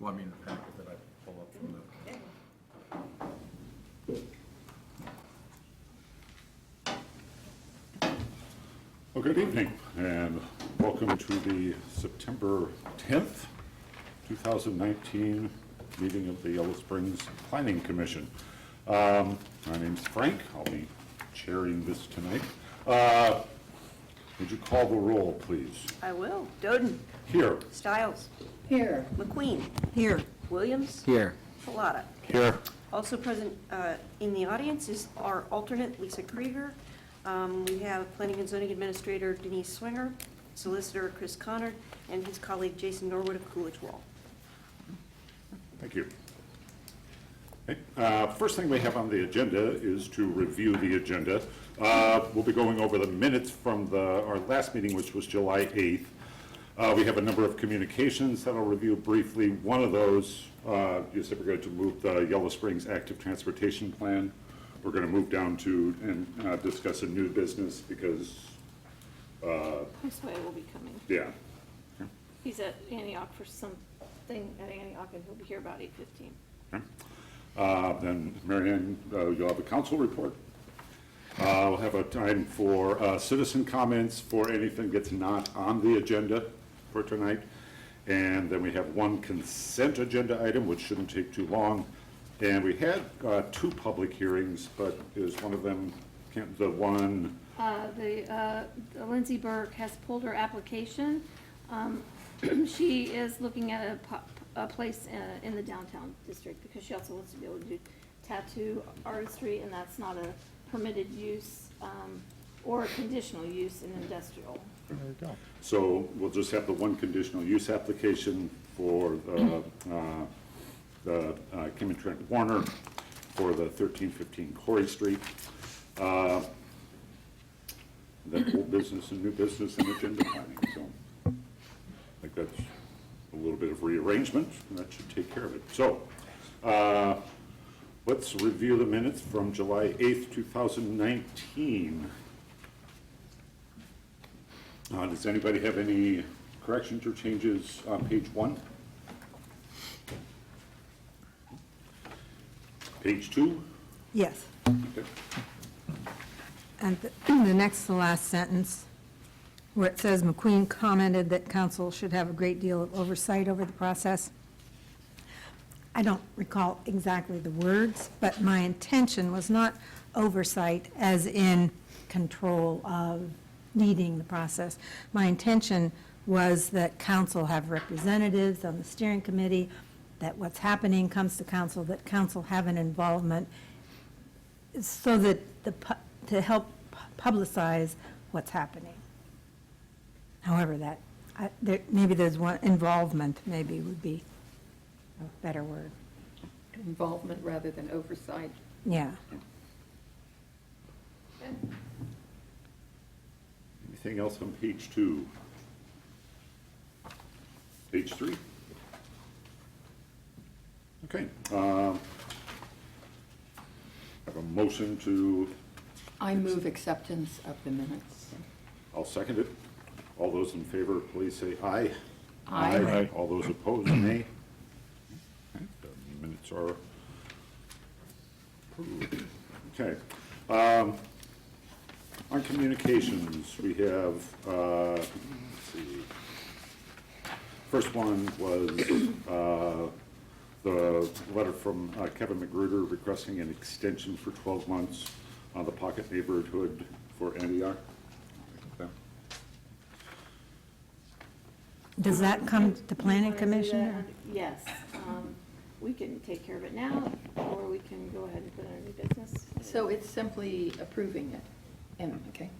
Well, I mean, the packet that I pull up from the. Well, good evening, and welcome to the September 10th, 2019 meeting of the Yellow Springs Planning Commission. My name's Frank. I'll be chairing this tonight. Would you call the roll, please? I will. Doden. Here. Stiles. Here. McQueen. Here. Williams. Here. Salata. Here. Also present in the audience is our alternate, Lisa Krieger. We have Planning and Zoning Administrator Denise Swinger, Solicitor Chris Connard, and his colleague Jason Norwood of Coolidge Wall. Thank you. Okay, first thing we have on the agenda is to review the agenda. We'll be going over the minutes from our last meeting, which was July 8th. We have a number of communications that I'll review briefly. One of those, you said we're going to move the Yellow Springs Active Transportation Plan. We're going to move down to and discuss a new business because, This way will be coming. yeah. He's at Antioch for something at Antioch, and he'll be here about 8:15. Okay. Then, Mary Ann, you'll have a council report. We'll have a time for citizen comments for anything that's not on the agenda for tonight. And then we have one consent agenda item, which shouldn't take too long. And we had two public hearings, but is one of them, the one, The Lindsay Burke has pulled her application. She is looking at a place in the downtown district because she also wants to be able to do tattoo artistry, and that's not a permitted use or a conditional use in industrial. There you go. so we'll just have the one conditional use application for the Kim and Trent Warner for the 1315 Corey Street. Then old business and new business and agenda planning. So I think that's a little bit of rearrangement, and that should take care of it. So let's review the minutes from July 8th, 2019. Does anybody have any corrections or changes on page 1? Page 2? Yes. Okay. And the next to last sentence, where it says McQueen commented that council should have a great deal of oversight over the process. I don't recall exactly the words, but my intention was not oversight as in control of leading the process. My intention was that council have representatives on the steering committee, that what's happening comes to council, that council have an involvement, so that to help publicize what's happening. However, maybe there's one, involvement maybe would be a better word. Involvement rather than oversight. Yeah. Anything else on page 2? Page 3? Okay. Have a motion to, I move acceptance of the minutes. I'll second it. All those in favor, please say aye. Aye. All those opposed, nay. Okay, the minutes are approved. Okay. On communications, we have, let's see. First one was the letter from Kevin Magruder requesting an extension for 12 months on the pocket neighborhood for Antioch. Does that come to planning commission? or- Yes. We can take care of it now, or we can go ahead and put it on new business. So it's simply approving it. And, okay.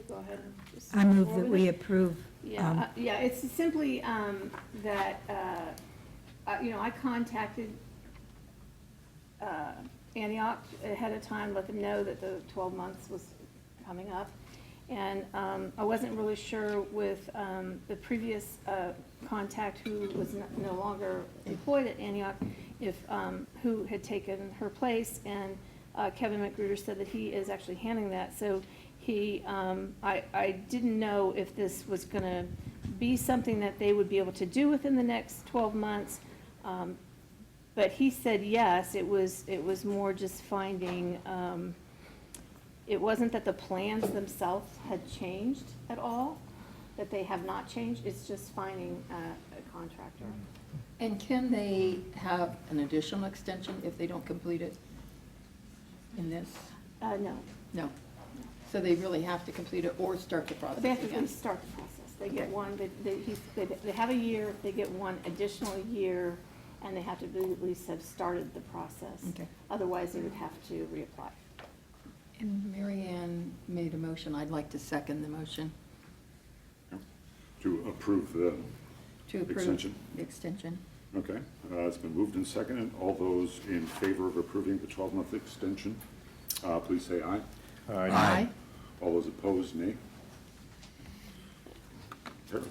Go ahead and just. I move forward that it. we approve. Yeah, yeah, it's simply that, I contacted Antioch ahead of time, let them know that the 12 months was coming up. And I wasn't really sure with the previous contact who was no longer employed at Antioch, if, who had taken her place, and Kevin Magruder said that he is actually handling that. So he, I didn't know if this was gonna be something that they would be able to do within the next 12 months. But he said yes, it was more just finding, it wasn't that the plans themselves had changed at all, that they have not changed, it's just finding a contractor. And can they have an additional extension if they don't complete it in this? No, No. So they really have to complete it or start the process they have to again? restart the process. They get Okay. one, they have a year, they get one additional year, and they have to at least have started the process. Okay. Otherwise, they would have to reapply. And Mary Ann made a motion. I'd like to second the motion To approve the to approve extension. the extension. Okay, it's been moved and seconded. All those in favor of approving the 12-month extension, please say aye. Aye. All those opposed, nay. Carried.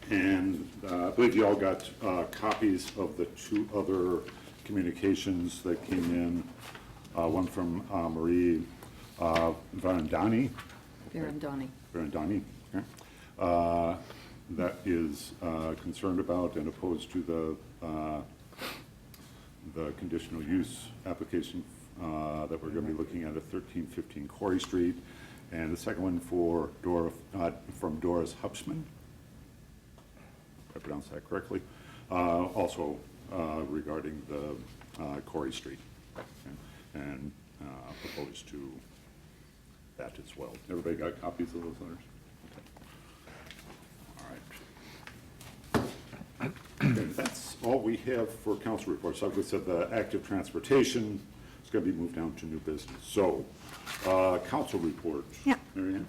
And I believe you all got copies of the two other communications that came in, one from Marie Varandani, okay, that is concerned about and opposed to the conditional use application that we're going to be looking at 1315 Corey Street, and the second one for from Doris Hupsman, if I pronounced that correctly, also regarding the Corey Street, and opposed to that as well. Everybody got copies of those letters? Okay. All right. Okay, that's all we have for council reports. Like we said, the active transportation is going to be moved down to new business. So, council reports. Yeah. Mary Ann?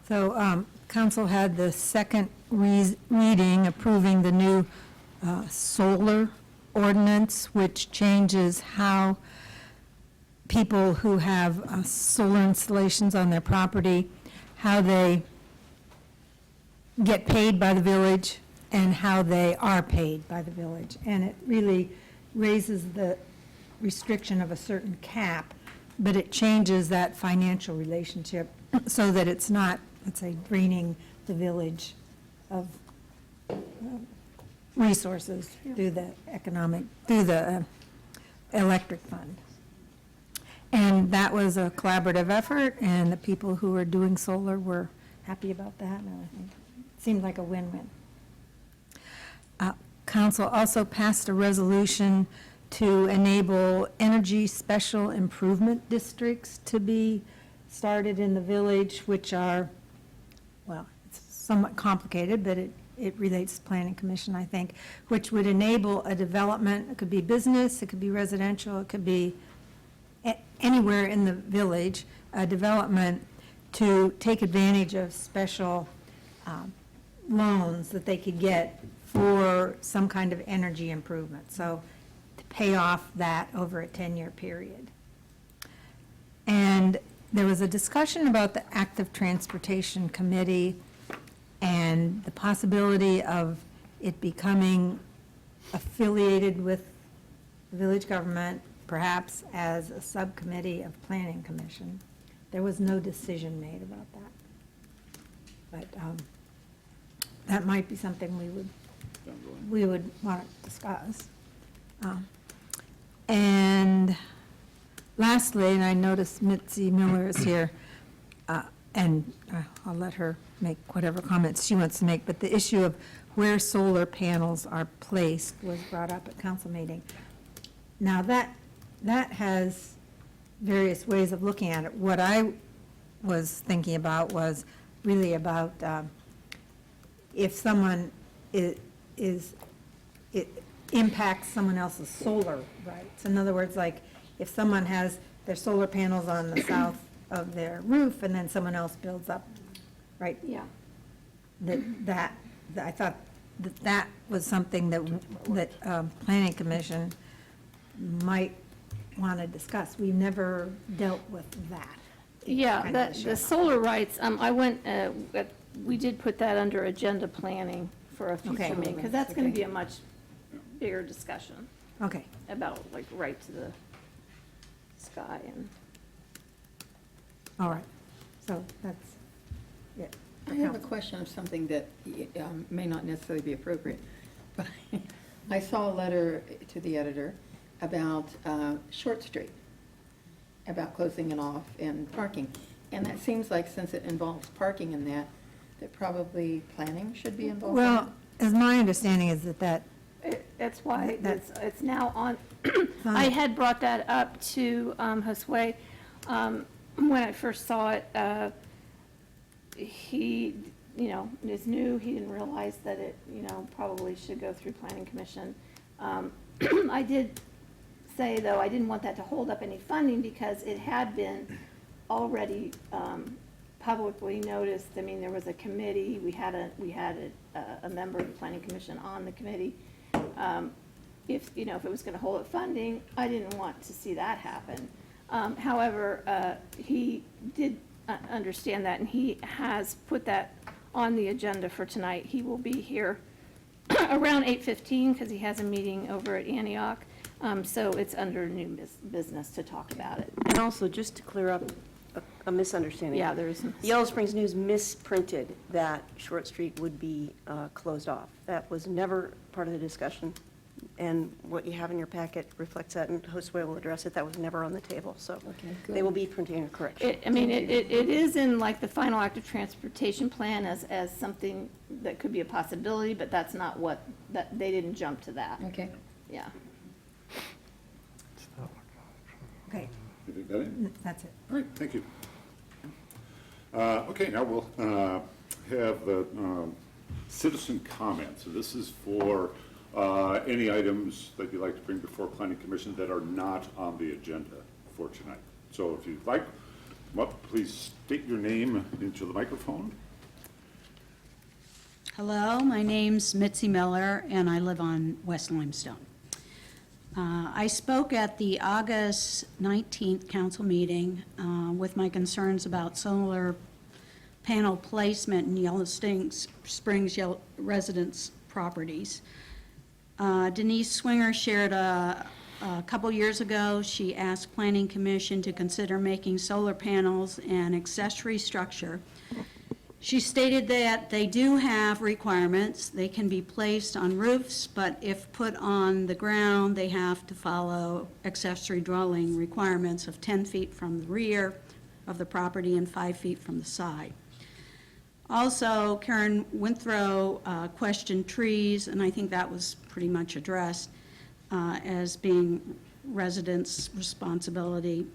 So council had the second reading approving the new solar ordinance, which changes how people who have solar installations on their property, how they get paid by the village and how they are paid by the village. And it really raises the restriction of a certain cap, but it changes that financial relationship so that it's not, let's say, draining the village of resources through the electric fund. And that was a collaborative effort, and the people who were doing solar were happy about that, and I think it seemed like a win-win. Council also passed a resolution to enable energy special improvement districts to be started in the village, which are, well, it's somewhat complicated, but it relates to Planning Commission, I think, which would enable a development. It could be business, it could be residential, it could be anywhere in the village, a development to take advantage of special loans that they could get for some kind of energy improvement. So to pay off that over a 10-year period. And there was a discussion about the Active Transportation Committee and the possibility of it becoming affiliated with the village government, perhaps as a subcommittee of Planning Commission. There was no decision made about that. But that might be something we would want to discuss. And lastly, and I noticed Mitzi Miller is here, and I'll let her make whatever comments she wants to make, but the issue of where solar panels are placed was brought up at council meeting. Now, that has various ways of looking at it. What I was thinking about was really about if someone it impacts someone else's solar rights. In other words, like if someone has their solar panels on the south of their roof and then someone else builds up, right? Yeah. That I thought that was something that Planning Commission might want to discuss. We never dealt with that. Yeah, kind of the issue. solar rights, I went, we did put that under agenda planning for a future Okay. meeting, because that's going to Okay. be a much bigger discussion Okay, about like right to the sky and. all right. So that's have a question of something that may not necessarily be appropriate, but I saw a letter to the editor about Short Street, about closing it off and parking. And that seems like, since it involves parking in that probably planning should be involved in it. Well, as my understanding is that That's why That's- it's now on. on- I had brought that up to Josue when I first saw it. He, is new. He didn't realize that it, probably should go through Planning Commission. I did say, though, I didn't want that to hold up any funding because it had been already publicly noticed. I mean, there was a committee. We had a member of the Planning Commission on the committee. If it was going to hold up funding, I didn't want to see that happen. However, he did understand that, and he has put that on the agenda for tonight. He will be here around 8:15 because he has a meeting over at Antioch. So it's under new business to talk about it. And also, just to clear up a misunderstanding. Yeah, there is some. Yellow Springs News misprinted that Short Street would be closed off. That was never part of the discussion, and what you have in your packet reflects that, and Josue will address it. That was never on the table, so Okay, good. they will be printing a correction. It is in like the final active transportation plan as something that could be a possibility, but that's not what, they didn't jump to that. Okay. Yeah. okay, You got it? that's it. All right, thank you. Okay, now we'll have the citizen comments. So this is for any items that you'd like to bring before Planning Commission that are not on the agenda for tonight. So if you'd like, come up, please state your name into the microphone. Hello, my name's Mitzi Miller, and I live on West Limestone. I spoke at the August 19th council meeting with my concerns about solar panel placement in Yellow Springs residents' properties. Denise Swinger shared a couple years ago, she asked Planning Commission to consider making solar panels an accessory structure. She stated that they do have requirements. They can be placed on roofs, but if put on the ground, they have to follow accessory dwelling requirements of 10 feet from the rear of the property and 5 feet from the side. Also, Karen Winthrow questioned trees, and I think that was pretty much addressed as being residents' responsibility.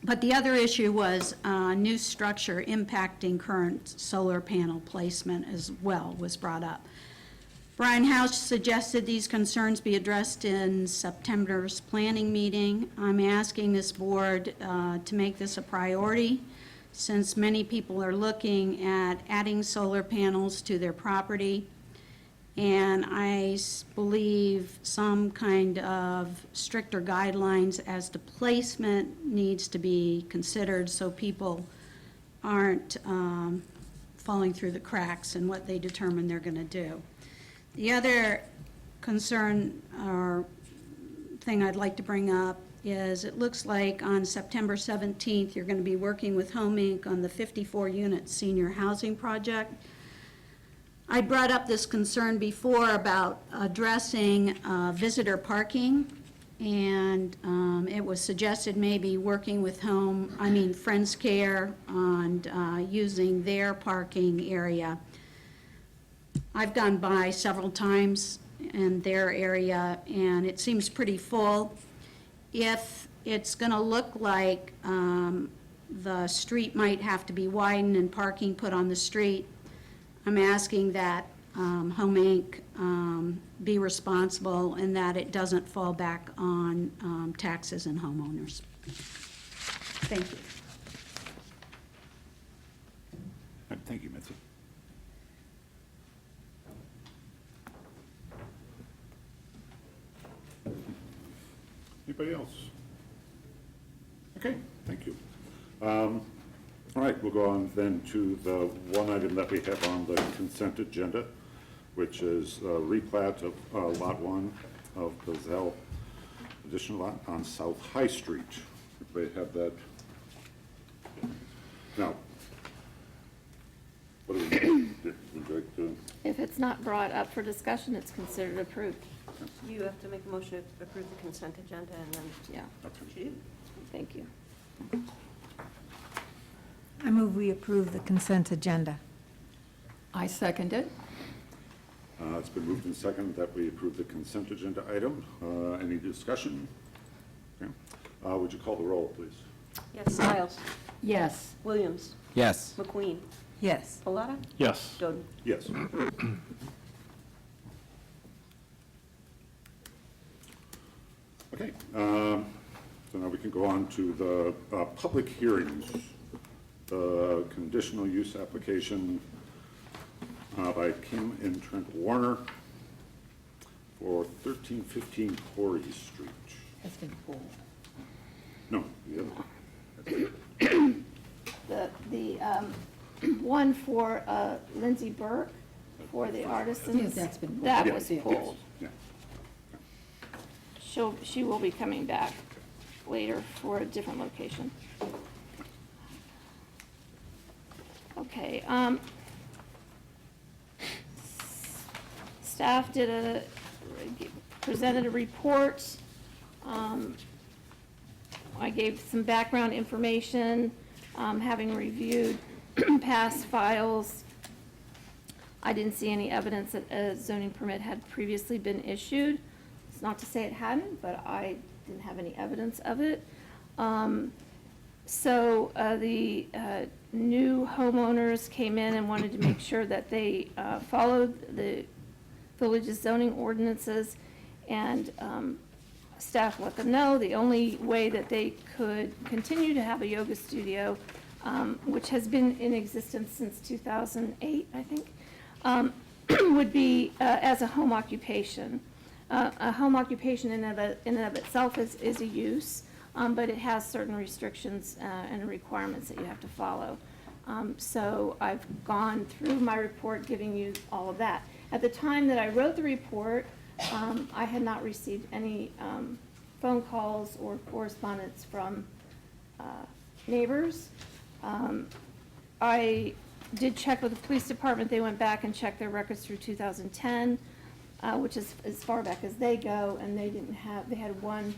But the other issue was new structure impacting current solar panel placement as well was brought up. Brian House suggested these concerns be addressed in September's planning meeting. I'm asking this board to make this a priority, since many people are looking at adding solar panels to their property. And I believe some kind of stricter guidelines as to placement needs to be considered so people aren't falling through the cracks in what they determine they're going to do. The other concern or thing I'd like to bring up is it looks like on September 17th, you're going to be working with Home Inc. on the 54-unit senior housing project. I brought up this concern before about addressing visitor parking, and it was suggested maybe working with Friends Care on using their parking area. I've gone by several times in their area, and it seems pretty full. If it's going to look like the street might have to be widened and parking put on the street, I'm asking that Home Inc. Be responsible and that it doesn't fall back on taxes and homeowners. Thank you. Thank you, Mitzi. Anybody else? Okay, thank you. All right, we'll go on then to the one item that we have on the consent agenda, which is replat of Lot 1 of the Zell additional lot on South High Street. Everybody have that? Now, what do we if it's not brought up for discussion, it's considered approved. You have to make a motion to approve the consent agenda, and then Yeah, what you do. thank you. I move we approve the consent agenda. I second it. It's been moved and seconded that we approve the consent agenda item. Any discussion? Okay. Would you call the roll, please? Yes, Stiles, Yes. Williams, Yes. McQueen, Yes. Pallotta, Yes. Doden. Yes. Okay, so now we can go on to the public hearings. The conditional use application by Kim and Trent Warner for 1315 Corey Street. Has been pulled. No, the other one. The one for Lindsay Burke for the artisans. Yes, that's been pulled. That Yeah, was yes, pulled. yeah. She will be coming back later for a different location. Okay, staff presented a report. I gave some background information, having reviewed past files. I didn't see any evidence that a zoning permit had previously been issued. It's not to say it hadn't, but I didn't have any evidence of it. So the new homeowners came in and wanted to make sure that they followed the village's zoning ordinances, and staff let them know the only way that they could continue to have a yoga studio, which has been in existence since 2008, I think, would be as a home occupation. A home occupation in and of itself is a use, but it has certain restrictions and requirements that you have to follow. So I've gone through my report giving you all of that. At the time that I wrote the report, I had not received any phone calls or correspondence from neighbors. I did check with the police department. They went back and checked their records through 2010, which is as far back as they go, and they didn't have, they had one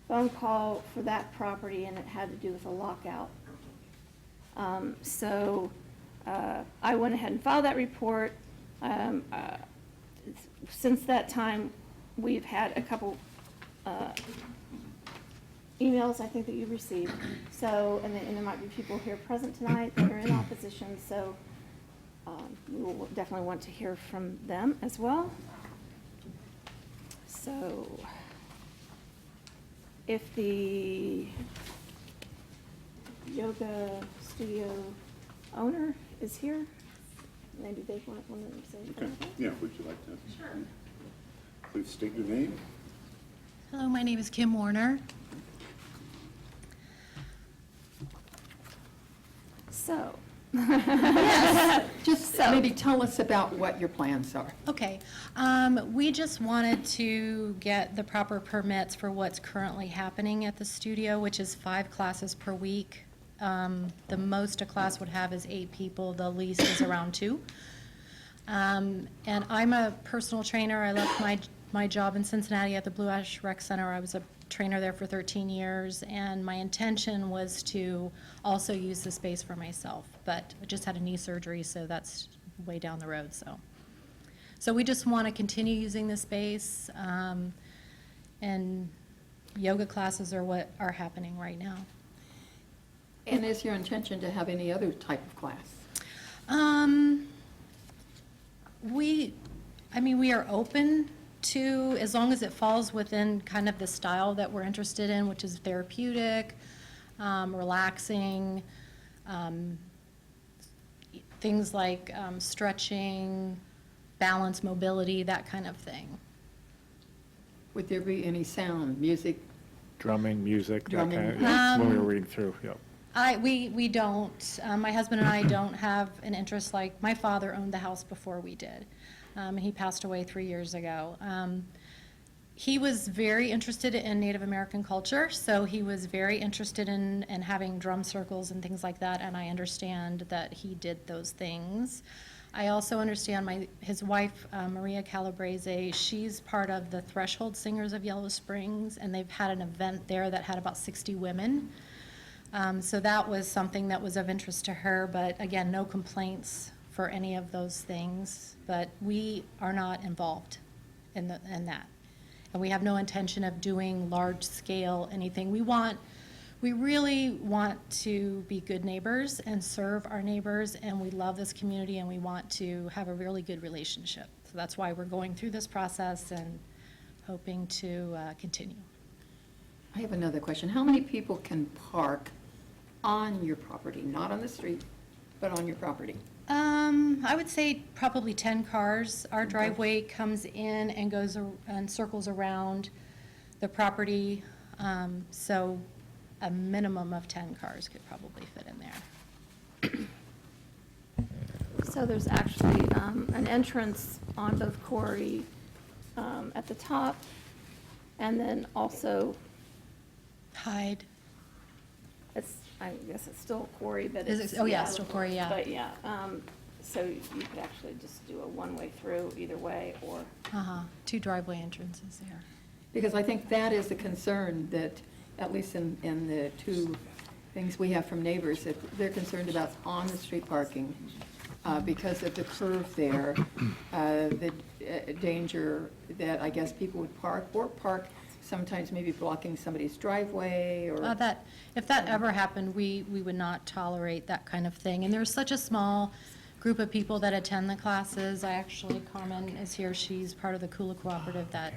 phone call for that property, and it had to do with a lockout. So I went ahead and filed that report. Since that time, we've had a couple emails, I think, that you received. So, and there might be people here present tonight that are in opposition, so we will definitely want to hear from them as well. So, if the yoga studio owner is here, maybe they want to say Okay, something. yeah, would you like to? Sure. Please state your name. Hello, my name is Kim Warner. So, Just maybe tell us about what your plans are. Okay, we just wanted to get the proper permits for what's currently happening at the studio, which is 5 classes per week. The most a class would have is 8 people, the least is around 2. And I'm a personal trainer. I left my job in Cincinnati at the Blue Ash Rec Center. I was a trainer there for 13 years, and my intention was to also use the space for myself, but I just had a knee surgery, so that's way down the road, so we just want to continue using the space, and yoga classes are what are happening right now. And is your intention to have any other type of class? We are open to, as long as it falls within kind of the style that we're interested in, which is therapeutic, relaxing, things like stretching, balance, mobility, that kind of thing. Would there be any sound, music? Drumming, music, that Drumming. kind of, yeah, when we were reading through, yep. We don't, my husband and I don't have an interest, like, my father owned the house before we did. He passed away 3 years ago. he was very interested in Native American culture, so he was very interested in having drum circles and things like that, and I understand that he did those things. I also understand his wife, Maria Calabrese, she's part of the Threshold Singers of Yellow Springs, and they've had an event there that had about 60 women. So that was something that was of interest to her, but again, no complaints for any of those things. But we are not involved in that. And we have no intention of doing large-scale anything. We really want to be good neighbors and serve our neighbors, and we love this community, and we want to have a really good relationship. So that's why we're going through this process and hoping to continue. I have another question. How many people can park on your property, not on the street, but on your property? I would say probably 10 cars. Our driveway comes in and goes and circles around the property, so a minimum of 10 cars could probably fit in there. So there's actually an entrance on both Quarry at the top, and then also, Hyde. I guess it's still Quarry, but Is it's. it- oh, yeah, it's still Quarry, yeah. But yeah, so you could actually just do a one-way through either way, or, Two driveway entrances there. Because I think that is the concern that, at least in the two things we have from neighbors, that they're concerned about on-the-street parking because of the curve there, the danger that I guess people would park sometimes maybe blocking somebody's driveway or. If that ever happened, we would not tolerate that kind of thing. And there's such a small group of people that attend the classes. Carmen is here, she's part of the Kula Cooperative that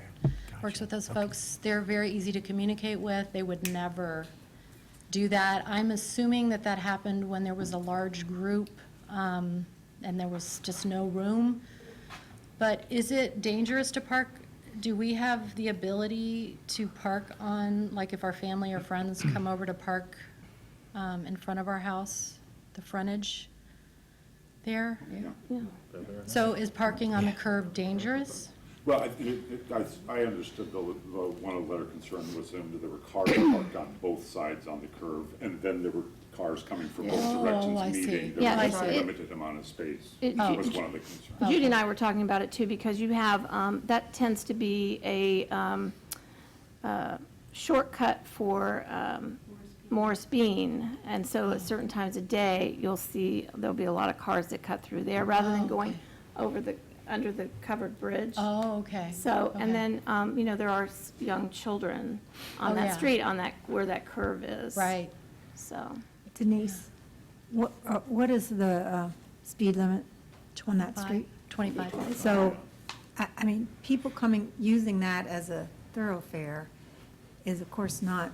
works with those folks. They're very easy to communicate with. They would never do that. I'm assuming that happened when there was a large group, and there was just no room. But is it dangerous to park? Do we have the ability to park on, like if our family or friends come over to park in front of our house, the frontage there? yeah. So is parking on the curb dangerous? Well, I understood one of the letter concern was there were cars parked on both sides on the curve, and then there were cars coming from both Oh, directions I see. meeting. Yeah, There was I a see. limited amount of space. Oh. Was one of the concerns. Judy and I were talking about it too, because you have, that tends to be a shortcut for Morris Bean, and so at certain times of day, you'll see, there'll be a lot of cars that cut through there, rather than going under the covered bridge. Oh, okay. So, Okay. and then, there are young children on Oh, that yeah. street, where that curve is. Right. So, Denise, what is the speed limit on that 25. street? 25. So, I mean, people using that as a thoroughfare is of course not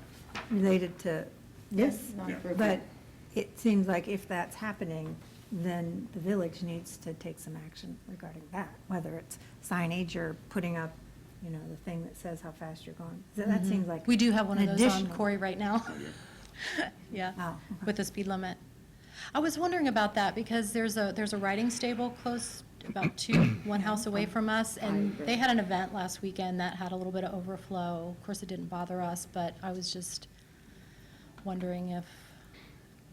related to this, Not Yeah. appropriate. but it seems like if that's happening, then the village needs to take some action regarding that, whether it's signage or putting up, the thing that says how fast you're going. That seems like. We do have one of an those on additional- Corey right now. Yeah. Yeah, Oh, okay. with the speed limit. I was wondering about that because there's a riding stable close, about one house away from us, and they had an event last weekend that had a little bit of overflow. Of course, it didn't bother us, but I was just wondering if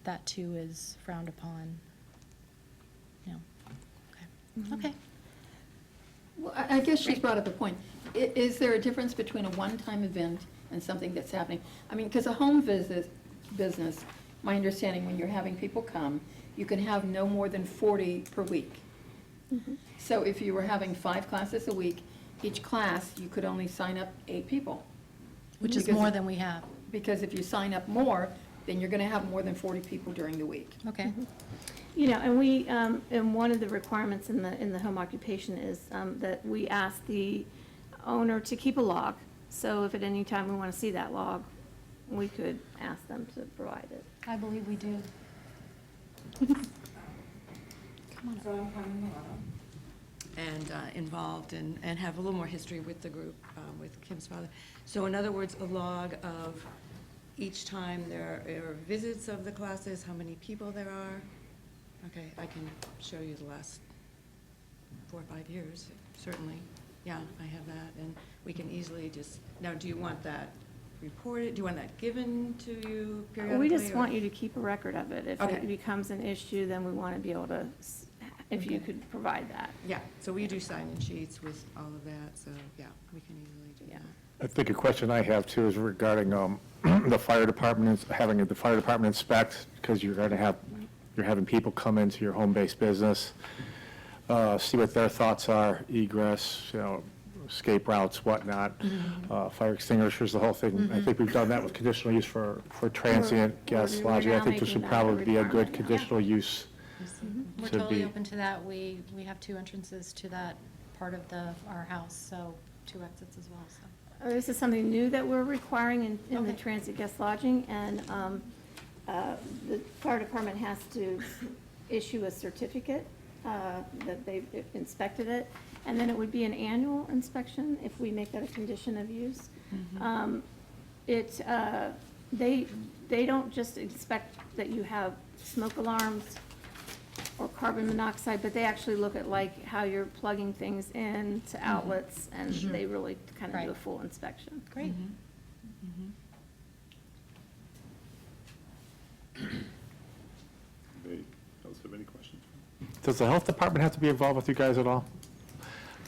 that too is frowned upon. Okay. Okay. Well, I guess she's brought up a point. Is there a difference between a one-time event and something that's happening? I mean, because a home business, my understanding, when you're having people come, you can have no more than 40 per week. So if you were having 5 classes a week, each class, you could only sign up 8 people. Which is Because- more than we have. Because if you sign up more, then you're going to have more than 40 people during the week. Okay. and we, and one of the requirements in the home occupation is that we ask the owner to keep a log. So if at any time we want to see that log, we could ask them to provide it. I believe we do. So I'm Carmen Milano, and involved and have a little more history with the group, with Kim's father. So in other words, a log of each time there are visits of the classes, how many people there are. Okay, I can show you the last 4 or 5 years, certainly. Yeah, I have that, and we can easily just, now, do you want that reported? Do you want that given to you periodically? We just or- want you to keep a record of it. If Okay. it becomes an issue, then we want to be able to, if you Okay. could provide that. Yeah, so we do sign-in sheets with all of that, so, yeah, we can easily do Yeah. that. I think a question I have too is regarding the fire department, having the fire department inspect, because you're having people come into your home-based business, see what their thoughts are, egress, escape routes, whatnot, fire extinguishers, the whole thing. I think we've done that with conditional use for transient guest we're lodging. I now think this making would that a probably be a good requirement, yeah. conditional use. We're to totally be- open to that. We have 2 entrances to that part of our house, so 2 exits as well, so. This is something new that we're requiring in the Okay. transit guest lodging, and the fire department has to issue a certificate that they've inspected it, and then it would be an annual inspection if we make that a condition of use. They don't just inspect that you have smoke alarms or carbon monoxide, but they actually look at like how you're plugging things in to outlets, and they really kind of do a Right. full inspection. Great. Anybody else have any questions? Does the health department have to be involved with you guys at all?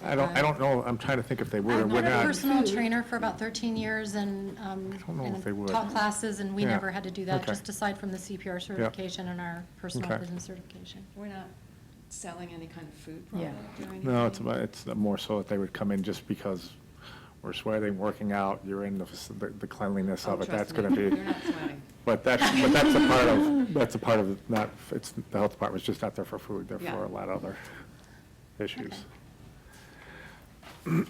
I don't know, I'm trying to think if they would or I've would been a not. personal trainer for about 13 years and don't know if they would. taught classes, and we Yeah. never had to do that, Okay. just aside from the CPR certification and our personal Okay. business certification. We're not selling any kind of food Yeah. product or anything? No, it's more so that they would come in just because we're sweating, working out, you're in the cleanliness Oh, of it, that's trust gonna me, be. You're not sweating. But that's a part of, not, it's, the health department's just not there for food, they're Yeah. for a lot of other issues. Can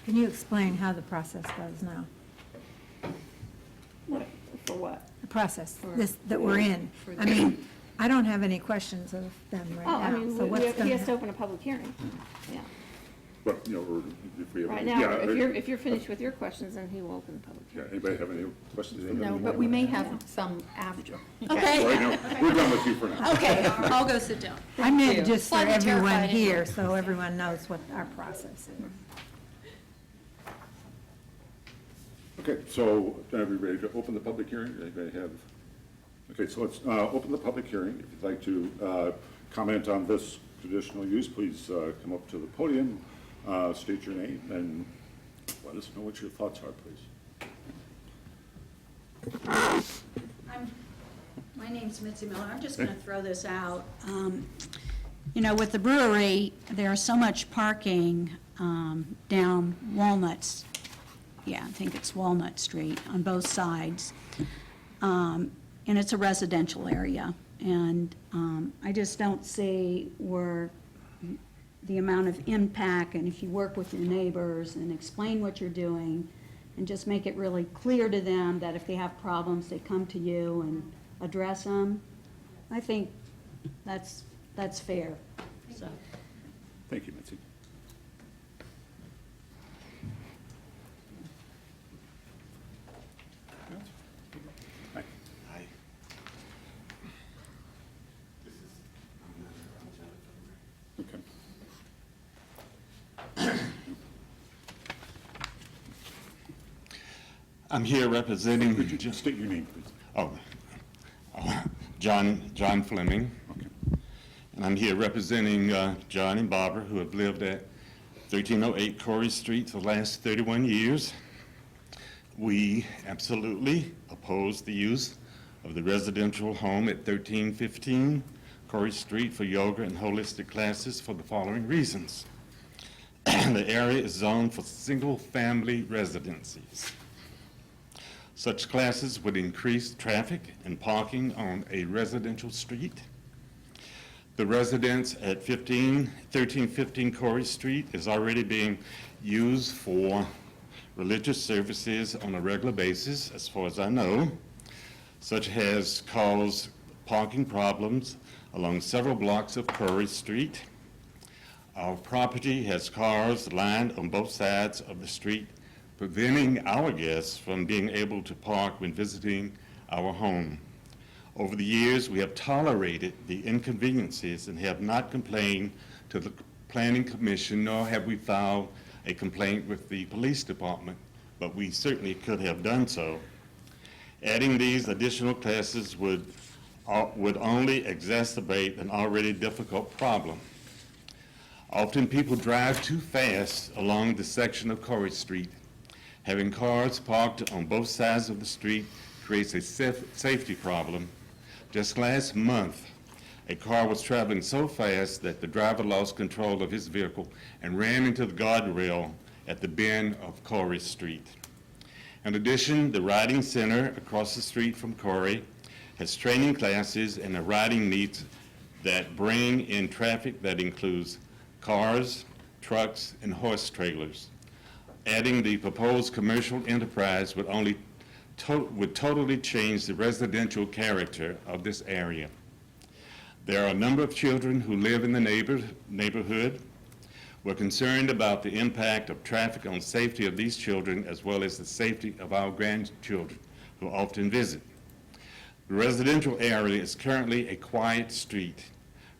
you explain how the process goes now? For what? The process, For- that we're in? for I mean, I don't have any questions of them right Oh, I now, mean, so what's he going has to to open a public hearing. Yeah. But, or if we have. Right any- now, yeah, if you're finished with your questions, then he will open the public Yeah, hearing. anybody have any questions? No, but we may have some after. Okay, Right now, we're done with you for now. okay, I'll go sit down. I meant just for Slightly everyone terrified. here, so everyone knows what our process is. Okay, so are we ready to open the public hearing? Anybody have? Okay, so let's open the public hearing. If you'd like to comment on this conditional use, please come up to the podium, state your name, and let us know what your thoughts are, please. My name's Mitzi Miller. I'm just going to throw this out. With the brewery, there's so much parking down Walnuts. Yeah, I think it's Walnut Street on both sides. And it's a residential area. And I just don't see where the amount of impact, and if you work with your neighbors and explain what you're doing, and just make it really clear to them that if they have problems, they come to you and address them. I think that's fair, so. Thank you, Mitzi. Hi. Hi. Okay. I'm here representing, Could you just state your name, please? John Fleming, Okay. and I'm here representing John and Barbara, who have lived at 1308 Corey Street for the last 31 years. We absolutely oppose the use of the residential home at 1315 Corey Street for yoga and holistic classes for the following reasons. The area is zoned for single-family residencies. Such classes would increase traffic and parking on a residential street. The residence at 1315 Corey Street is already being used for religious services on a regular basis, as far as I know, such has caused parking problems along several blocks of Corey Street. Our property has cars lined on both sides of the street, preventing our guests from being able to park when visiting our home. Over the years, we have tolerated the inconveniences and have not complained to the Planning Commission, nor have we filed a complaint with the police department, but we certainly could have done so. Adding these additional classes would only exacerbate an already difficult problem. Often people drive too fast along the section of Corey Street. Having cars parked on both sides of the street creates a safety problem. Just last month, a car was traveling so fast that the driver lost control of his vehicle and ran into the guardrail at the bend of Corey Street. In addition, the Riding Center across the street from Corey has training classes and a riding meets that bring in traffic that includes cars, trucks, and horse trailers. Adding the proposed commercial enterprise would totally change the residential character of this area. There are a number of children who live in the neighborhood. We're concerned about the impact of traffic on safety of these children as well as the safety of our grandchildren who often visit. The residential area is currently a quiet street.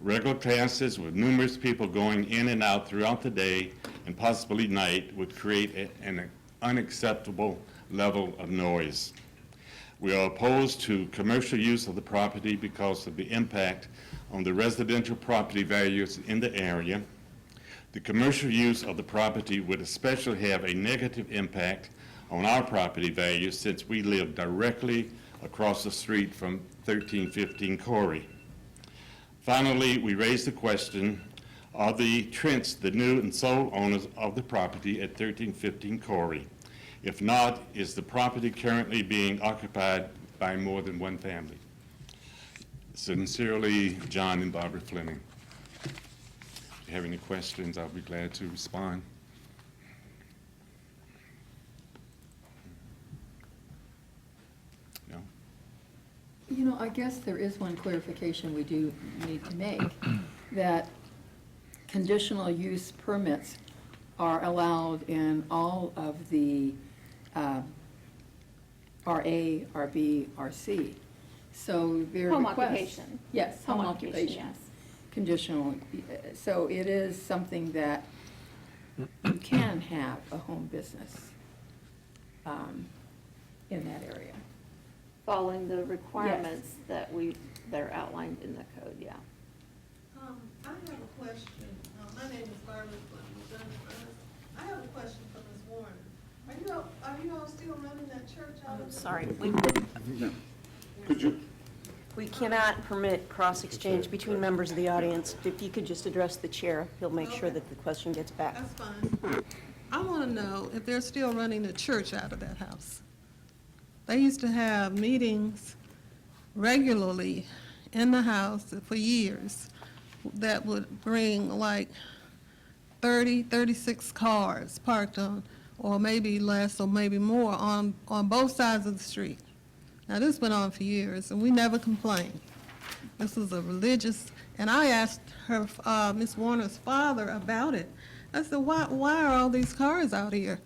Regular classes with numerous people going in and out throughout the day and possibly night would create an unacceptable level of noise. We are opposed to commercial use of the property because of the impact on the residential property values in the area. The commercial use of the property would especially have a negative impact on our property values since we live directly across the street from 1315 Corey. Finally, we raise the question, are the Trents the new and sole owners of the property at 1315 Corey? If not, is the property currently being occupied by more than one family? Sincerely, John and Barbara Fleming. If you have any questions, I'll be glad to respond. No? You know, I guess there is one clarification we do need to make, that conditional use permits are allowed in all of the RA, RB, RC. So their Home request- occupation. Yes, home occupation. Yes. Conditional, so it is something that you can have a home business in that area. Following the requirements that are outlined in the code, yeah. I have a question. My name is Barbara Fleming. I have a question for Ms. Warner. Are you all still running that church out of? Sorry, Could you, we cannot permit cross-exchange between members of the audience. If you could just address the chair, he'll make sure that the question gets back. That's fine. I want to know if they're still running the church out of that house. They used to have meetings regularly in the house for years that would bring like 30, 36 cars parked on, or maybe less, or maybe more, on both sides of the street. Now, this went on for years, and we never complained. This was a religious, and I asked her, Ms. Warner's father about it. I said, why are all these cars out here?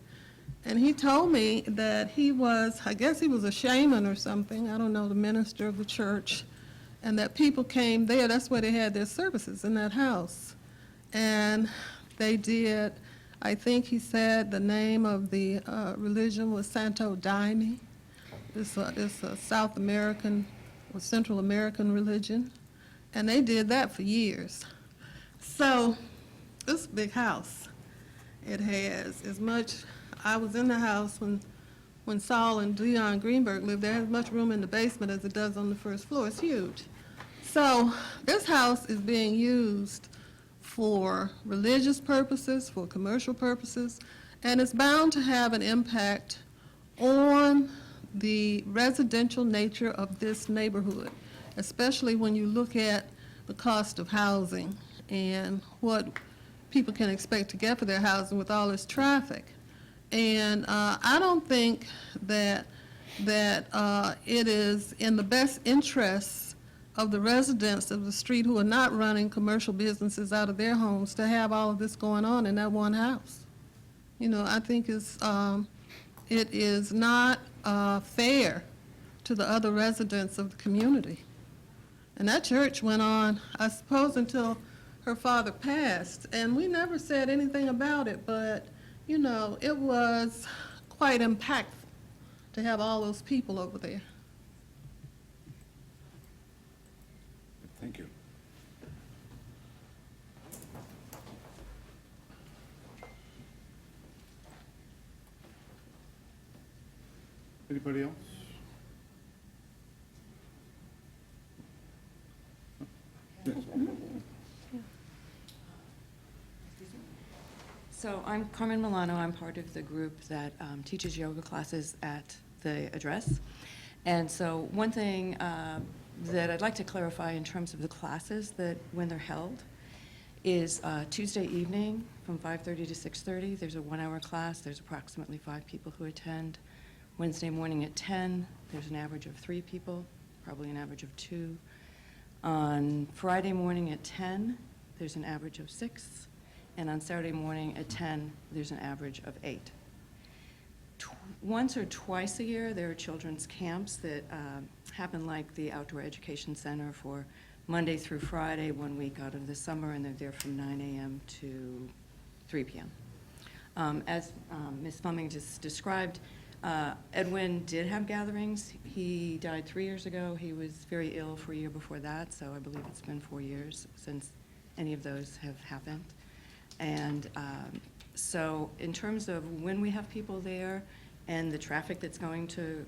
And he told me that he was, I guess he was a shaman or something, I don't know, the minister of the church, and that people came there, that's where they had their services, in that house. And they did, I think he said the name of the religion was Santo Daime. It's a South American or Central American religion, and they did that for years. So this big house, it has as much, I was in the house when Saul and Dion Greenberg lived there, it has as much room in the basement as it does on the first floor. It's huge. So this house is being used for religious purposes, for commercial purposes, and it's bound to have an impact on the residential nature of this neighborhood, especially when you look at the cost of housing and what people can expect to get for their housing with all this traffic. And I don't think that it is in the best interests of the residents of the street who are not running commercial businesses out of their homes to have all of this going on in that one house. You know, I think it is not fair to the other residents of the community. And that church went on, I suppose, until her father passed, and we never said anything about it, but, you know, it was quite impactful to have all those people over there. Thank you. Anybody else? Yes. So I'm Carmen Milano. I'm part of the group that teaches yoga classes at the Address. And so one thing that I'd like to clarify in terms of the classes that when they're held is Tuesday evening from 5:30 to 6:30. There's a 1-hour class. There's approximately 5 people who attend. Wednesday morning at 10, there's an average of 3 people, probably an average of 2. On Friday morning at 10, there's an average of 6. And on Saturday morning at 10, there's an average of 8. Once or twice a year, there are children's camps that happen like the Outdoor Education Center for Monday through Friday, 1 week out of the summer, and they're there from 9 a.m. to 3 p.m. As Ms. Fleming just described, Edwin did have gatherings. He died 3 years ago. He was very ill for a year before that, so I believe it's been 4 years since any of those have happened. And so in terms of when we have people there and the traffic that's going to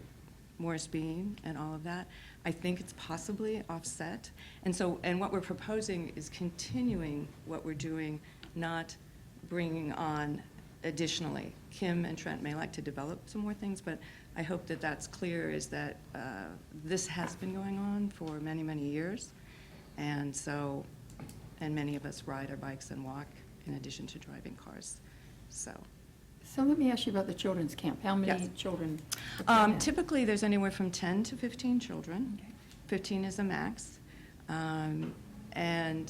Morris Bean and all of that, I think it's possibly offset. And so, and what we're proposing is continuing what we're doing, not bringing on additionally. Kim and Trent may like to develop some more things, but I hope that that's clear, is that this has been going on for many, many years. And so, and many of us ride our bikes and walk in addition to driving cars, so. So let me ask you about the children's camp. How many Yes. children? Typically, there's anywhere from 10 to 15 children. Okay. 15 is a max. And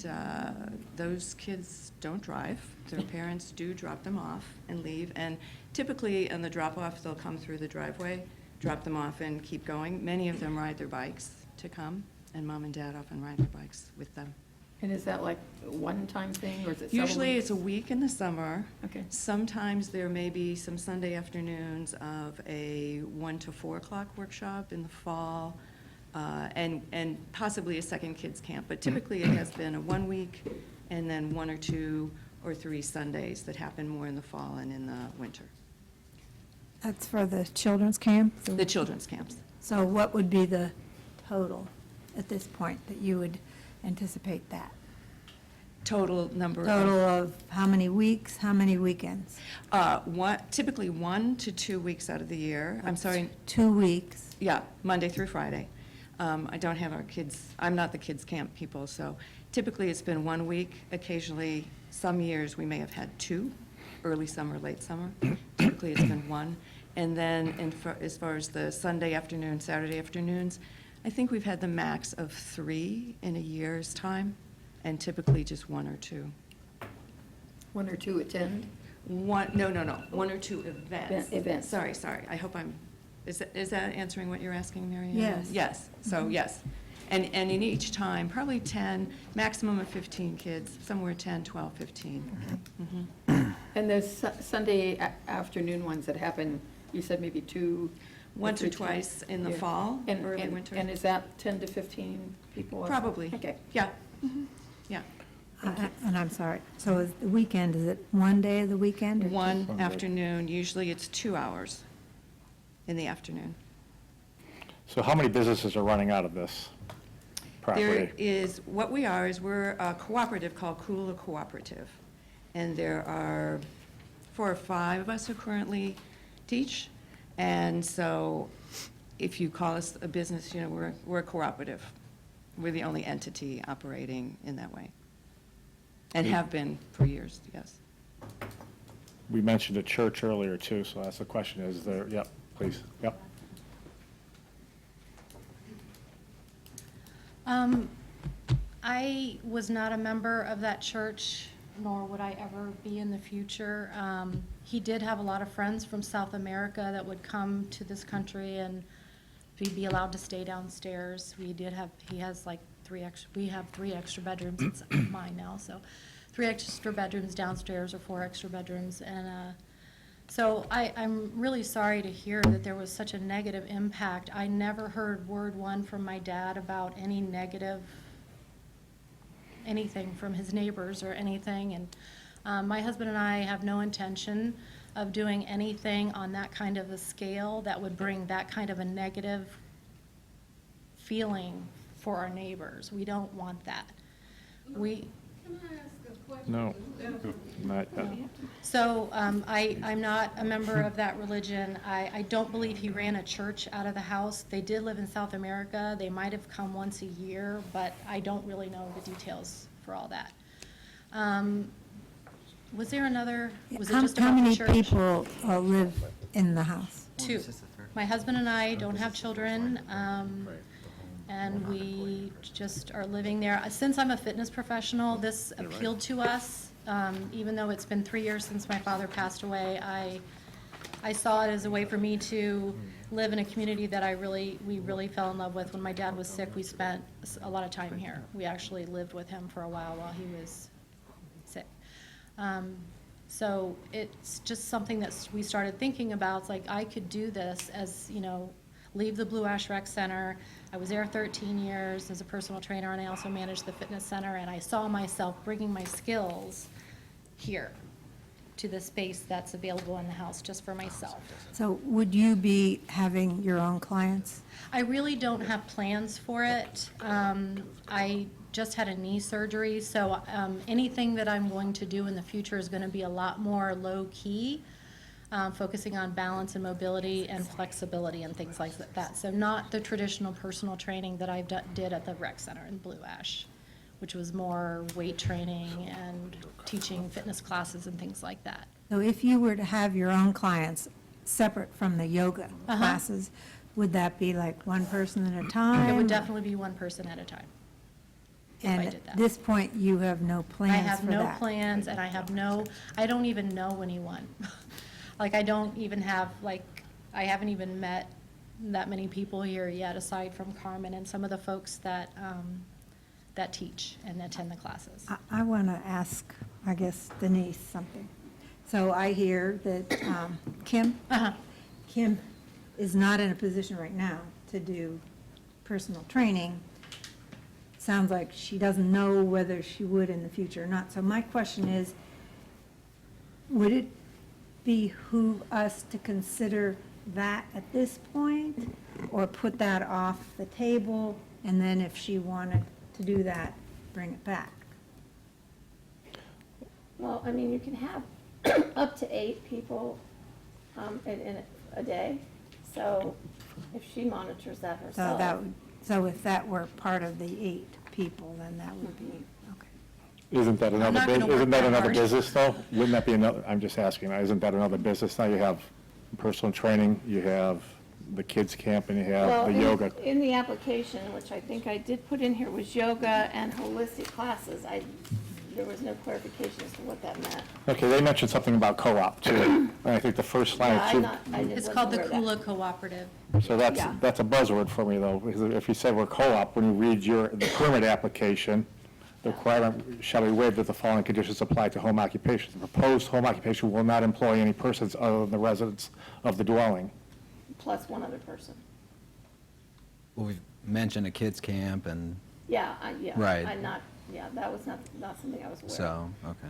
those kids don't drive. Their parents do drop them off and leave. And typically, on the drop-off, they'll come through the driveway, drop them off, and keep going. Many of them ride their bikes to come, and mom and dad often ride their bikes with them. And is that like a one-time thing, or is it several Usually, weeks? it's a week in the summer. Okay. Sometimes there may be some Sunday afternoons of a 1 to 4 o'clock workshop in the fall, and possibly a second kids camp. But typically, it has been a 1 week, and then 1 or 2 or 3 Sundays that happen more in the fall and in the winter. That's for the children's camp? The children's camps. So what would be the total at this point that you would anticipate that? Total number Total of, of how many weeks, how many weekends? typically 1 to 2 weeks out of the year. I'm sorry, 2 weeks. yeah, Monday through Friday. I don't have our kids, I'm not the kids camp people, so typically it's been 1 week. Occasionally, some years, we may have had 2, early summer, late summer. Typically, it's been 1. And then as far as the Sunday afternoon, Saturday afternoons, I think we've had the max of 3 in a year's time, and typically just 1 or 2. 1 or 2 attend? No, 1 or 2 events. Events. Sorry, I hope is that answering what you're asking, Mary Ann? Yes. Yes, so yes. And in each time, probably 10, maximum of 15 kids, somewhere 10, 12, 15. Mhm. And those Sunday afternoon ones that happen, you said maybe 2? Once or 3 twice in the Yeah. fall, And- early and- winter. And is that 10 to 15 people? Probably. Okay. Yeah, yeah. And I'm sorry, so is the weekend, is it one day of the weekend? or two? One afternoon, usually it's 2 hours in the afternoon. So how many businesses are running out of this property? There is, what we are is we're a cooperative called Kula Cooperative. And there are 4 or 5 of us who currently teach. And so if you call us a business, we're a cooperative. We're the only entity operating in that way. And have been for years, yes. We mentioned a church earlier, too, so that's the question, is there, yep, please, yep. I was not a member of that church, nor would I ever be in the future. He did have a lot of friends from South America that would come to this country, and he'd be allowed to stay downstairs. He has like we have 3 extra bedrooms, it's mine now, so 3 extra bedrooms downstairs or 4 extra bedrooms. And so I'm really sorry to hear that there was such a negative impact. I never heard word one from my dad about any negative, anything from his neighbors or anything. And my husband and I have no intention of doing anything on that kind of a scale that would bring that kind of a negative feeling for our neighbors. We don't want that. We, Can I ask a question? No, not yet. so I'm not a member of that religion. I don't believe he ran a church out of the house. They did live in South America. They might have come once a year, but I don't really know the details for all that. Was there another, was it just How about the many church? people live in the house? 2. My husband and I don't have children, and we just are living there. Since I'm a fitness professional, this appealed to us. Even though it's been 3 years since my father passed away, I saw it as a way for me to live in a community that we really fell in love with. When my dad was sick, we spent a lot of time here. We actually lived with him for a while he was sick. So it's just something that we started thinking about. It's like, I could do this as, leave the Blue Ash Rec Center. I was there 13 years as a personal trainer, and I also managed the fitness center, and I saw myself bringing my skills here to the space that's available in the house just for myself. So would you be having your own clients? I really don't have plans for it. I just had a knee surgery, so anything that I'm going to do in the future is going to be a lot more low-key, focusing on balance and mobility and flexibility and things like that. So not the traditional personal training that I did at the rec center in Blue Ash, which was more weight training and teaching fitness classes and things like that. So if you were to have your own clients separate from the yoga classes, would that be like one person at a time? It would definitely be one person at a time. if I And did that. at this point, you have no plans I for that? have no plans, and I don't even know anyone. Like, I don't even have, I haven't even met that many people here yet, aside from Carmen and some of the folks that teach and attend the classes. I want to ask, I guess, Denise something. So I hear that Kim is not in a position right now to do personal training. Sounds like she doesn't know whether she would in the future or not. So my question is, would it behoove us to consider that at this point, or put that off the table, and then if she wanted to do that, bring it back? Well, I mean, you can have up to 8 people in a day, so if she monitors that herself. So if that were part of the 8 people, then that would be, okay. Isn't that not gonna work that another hard. business, though? Wouldn't that be another, I'm just asking, isn't that another business? Now you have personal training, you have the kids camp, and you have Well, the yoga. in the application, which I think I did put in here, was yoga and holistic classes. There was no clarification as to what that meant. Okay, they mentioned something about co-op, too. And I think the first line, Yeah, It's called the Kula Cooperative. so that's Yeah. that's a buzzword for me, though, because if you said we're co-op, when you read the permit application, the requirement shall be waived if the following conditions apply to home occupation. The proposed home occupation will not employ any persons other than the residents of the dwelling. Plus one other person. Well, we've mentioned a kids camp, and Yeah, Right. that was not something I was aware of. so, okay.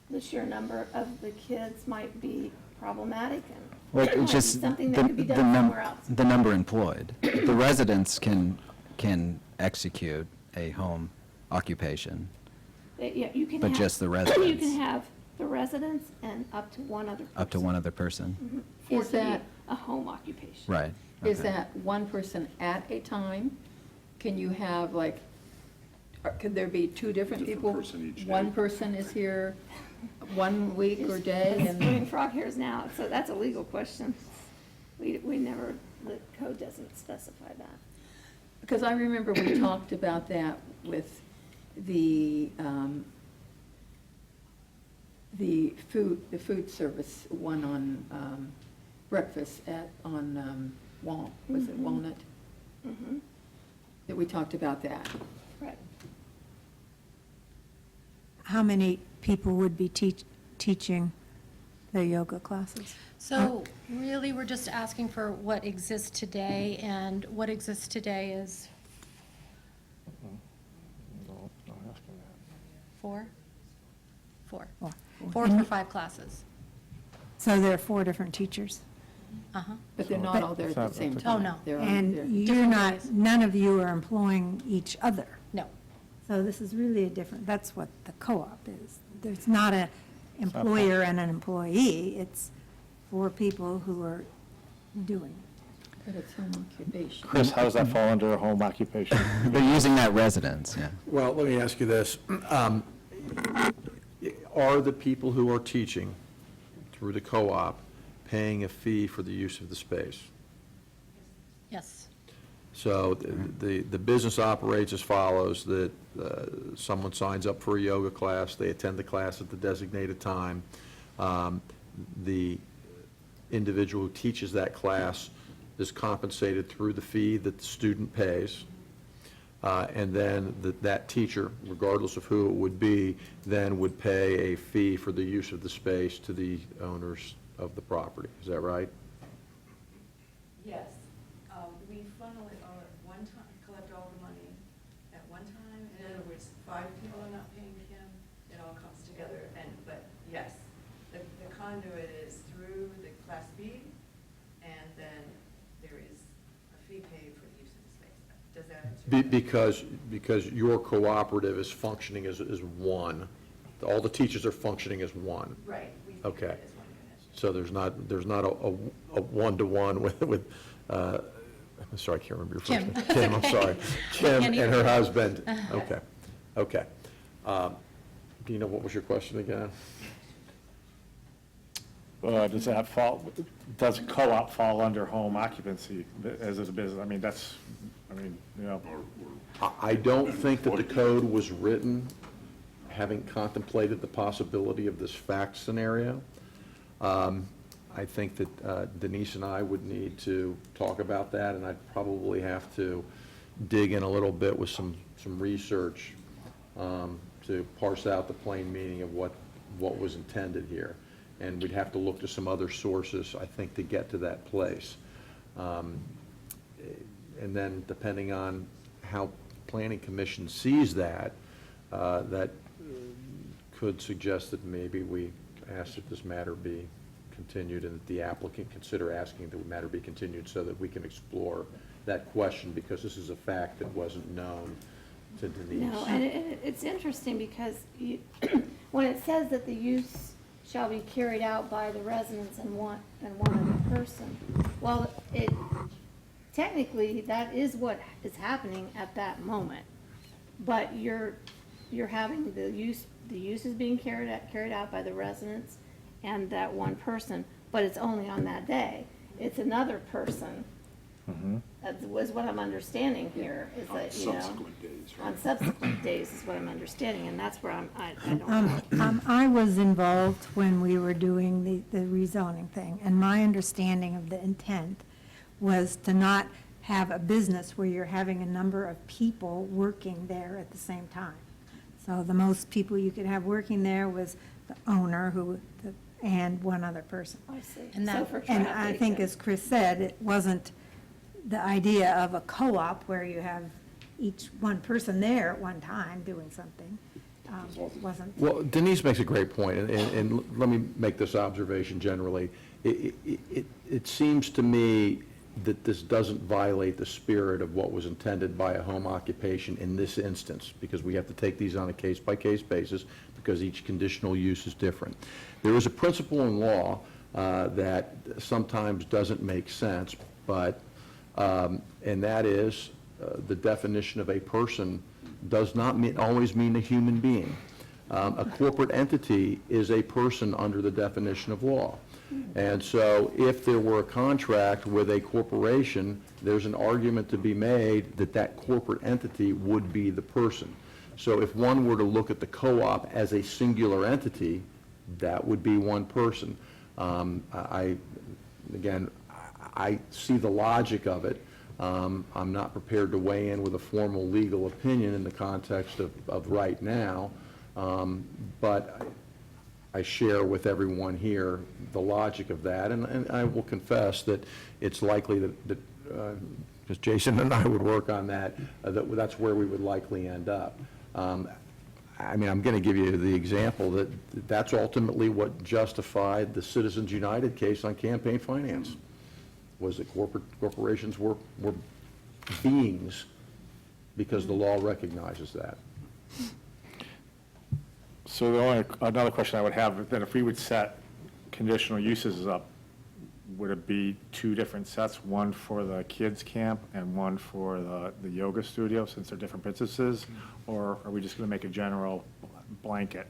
The sheer number of the kids might be problematic, and Well, it might be just something that could be done somewhere else. the number employed. The residents can execute a home occupation, Yeah, you can but have- just the You residents, can have the residents and up to one other person. up to one other person. For Is that- a home occupation. Right. Is okay. that one person at a time? Can you have could there be 2 different people? person each day. One person is here 1 week or day, It's doing and frog hairs now, so that's a legal question. We never, the code doesn't specify that. because I remember we talked about that with the food service one on breakfast was it Walnut? Mhm. that we talked about that. Right. How many people would be teaching the yoga classes? So really, we're just asking for what exists today, and what exists today is four? Four. Four. Four for 5 classes. So there are 4 different teachers? Uh-huh. But they're not all there at the same Oh, time. no. They're all there. And you're Different not, days. none of you are employing each other. No. So this is really a different, that's what the co-op is. There's not an employer and an employee, it's 4 people who are doing it. But it's home occupation. Chris, how does that fall under a home occupation? They're using that residence, yeah. Well, let me ask you this. Are the people who are teaching through the co-op paying a fee for the use of the space? Yes. So the business operates as follows, that someone signs up for a yoga class, they attend the class at the designated time. The individual who teaches that class is compensated through the fee that the student pays. And then that teacher, regardless of who it would be, then would pay a fee for the use of the space to the owners of the property. Is that right? Yes, we funnel it all at one time, collect all the money at one time. In other words, 5 people are not paying Kim, it all comes together. But yes, the conduit is through the Class B, and then there is a fee paid for the use of the space. Does that answer? Because your cooperative is functioning as one. All the teachers are functioning as one. Right. We think Okay. of it as one unit. So there's not a one-to-one with, I'm sorry, I can't remember your first Kim. name. Kim, I'm sorry. Kim Can't and her either. husband. Okay, okay. Do you know, what was your question again? Does that fall, does co-op fall under home occupancy as a business? I mean, that's, you know. I don't think that the code was written having contemplated the possibility of this fact scenario. I think that Denise and I would need to talk about that, and I'd probably have to dig in a little bit with some research to parse out the plain meaning of what was intended here. And we'd have to look to some other sources, I think, to get to that place. And then depending on how Planning Commission sees that, that could suggest that maybe we ask that this matter be continued and that the applicant consider asking that the matter be continued so that we can explore that question, because this is a fact that wasn't known to Denise. No, and it's interesting because when it says that the use shall be carried out by the residents and one other person, well, technically, that is what is happening at that moment. But you're having the use is being carried out by the residents and that one person, but it's only on that day. It's another person. That was what I'm understanding here, is that, you know. Subsequent days, right? On subsequent days is what I'm understanding, and that's where I don't know. I was involved when we were doing the rezoning thing, and my understanding of the intent was to not have a business where you're having a number of people working there at the same time. So the most people you could have working there was the owner and one other person. I see. And So that- for And I traffic think, and- as Chris said, it wasn't the idea of a co-op where you have each one person there at one time doing something. Wasn't. Well, Denise makes a great point, and let me make this observation generally. It seems to me that this doesn't violate the spirit of what was intended by a home occupation in this instance, because we have to take these on a case-by-case basis, because each conditional use is different. There is a principle in law that sometimes doesn't make sense, but, and that is the definition of a person does not always mean a human being. A corporate entity is a person under the definition of law. And so if there were a contract with a corporation, there's an argument to be made that that corporate entity would be the person. So if one were to look at the co-op as a singular entity, that would be one person. Again, I see the logic of it, I'm not prepared to weigh in with a formal legal opinion in the context of right now, but I share with everyone here the logic of that, and I will confess that it's likely that because Jason and I would work on that, that's where we would likely end up. I mean, I'm going to give you the example that that's ultimately what justified the Citizens United case on campaign finance, was that corporations were beings because the law recognizes that. So another question I would have, then if we would set conditional uses up, would it be two different sets, one for the kids' camp and one for the yoga studio, since they're different businesses? Or are we just going to make a general blanket?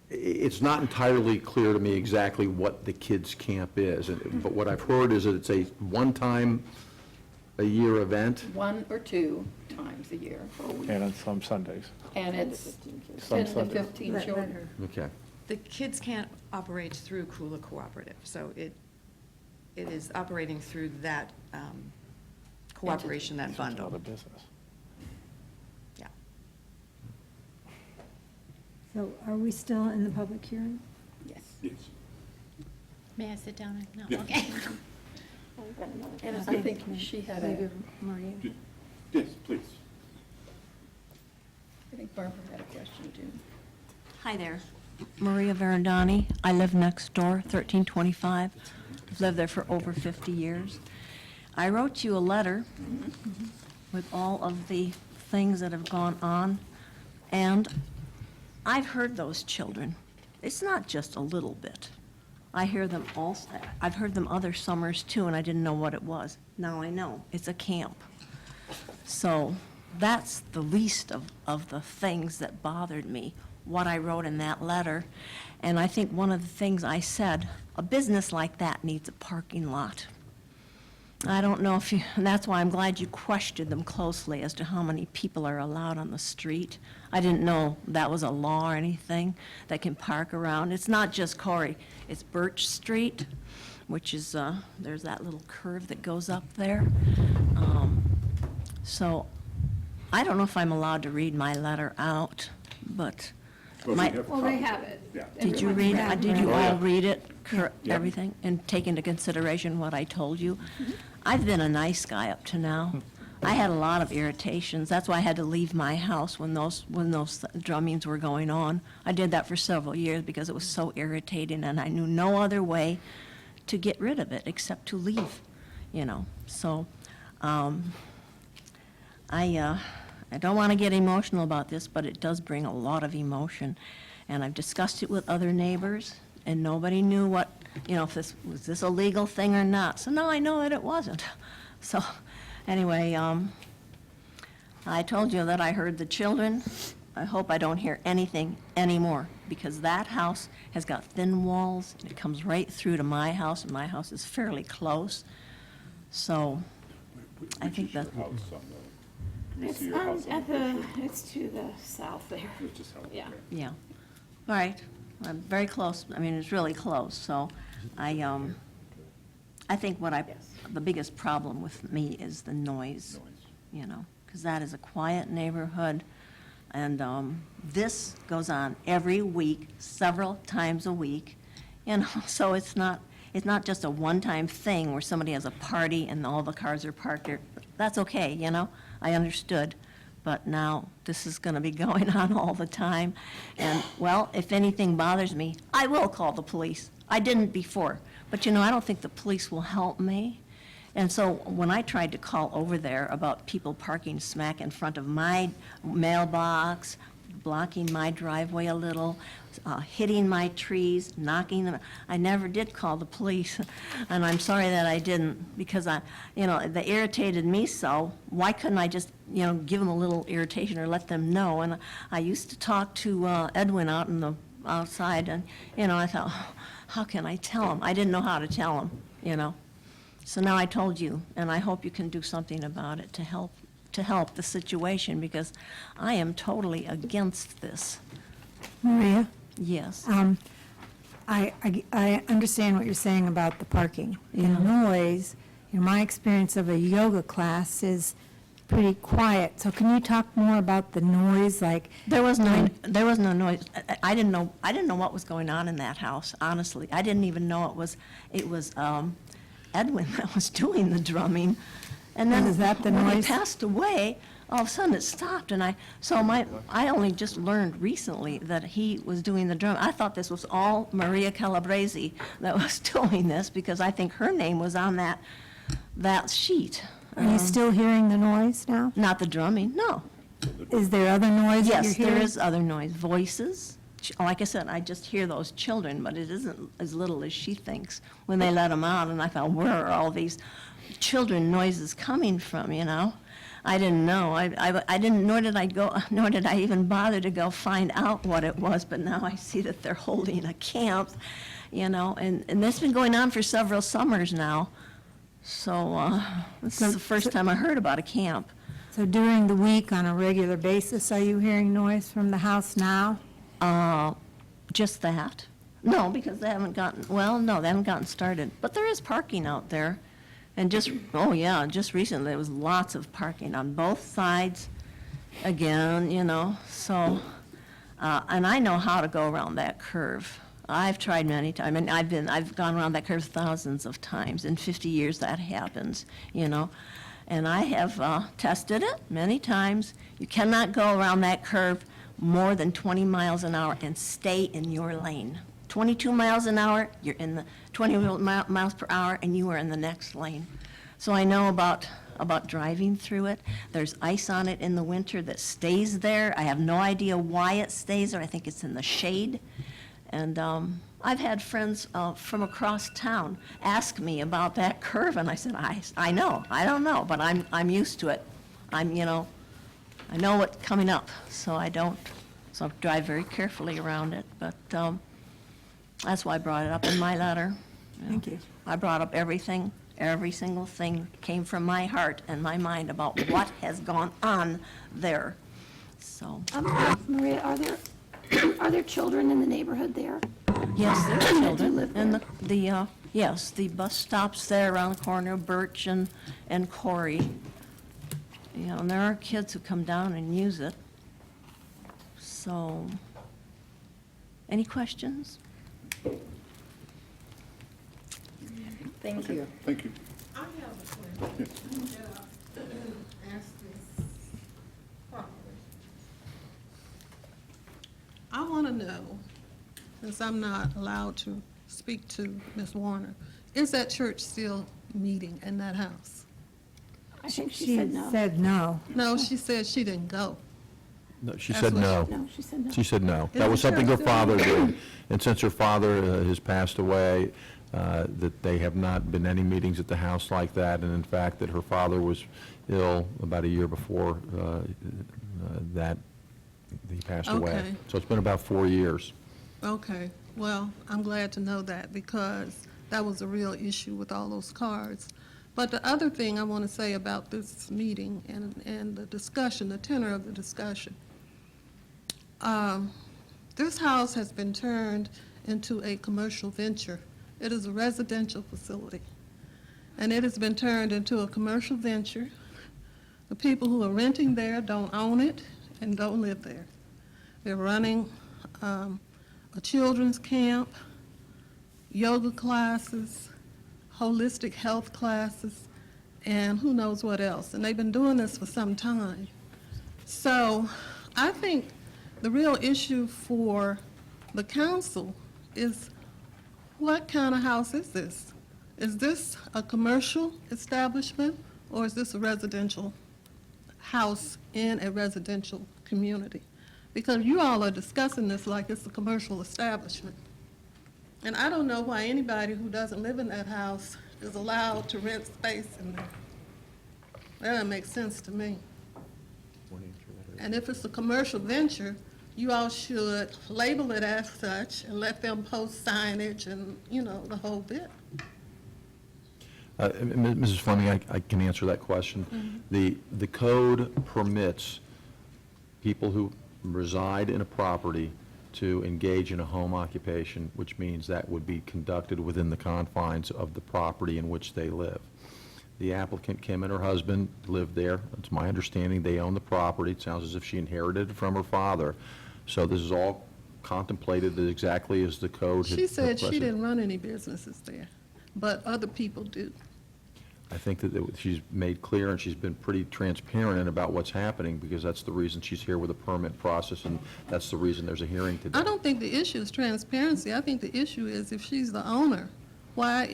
It's not entirely clear to me exactly what the kids' camp is, but what I've heard is that it's a one-time-a-year event. 1 or 2 times a year for a week. And on some Sundays? And it's Some 10 to Sundays. 15 children. Okay. The kids can't operate through Kula Cooperative, so it is operating through that cooperation, that It's another bundle. business. Yeah. So are we still in the public hearing? Yes. Yes. May I sit down? No, Yeah. okay. And I think she had a, Maria? Yes, please. I think Barbara had a question too. Hi there. Maria Verandani. I live next door, 1325. I've lived there for over 50 years. I wrote you a letter with all of the things that have gone on, and I've heard those children. It's not just a little bit. I hear them all, I've heard them other summers too, and I didn't know what it was. Now I know. It's a camp. So that's the least of the things that bothered me, what I wrote in that letter. And I think one of the things I said, a business like that needs a parking lot. I don't know if you, and that's why I'm glad you questioned them closely as to how many people are allowed on the street. I didn't know that was a law or anything that can park around. It's not just Corey, it's Birch Street, which is, there's that little curve that goes up there. So I don't know if I'm allowed to read my letter out, but Well, my, we have Well, they copies. have it. Yeah. did you Everyone's read got it? Did you Oh, yeah. all read it, Yeah. everything, and take into consideration what I told you? I've been a nice guy up to now. I had a lot of irritations. That's why I had to leave my house when those drummings were going on. I did that for several years because it was so irritating, and I knew no other way to get rid of it except to leave, you know. So, I don't want to get emotional about this, but it does bring a lot of emotion. And I've discussed it with other neighbors, and nobody knew what, you know, if this was a legal thing or not. So now I know that it wasn't. So, anyway, I told you that I heard the children. I hope I don't hear anything anymore, because that house has got thin walls, and it comes right through to my house, and my house is fairly close. So, I think that, House on the, can we It's see your house on at the the, picture? it's to the south there. It's just out Yeah. there. yeah. All right, I'm very close, I mean, it's really close, so I think the biggest problem with me is the noise, you know, because that is a quiet neighborhood, and this goes on every week, several times a week, you know, so it's not just a one-time thing where somebody has a party and all the cars are parked there. That's okay, you know, I understood. But now this is going to be going on all the time. And, well, if anything bothers me, I will call the police. I didn't before. But, you know, I don't think the police will help me. And so when I tried to call over there about people parking smack in front of my mailbox, blocking my driveway a little, hitting my trees, knocking them, I never did call the police. And I'm sorry that I didn't, because they irritated me so. Why couldn't I just, give them a little irritation or let them know? And I used to talk to Edwin outside, and, I thought, how can I tell him? I didn't know how to tell him, So now I told you, and I hope you can do something about it to help the situation, because I am totally against this. Maria? Yes. I understand what you're saying about the parking. The noise, my experience of a yoga class is pretty quiet. So can you talk more about the noise, like? There was no noise. I didn't know what was going on in that house, honestly. I didn't even know it was Edwin that was doing the drumming. And then Is that the when he noise? passed away, all of a sudden it stopped, and I only just learned recently that he was doing the drum. I thought this was all Maria Calabrese that was doing this, because I think her name was on that sheet. Are you still hearing the noise now? Not the drumming, no. Is there other noise that you're Yes, hearing? there is other noise, voices. Like I said, I just hear those children, but it isn't as little as she thinks when they let them out, and I thought, where are all these children noises coming from, you know? I didn't know. I didn't, nor did I even bother to go find out what it was, but now I see that they're holding a camp, you know, and that's been going on for several summers now. So this is the first time I heard about a camp. So during the week, on a regular basis, are you hearing noise from the house now? Just that. No, because they haven't gotten started. But there is parking out there. And just recently, there was lots of parking on both sides, again, you know, so, and I know how to go around that curve. I've tried many times, and I've gone around that curve thousands of times. In 50 years, that happens, you know. And I have tested it many times. You cannot go around that curve more than 20 miles an hour and stay in your lane. 22 miles an hour, you're in the 20 miles per hour, and you are in the next lane. So I know about driving through it. There's ice on it in the winter that stays there. I have no idea why it stays there. I think it's in the shade. And I've had friends from across town ask me about that curve, and I said, I know, I don't know, but I'm used to it. I know what's coming up, so I drive very carefully around it. But that's why I brought it up in my letter. Thank you. I brought up everything, every single thing came from my heart and my mind about what has gone on there. So, Maria, are there children in the neighborhood there? yes, there are children. live And the bus stops there around the corner, Birch and Corey. You know, and there are kids who come down and use it. So, any questions? Thank you. Thank you. I have a question. Ask this properly. I want to know, since I'm not allowed to speak to Ms. Warner, is that church still meeting in that house? I think she said no. said no. No, she said she didn't go. No, she That's said what no. No, she said no. She said no. Is That was the something her church still father meeting? did. And since her father has passed away, that they have not been any meetings at the house like that. And in fact, that her father was ill about a year before that he passed away. Okay. So it's been about 4 years. Okay, well, I'm glad to know that, because that was a real issue with all those cards. But the other thing I want to say about this meeting and the discussion, the tenor of the discussion, this house has been turned into a commercial venture. It is a residential facility, and it has been turned into a commercial venture. The people who are renting there don't own it and don't live there. They're running a children's camp, yoga classes, holistic health classes, and who knows what else. And they've been doing this for some time. So I think the real issue for the council is, what kind of house is this? Is this a commercial establishment, or is this a residential house in a residential community? Because you all are discussing this like it's a commercial establishment. And I don't know why anybody who doesn't live in that house is allowed to rent space in there. That doesn't make sense to me. And if it's a commercial venture, you all should label it as such and let them post signage and, you know, the whole bit. Mrs. Fleming, I can answer that question. The code permits people who reside in a property to engage in a home occupation, which means that would be conducted within the confines of the property in which they live. The applicant, Kim, and her husband live there. It's my understanding they own the property. It sounds as if she inherited it from her father. So this is all contemplated exactly as the code had She said she requested. didn't run any businesses there, but other people do. I think that she's made clear and she's been pretty transparent about what's happening, because that's the reason she's here with a permit process, and that's the reason there's a hearing today. I don't think the issue is transparency. I think the issue is if she's the owner, why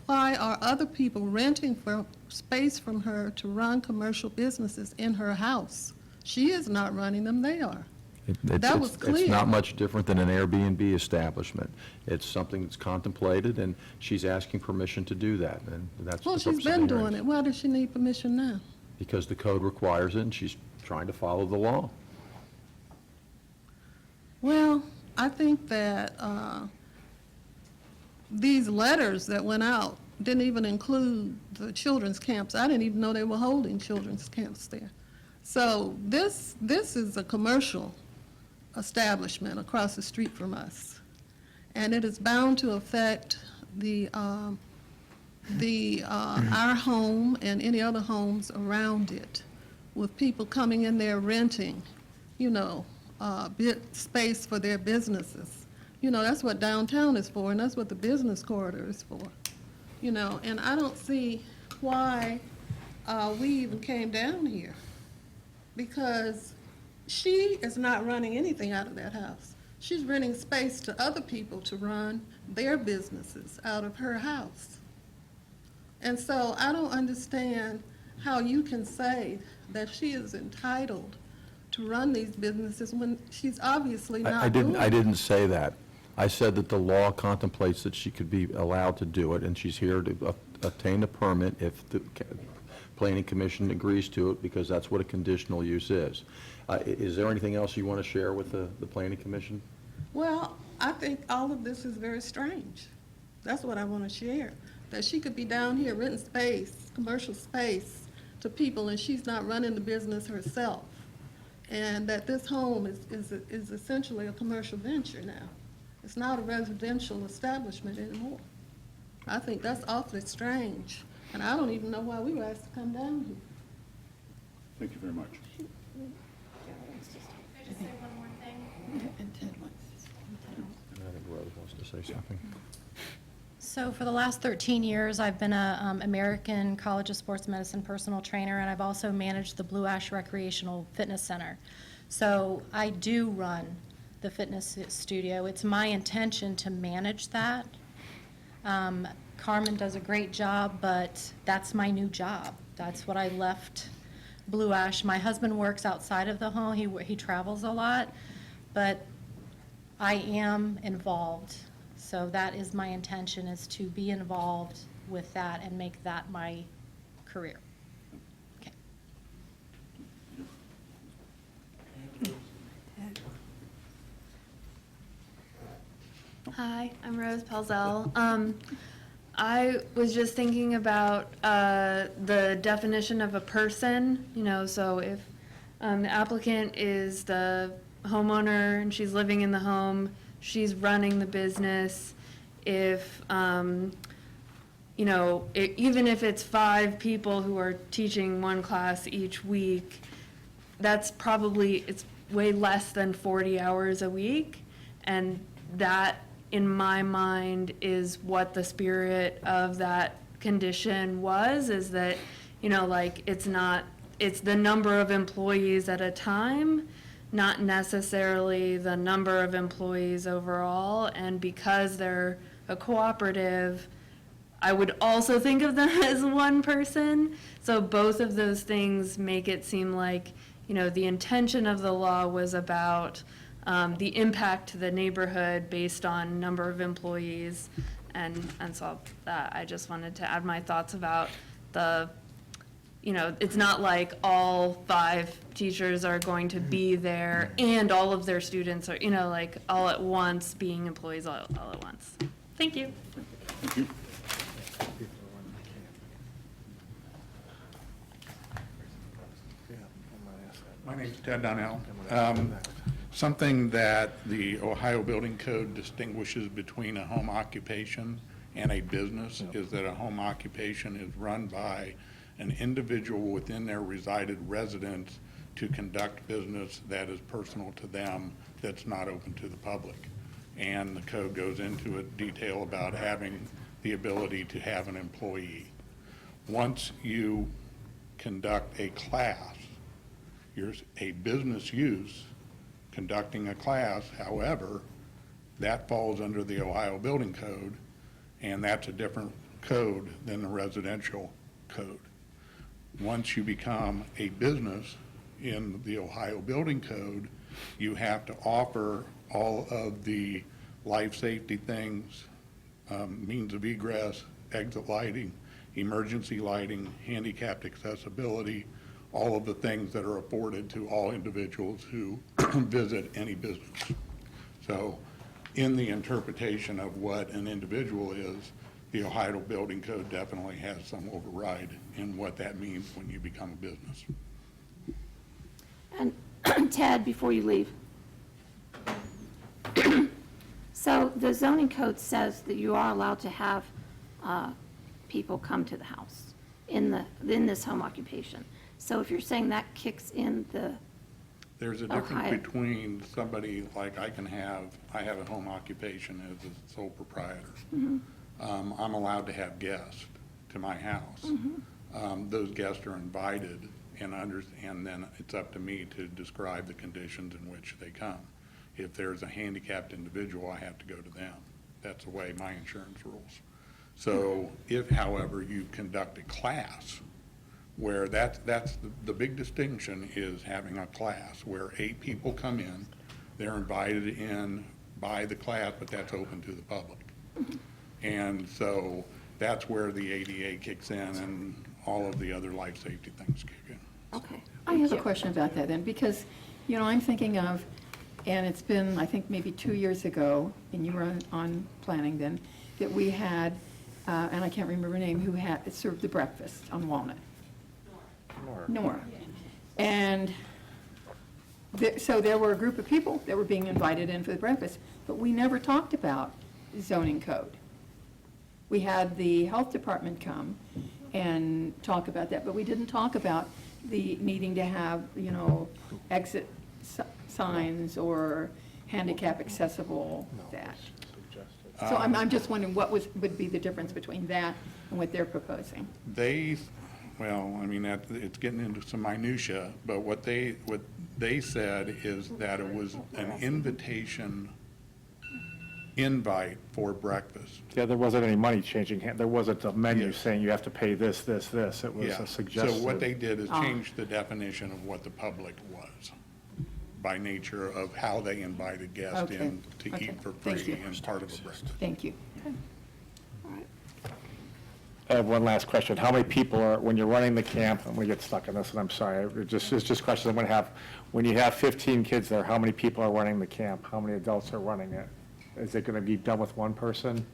are other people renting for space from her to run commercial businesses in her house? She is not running them, they are. That was It's clear. not much different than an Airbnb establishment. It's something that's contemplated, and she's asking permission to do that, and that's the Well, purpose she's of the been hearings. doing it. Why does she need permission now? Because the code requires it, and she's trying to follow the law. Well, I think that these letters that went out didn't even include the children's camps. I didn't even know they were holding children's camps there. So this is a commercial establishment across the street from us. And it is bound to affect our home and any other homes around it, with people coming in there renting, space for their businesses. That's what downtown is for, and that's what the business corridor is for. And I don't see why we even came down here, because she is not running anything out of that house. She's renting space to other people to run their businesses out of her house. And so I don't understand how you can say that she is entitled to run these businesses when she's obviously not doing it. I didn't say that. I said that the law contemplates that she could be allowed to do it, and she's here to obtain a permit if the Planning Commission agrees to it, because that's what a conditional use is. Is there anything else you want to share with the Planning Commission? Well, I think all of this is very strange. That's what I want to share, that she could be down here renting space, commercial space, to people, and she's not running the business herself. And that this home is essentially a commercial venture now. It's not a residential establishment anymore. I think that's awfully strange, and I don't even know why we were asked to come down here. Thank you very much. And Ted wants- I think Rose wants to say something. So for the last 13 years, I've been a American College of Sports Medicine personal trainer, and I've also managed the Blue Ash Recreational Fitness Center. So I do run the fitness studio. It's my intention to manage that. Carmen does a great job, but that's my new job. That's what I left Blue Ash. My husband works outside of the home. He travels a lot, but I am involved. So that is my intention, is to be involved with that and make that my career. Okay. Hi, I'm Rose Pelzel. I was just thinking about the definition of a person, so if the applicant is the homeowner and she's living in the home, she's running the business. If, even if it's 5 people who are teaching one class each week, it's way less than 40 hours a week. And that, in my mind, is what the spirit of that condition was, is that, it's the number of employees at a time, not necessarily the number of employees overall. And because they're a cooperative, I would also think of them as one person. So both of those things make it seem like, the intention of the law was about the impact to the neighborhood based on number of employees. And so I just wanted to add my thoughts about it's not like all 5 teachers are going to be there and all of their students are, all at once, being employees all at once. Thank you. Thank you. My name's Ted Donnell. Something that the Ohio Building Code distinguishes between a home occupation and a business is that a home occupation is run by an individual within their resided residence to conduct business that is personal to them, that's not open to the public. And the code goes into a detail about having the ability to have an employee. Once you conduct a class, you're a business use conducting a class, however, that falls under the Ohio Building Code, and that's a different code than the residential code. Once you become a business in the Ohio Building Code, you have to offer all of the life safety things, means of egress, exit lighting, emergency lighting, handicapped accessibility, all of the things that are afforded to all individuals who visit any business. So in the interpretation of what an individual is, the Ohio Building Code definitely has some override in what that means when you become a business. And Ted, before you leave, so the zoning code says that you are allowed to have people come to the house in this home occupation. So if you're saying that kicks in the There's a difference Ohio. between somebody, like I have a home occupation as a sole proprietor. I'm allowed to have guests to my house. Those guests are invited, and then it's up to me to describe the conditions in which they come. If there's a handicapped individual, I have to go to them. That's the way my insurance rules. So if, however, you conduct a class, where that's the big distinction is having a class where 8 people come in, they're invited in by the class, but that's open to the public. And so that's where the ADA kicks in and all of the other life safety things kick in. Okay. I have a question about that then, because, I'm thinking of, and it's been, I think, maybe 2 years ago, and you were on planning then, that we had, and I can't remember her name, who had served the breakfast on Walnut. Nora. And so there were a group of people that were being invited in for the breakfast, but we never talked about zoning code. We had the health department come and talk about that, but we didn't talk about the needing to have, exit signs or handicap accessible that. So I'm just wondering what would be the difference between that and what they're proposing? It's getting into some minutia, but what they said is that it was an invite for breakfast. Yeah, there wasn't any money changing, there wasn't a menu Yes. saying you have to pay this, this, this. It was Yeah. a suggestion. So what they did is change the definition of what the public was by nature of how they invited guests Okay. in to Okay. eat for Thank free you. and part of a breakfast. Thank you. I have one last question. How many people are, when you're running the camp, I'm going to get stuck in this, and I'm sorry, it's just questions I'm going to have. When you have 15 kids there, how many people are running the camp? How many adults are running it? Is it going to be done with one person?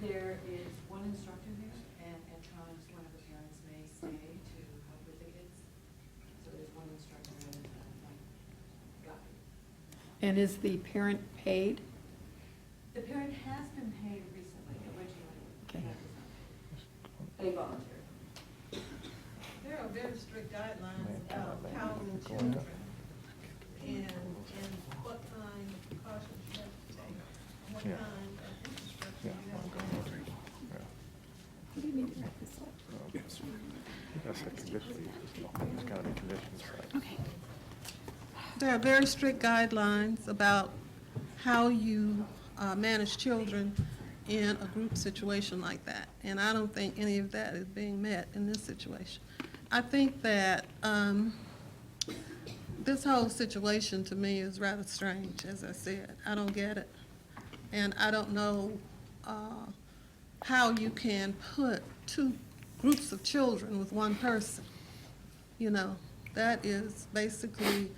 There is one instructor there, and at times one of the parents may stay to help with the kids. So there's one instructor at a time, one guide. And is the parent paid? The parent has been paid recently, originally. Okay. They volunteer. There are very strict guidelines about housing children and what kind of precautions you have to take, and what Yeah. kind of infrastructure Yeah. you have to have. What do you mean to wrap this up? That's a condition. There's got to be conditions for it. Okay. There are very strict guidelines about how you manage children in a group situation like that, and I don't think any of that is being met in this situation. I think that this whole situation to me is rather strange, as I said. I don't get it, and I don't know how you can put 2 groups of children with one person. That is basically,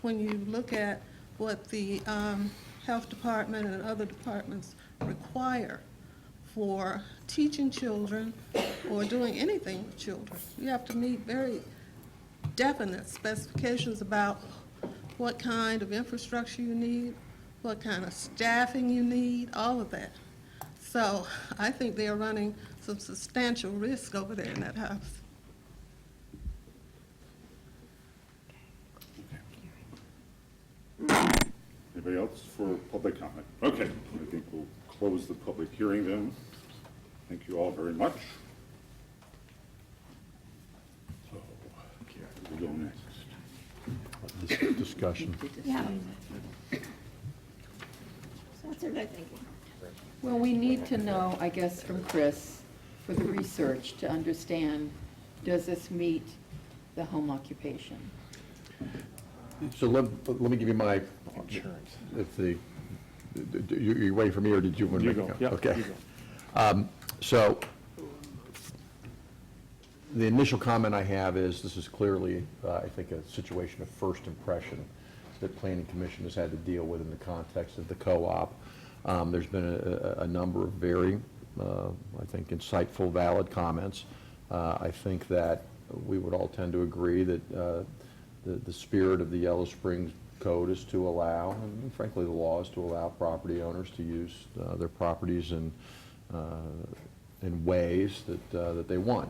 when you look at what the health department and other departments require for teaching children or doing anything with children, you have to meet very definite specifications about what kind of infrastructure you need, what kind of staffing you need, all of that. So So I think they're running some substantial risk over there in that house. Anybody else for public comment? Okay, I think we'll close the public hearing then. Thank you all very much. So, where do we go next? Discussion. Yeah. So what's everybody thinking? Well, we need to know, I guess, from Chris, for the research, to understand, does this meet the home occupation? So let me give you my, Insurance. if the, you waiting for me, or did you want to You make a go. comment? Yep, Okay. you go. So, the initial comment I have is, this is clearly, I think, a situation of first impression that Planning Commission has had to deal with in the context of the co-op. There's been a number of very, I think, insightful, valid comments. I think that we would all tend to agree that the spirit of the Yellow Springs Code is to allow, and frankly, the law is to allow property owners to use their properties in ways that they want,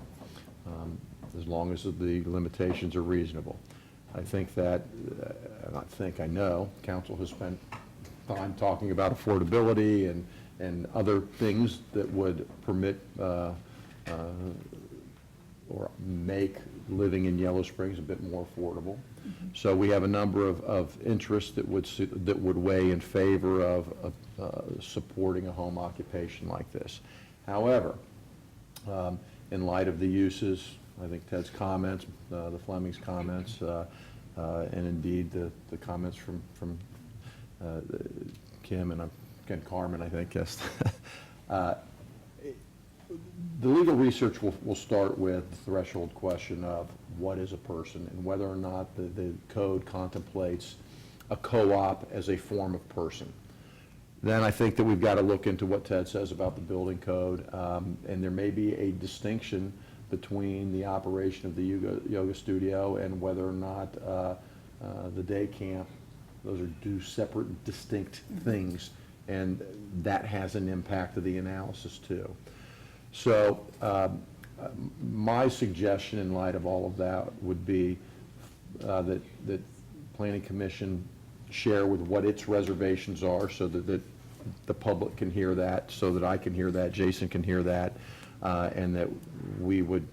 as long as the limitations are reasonable. I think that, I know, council has spent time talking about affordability and other things that would permit or make living in Yellow Springs a bit more affordable. So we have a number of interests that would weigh in favor of supporting a home occupation like this. However, in light of the uses, I think Ted's comments, the Fleming's comments, and indeed the comments from Kim and Carmen, I think, yes. The legal research will start with the threshold question of what is a person and whether or not the code contemplates a co-op as a form of person. Then I think that we've got to look into what Ted says about the building code, and there may be a distinction between the operation of the yoga studio and whether or not the day camp. Those are two separate, distinct things, and that has an impact to the analysis too. So my suggestion in light of all of that would be that Planning Commission share with what its reservations are so that the public can hear that, so that I can hear that, Jason can hear that, and that we would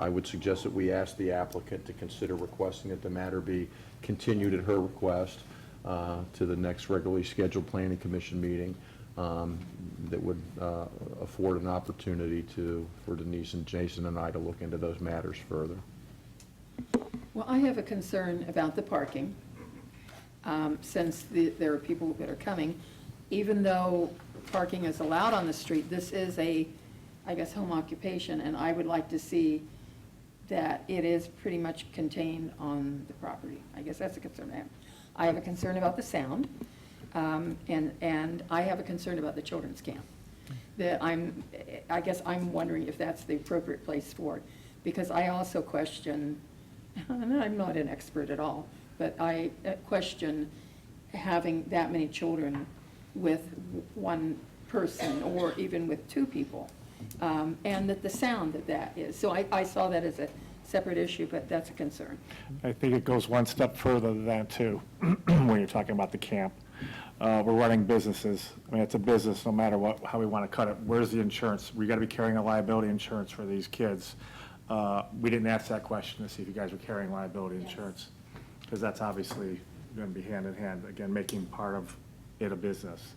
I would suggest that we ask the applicant to consider requesting that the matter be continued at her request to the next regularly scheduled Planning Commission meeting. That would afford an opportunity for Denise and Jason and I to look into those matters further. Well, I have a concern about the parking, since there are people that are coming. Even though parking is allowed on the street, this is I guess, home occupation, and I would like to see that it is pretty much contained on the property. I guess that's a concern I have. I have a concern about the sound. And I have a concern about the children's camp, that I guess I'm wondering if that's the appropriate place for it, because I also question, and I'm not an expert at all, but I question having that many children with one person or even with two people, and that the sound that is. So I saw that as a separate issue, but that's a concern. I think it goes one step further than that too, when you're talking about the camp. We're running businesses. I mean, it's a business, no matter how we want to cut it. Where's the insurance? We got to be carrying a liability insurance for these kids. We didn't ask that question to see if you guys were carrying liability insurance, because that's obviously going to be hand in hand, again, making part of it a business.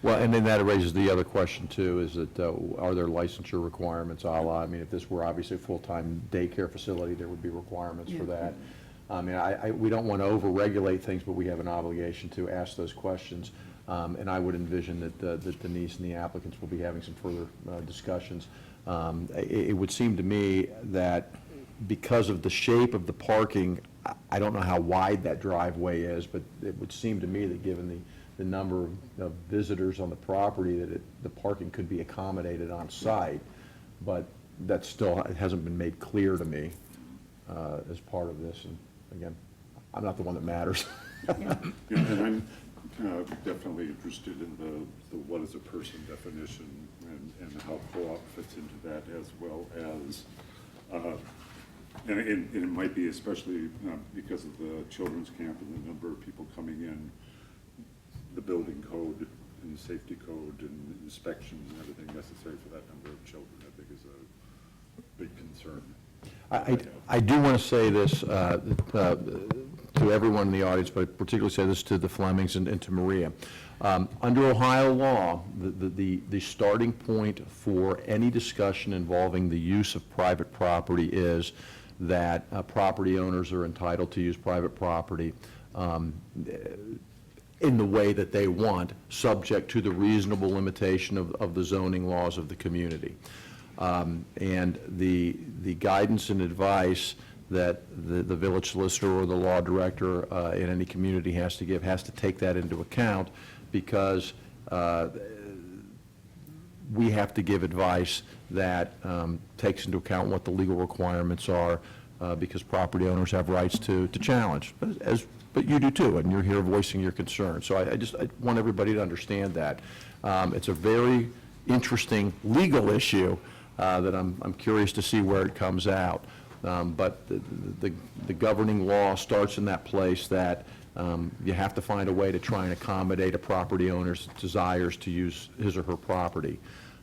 Well, and then that raises the other question too, is that are there licensure requirements a la, I mean, if this were obviously a full-time daycare facility, there would be requirements for that. I mean, we don't want to over-regulate things, but we have an obligation to ask those questions. And I would envision that Denise and the applicants will be having some further discussions. It would seem to me that because of the shape of the parking, I don't know how wide that driveway is, but it would seem to me that given the number of visitors on the property, that the parking could be accommodated on site. But that still hasn't been made clear to me as part of this. And again, I'm not the one that matters. And definitely interested in the what is a person definition and how co-op fits into that, as well as, and it might be especially because of the children's camp and the number of people coming in, the building code and the safety code and inspections and everything necessary for that number of children, I think is a big concern. I do want to say this to everyone in the audience, but particularly say this to the Flemings and to Maria. Under Ohio law, the starting point for any discussion involving the use of private property is that property owners are entitled to use private property in the way that they want, subject to the reasonable limitation of the zoning laws of the community. And the guidance and advice that the village solicitor or the law director in any community has to give has to take that into account, because we have to give advice that takes into account what the legal requirements are, because property owners have rights to challenge, but you do too, and you're here voicing your concern. So I want everybody to understand that. It's a very interesting legal issue that I'm curious to see where it comes out. But the governing law starts in that place that you have to find a way to try and accommodate a property owner's desires to use his or her property.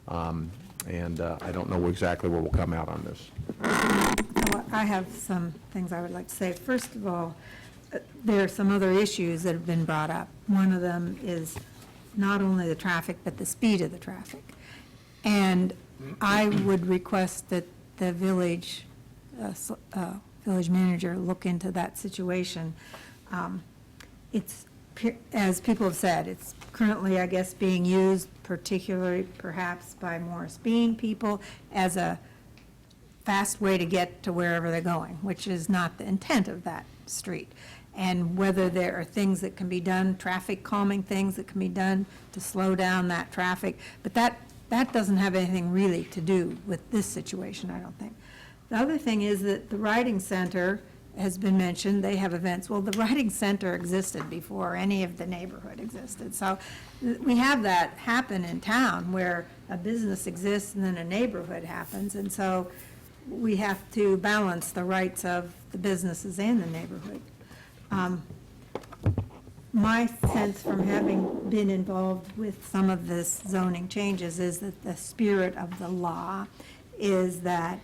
And I don't know exactly where we'll come out on this. Well, I have some things I would like to say. First of all, there are some other issues that have been brought up. One of them is not only the traffic, but the speed of the traffic. And I would request that the village manager look into that situation. It's, as people have said, it's currently, I guess, being used particularly perhaps by Morris Bean people as a fast way to get to wherever they're going, which is not the intent of that street. And whether there are things that can be done, traffic calming things that can be done to slow down that traffic, but that doesn't have anything really to do with this situation, I don't think. The other thing is that the Riding Center has been mentioned, they have events. Well, the Riding Center existed before any of the neighborhood existed. So we have that happen in town where a business exists and then a neighborhood happens. And so we have to balance the rights of the businesses and the neighborhood. My sense from having been involved with some of this zoning changes is that the spirit of the law is that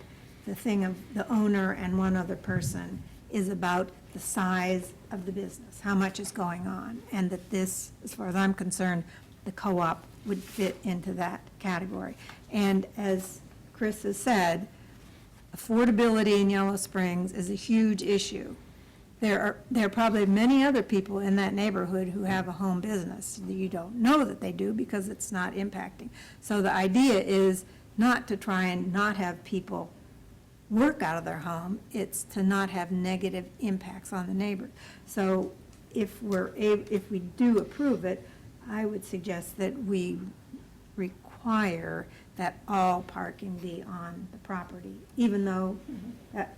the thing of the owner and one other person is about the size of the business, how much is going on, and that this, as far as I'm concerned, the co-op would fit into that category. And as Chris has said, affordability in Yellow Springs is a huge issue. There are probably many other people in that neighborhood who have a home business. You don't know that they do because it's not impacting. So the idea is not to try and not have people work out of their home, it's to not have negative impacts on the neighbor. So if we do approve it, I would suggest that we require that all parking be on the property, even though,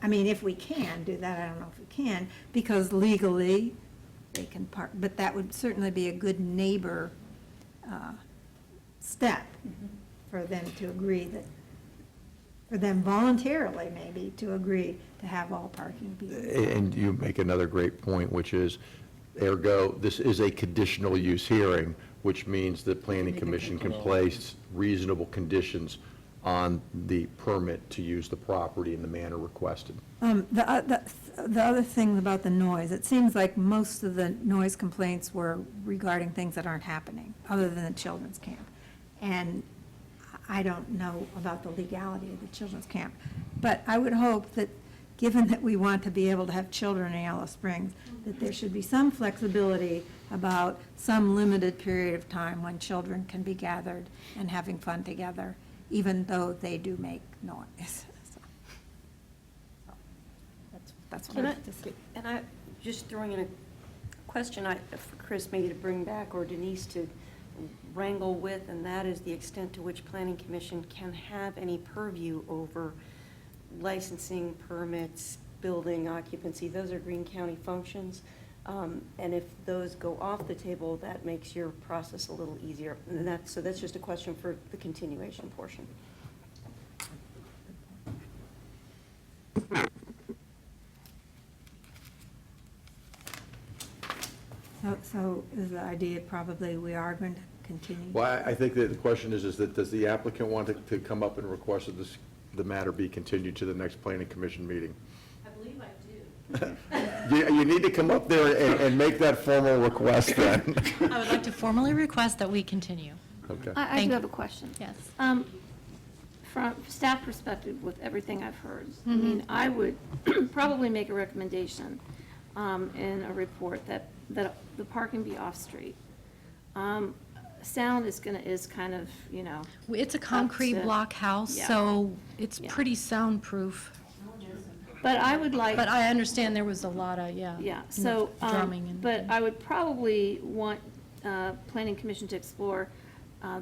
I mean, if we can do that, I don't know if we can, because legally they can park, but that would certainly be a good neighbor step for them to agree that, for them voluntarily maybe to agree to have all parking be. And you make another great point, which is, ergo, this is a conditional use hearing, which means the planning commission can place reasonable conditions on the permit to use the property in the manner requested. The other thing about the noise, it seems like most of the noise complaints were regarding things that aren't happening, other than the children's camp. And I don't know about the legality of the children's camp, but I would hope that, given that we want to be able to have children in Yellow Springs, that there should be some flexibility about some limited period of time when children can be gathered and having fun together, even though they do make noise. That's what I have to say. And I, just throwing in a question for Chris maybe to bring back, or Denise to wrangle with, and that is the extent to which Planning Commission can have any purview over licensing, permits, building occupancy. Those are Greene County functions. And if those go off the table, that makes your process a little easier. And so that's just a question for the continuation portion. So is the idea probably we are going to continue? Well, I think that the question is that does the applicant want to come up and request that the matter be continued to the next planning commission meeting? I believe I do. You need to come up there and make that formal request then. I would like to formally request that we continue. Okay. I Thank do you. have a question. Yes. From staff perspective, with everything I've heard, I mean, I would probably make a recommendation in a report that the parking be off-street. Sound is kind of, It's a concrete up to- block house, Yeah. so it's Yeah. pretty soundproof. But I would like. But I understand there was a lot of, Yeah, so, drumming and. but I would probably want Planning Commission to explore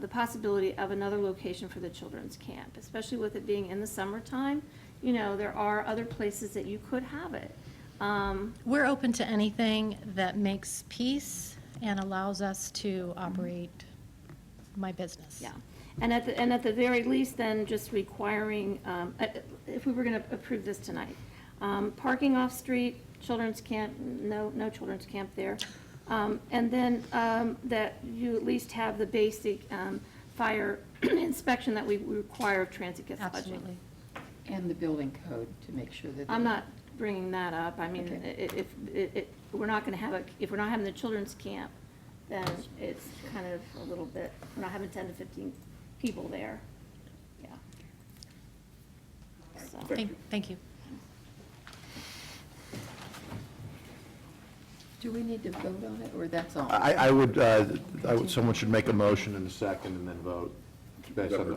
the possibility of another location for the children's camp, especially with it being in the summertime. There are other places that you could have it. We're open to anything that makes peace and allows us to operate my business. Yeah, and at the very least, then, just requiring, if we were going to approve this tonight, parking off-street, children's camp, no children's camp there. And then that you at least have the basic fire inspection that we require of transit gets budget. Absolutely. And the building code to make sure that. I'm not bringing that up. I mean, Okay. if we're not going to if we're not having the children's camp, then it's kind of a little bit, we're not having 10 to 15 people there. Yeah. So. Thank you. Do we need to vote on it, or that's all? I would, someone should make a motion in a second and then vote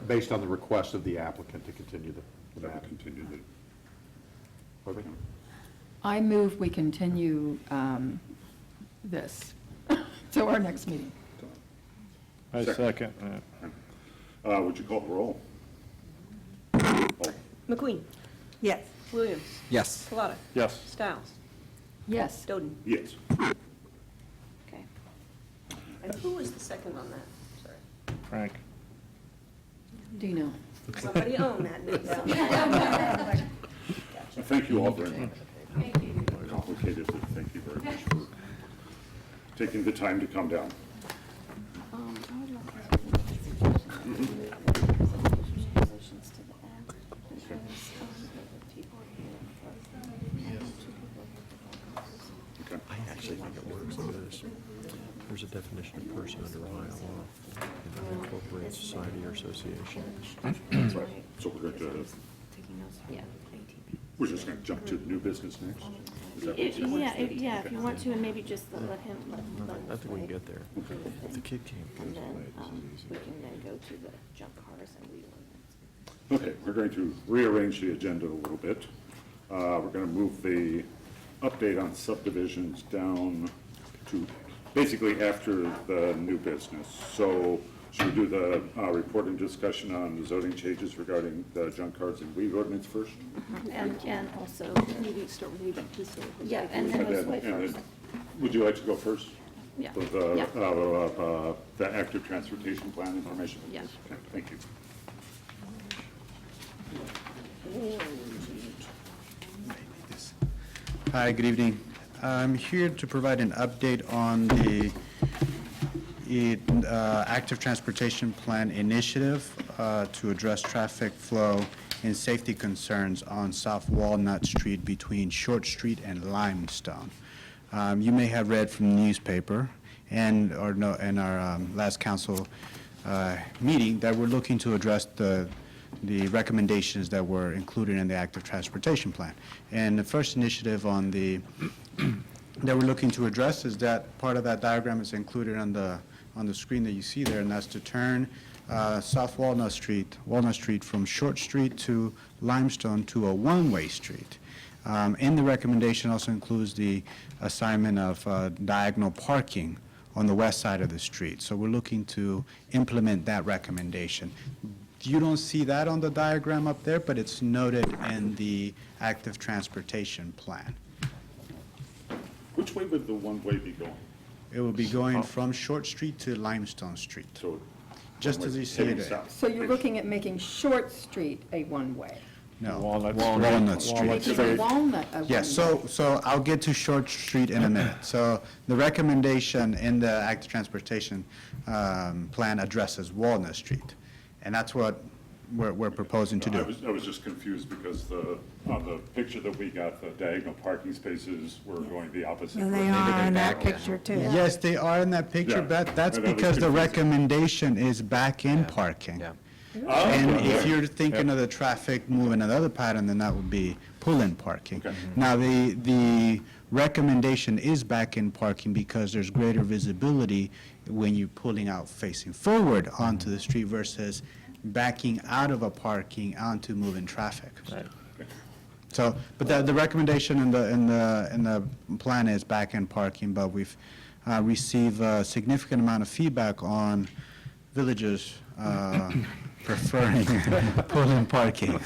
based on the request of the applicant to continue the That would matter. continue the, Pardon me? I move we continue this to our next meeting. I second. would you call the roll? McQueen. Yes. Williams. Yes. Collada. Yes. Stiles. Yes. Doden. Yes. Okay. And who was the second on that? Sorry. Frank. Dino. Somebody own that now. Thank you all very much. Complicated, but thank you very much for taking the time to come down. I actually think it works because there's a definition of person under Ohio law. It incorporates society or association. Right. So we're going to, Yeah. we're just going to jump to new business next? Is that what you're saying? Yeah, if you want to, and maybe just let him. I think we can get there. If the kid can't And go then away, it's easy. we can then go to the junk cars and we. Okay, we're going to rearrange the agenda a little bit. We're going to move the update on subdivisions down to basically after the new business. So should we do the report and discussion on the zoning changes regarding the junk cards and weed ordinance first? And also, Maybe start with you, please. yeah, and then And let's then- wait and first. then- Would you like to go first? Yeah. For Yeah. the active transportation plan information? Yeah. Okay, thank you. Hi, good evening. I'm here to provide an update on the Active Transportation Plan initiative to address traffic flow and safety concerns on South Walnut Street between Short Street and Limestone. You may have read from the newspaper and in our last council meeting that we're looking to address the recommendations that were included in the Active Transportation Plan. And the first initiative on the that we're looking to address is that part of that diagram is included on the screen that you see there, and that's to turn South Walnut Street from Short Street to Limestone to a one-way street. In the recommendation also includes the assignment of diagonal parking on the west side of the street. So we're looking to implement that recommendation. You don't see that on the diagram up there, but it's noted in the Active Transportation Plan. Which way would the one-way be going? It will be going from Short Street to Limestone Street, So. just as you see heading it. south. So you're looking at making Short Street a one-way? No, Walnut Street. Making Walnut a Yes, one-way. so I'll get to Short Street in a minute. So the recommendation in the Active Transportation Plan addresses Walnut Street, and that's what we're proposing to do. I was just confused because on the picture that we got, the diagonal parking spaces were going the opposite. So they direction. are in that picture, too. Yes, they are in that picture, Yeah. but that's And I was because the confused. recommendation is back-in parking. Yeah. Oh, And okay. if you're thinking of the traffic moving another pattern, then that would be pull-in parking. Okay. Now, the recommendation is back-in parking because there's greater visibility when you're pulling out facing forward onto the street versus backing out of a parking onto moving traffic. So, but the recommendation in the plan is back-in parking, but we've received a significant amount of feedback on villagers preferring pull-in parking.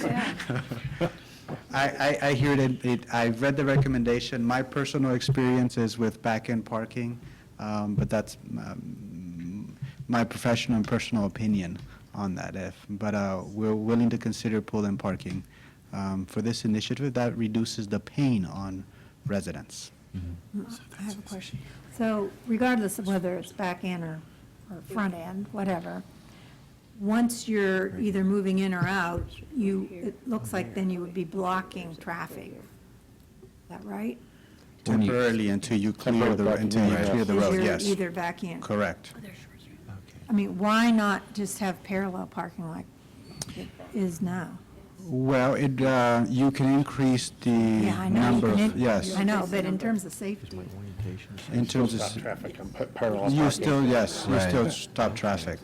I hear that I've read the recommendation. My personal experience is with back-end parking, but that's my professional and personal opinion on that. But we're willing to consider pull-in parking for this initiative. That reduces the pain on residents. I have a question. So regardless of whether it's back end or front end, whatever, once you're either moving in or out, it looks like then you would be blocking traffic. Is that right? Temporarily until you clear the road, Because you're yes. either back in. Correct. I mean, why not just have parallel parking like it is now? Well, you can increase the Yeah, I know. number You of, can- yes. I know, but in terms of safety. In terms Stop of, traffic on parallel you parking. still, yes, you Right. still stop traffic.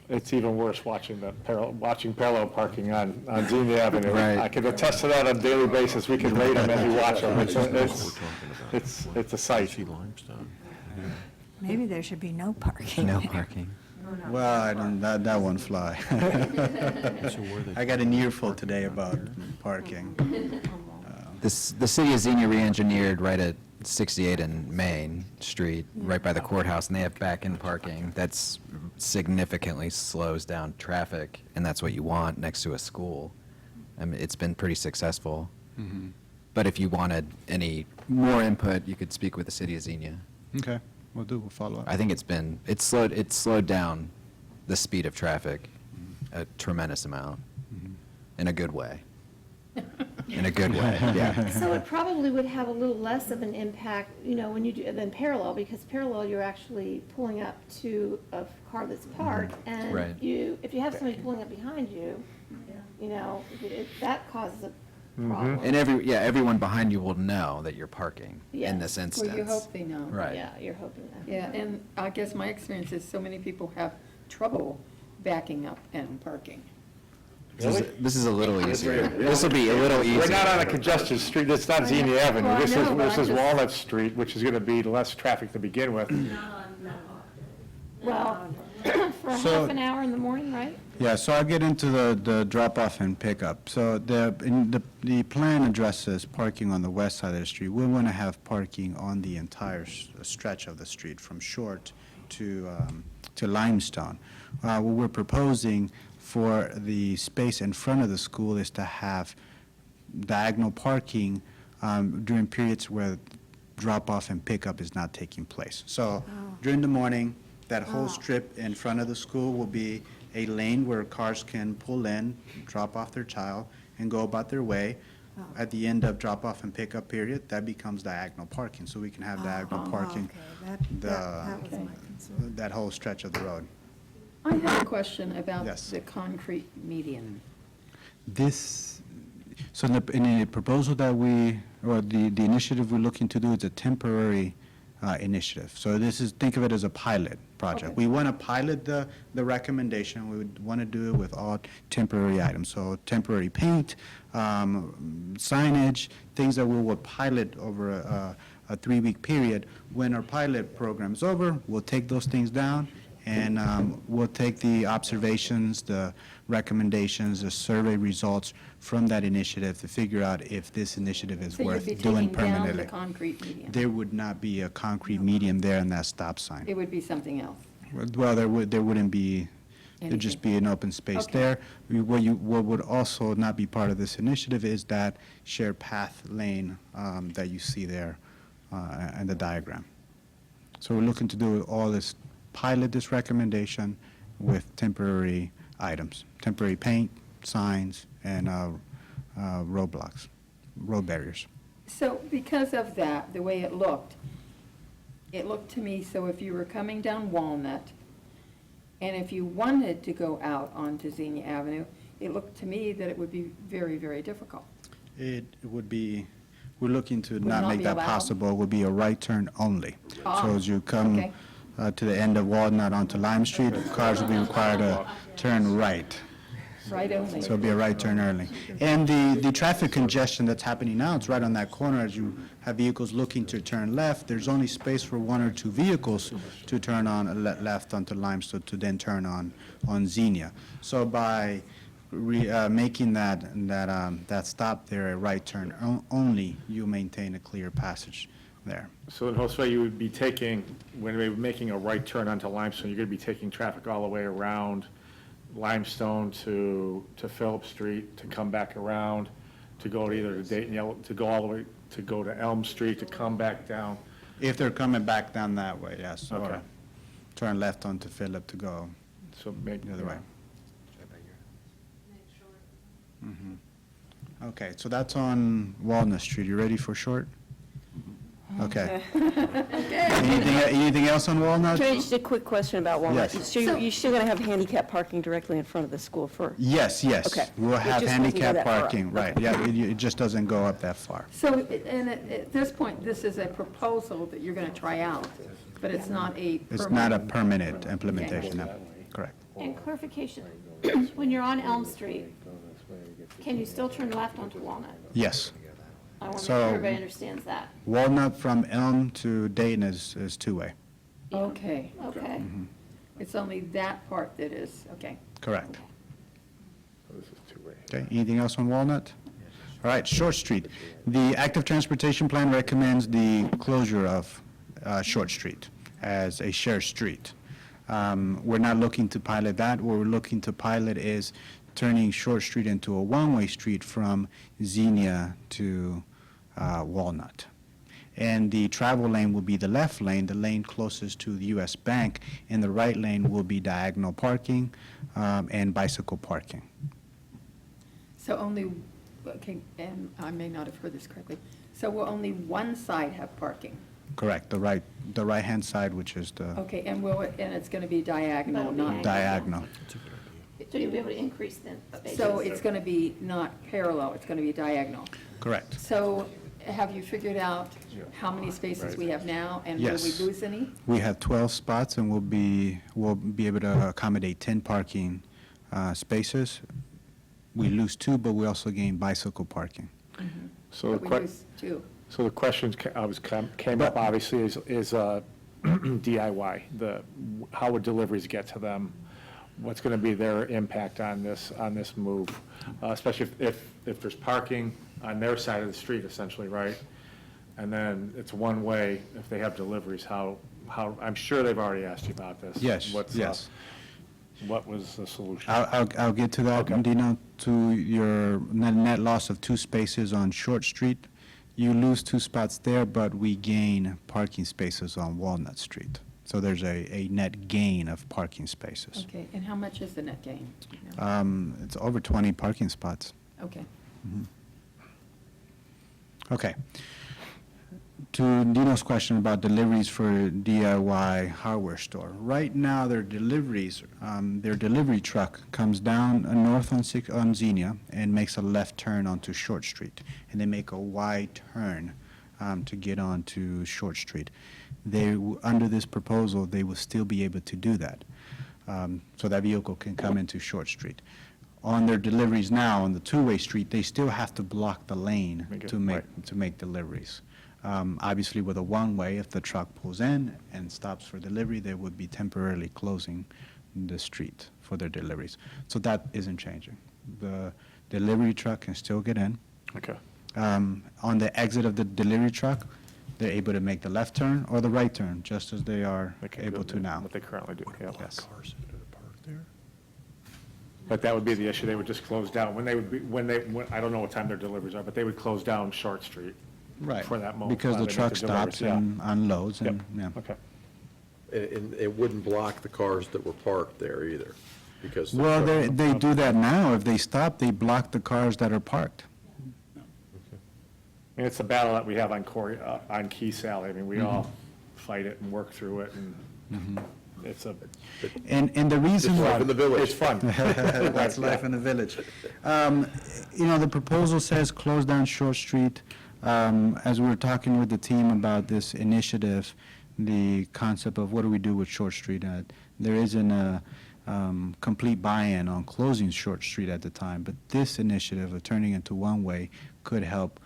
It's even worse watching parallel parking on Xenia Avenue. Right. I can attest to that on a daily basis. We can rate them as we watch them. It's a sight. Maybe there should be no parking. No parking. Well, I don't, that won't fly. I got an earful today about parking. The city of Xenia re-engineered right at 68 and Main Street, right by the courthouse, and they have back-in parking. That's significantly slows down traffic, and that's what you want next to a school. I mean, it's been pretty successful. But if you wanted any more input, you could speak with the city of Xenia. Okay, we'll follow up. I think it's slowed down the speed of traffic a tremendous amount, in a good way. In a good way, yeah. So it probably would have a little less of an impact, when you do, than parallel, because parallel, you're actually pulling up to a car that's parked, and Right. if you have somebody pulling up behind you, that causes a problem. And everyone behind you will know that you're parking Yeah. in this instance. Well, you hope they know. Right. Yeah, you're hoping that. Yeah, and I guess my experience is so many people have trouble backing up and parking. This is a little easier. This will be a little easier. We're not on a congested street. It's not Xenia Avenue. Well, I This know, but is I'm just- Walnut Street, which is going to be less traffic to begin with. Well, for a So- half an hour in the morning, right? Yeah, so I'll get into the drop-off and pickup. So the plan addresses parking on the west side of the street. We want to have parking on the entire stretch of the street, from Short to Limestone. What we're proposing for the space in front of the school is to have diagonal parking during periods where drop-off and pickup is not taking place. So during the morning, that whole strip in front of the school will be a lane where cars can pull in, drop off their child, and go about their way. At the end of drop-off and pickup period, that becomes diagonal parking, so we can have diagonal parking That was my concern. that whole stretch of the road. I have a question about Yes. the concrete median. So in the proposal that or the initiative we're looking to do is a temporary initiative. So think of it as a pilot project. We want to pilot the recommendation. We would want to do it with all temporary items. So temporary paint, signage, things that we will pilot over a 3-week period. When our pilot program's over, we'll take those things down And we'll take the observations, the recommendations, the survey results from that initiative to figure out if this initiative is So you'd worth be doing taking down the permanently. concrete median. There would not be a concrete median there in that stop sign. It would be something else. Well, there wouldn't be, there'd just be an open space Okay. there. What would also not be part of this initiative is that shared path lane that you see there in the diagram. So we're looking to do all this, pilot this recommendation with temporary items, temporary paint, signs, and roadblocks, road barriers. So because of that, the way it looked to me, so if you were coming down Walnut, and if you wanted to go out onto Xenia Avenue, it looked to me that it would be very, very difficult. It would be, we're looking to Would not not make be that allowed? possible, it would be a right turn only. So as you come okay. to the end of Walnut onto Lime Street, cars will be required to turn right. Right only. So it'll be a right turn early. And the traffic congestion that's happening now, it's right on that corner as you have vehicles looking to turn left. There's only space for one or two vehicles to turn on left onto Limestone to then turn on Xenia. So by making that stop there a right turn only, you maintain a clear passage there. So in Josue, you would be taking, when we're making a right turn onto Limestone, you're going to be taking traffic all the way around Limestone to Phillip Street, to come back around, to go to either to Dayton Yellow, to go all the way, to go to Elm Street, to come back down. If they're coming back down that way, yes. Okay. Or turn left onto Phillip to go So maybe the other way. Mhm. Okay, so that's on Walnut Street. You ready for short? Okay. Anything else on Walnut? Can I just a quick question about Walnut? Yes. So you're still going to have handicap parking directly in front of the school for? Yes, yes. Okay. We'll It have just doesn't go handicap that far up. parking, right. Yeah, it just doesn't go up that far. So, and at this point, this is a proposal that you're going to try out, but it's not a permanent. It's not a permanent implementation, no. Correct. And clarification, when you're on Elm Street, can you still turn left onto Walnut? Yes. I want to make So- sure everybody understands that. Walnut from Elm to Dayton is two-way. Okay. Okay. It's only that part that is, okay. Correct. This is two-way. Okay, anything else on Walnut? All right, Short Street. The active transportation plan recommends the closure of Short Street as a shared street. We're not looking to pilot that. What we're looking to pilot is turning Short Street into a one-way street from Xenia to Walnut. And the travel lane will be the left lane, the lane closest to the U.S. Bank, and the right lane will be diagonal parking and bicycle parking. So only, okay, and I may not have heard this correctly, so will only one side have parking? Correct, the right-hand side, which is the Okay, and it's going to be diagonal, That'll be not, diagonal. So you'll be able to increase the spaces. so it's going to be not parallel, it's going to be diagonal. Correct. So have you figured out how many spaces we have now, and will we Yes. lose any? We have 12 spots, and we'll be able to accommodate 10 parking spaces. We lose 2, but we also gain bicycle parking. So the But we que- lose 2. So the question came up, obviously, is DIY, how would deliveries get to them? What's going to be their impact on this move? Especially if there's parking on their side of the street, essentially, right? And then it's one way, if they have deliveries, how, I'm sure they've already asked you about this. Yes, What's, yes. What was the solution? I'll get to that, Okay. Dino. To your net loss of 2 spaces on Short Street, you lose 2 spots there, but we gain parking spaces on Walnut Street. So there's a net gain of parking spaces. Okay, and how much is the net gain? It's over 20 parking spots. Okay. Okay. To Dino's question about deliveries for DIY hardware store. Right now, their delivery truck comes down north on Xenia and makes a left turn onto Short Street. And they make a wide turn to get onto Short Street. Under this proposal, they will still be able to do that. So that vehicle can come into Short Street. On their deliveries now, on the two-way street, they still have to block the lane Make it to right. make deliveries. Obviously, with a one-way, if the truck pulls in and stops for delivery, they would be temporarily closing the street for their deliveries. So that isn't changing. The delivery truck can still get in. Okay. On the exit of the delivery truck, they're able to make the left turn or the right turn, just as they are able to now. What they currently do, yeah. Yes. But that would be the issue, they would just close down, when, I don't know what time their deliveries are, but they would close down Short Street. Right. For that moment. Because while the they truck make the deliveries, stops yeah. and unloads and, Yep. yeah. Okay. And it wouldn't block the cars that were parked there either, because. the Well, truck- they do that now. If they stop, they block the cars that are parked. I mean, it's a battle that we have on on Key Sally, I mean, we all fight it and work through it, and it's a, And the reason It's why. life in the village. it's fun. That's life in the village. The proposal says close down Short Street. As we were talking with the team about this initiative, the concept of what do we do with Short Street, there isn't a complete buy-in on closing Short Street at the time, but this initiative of turning into one-way could help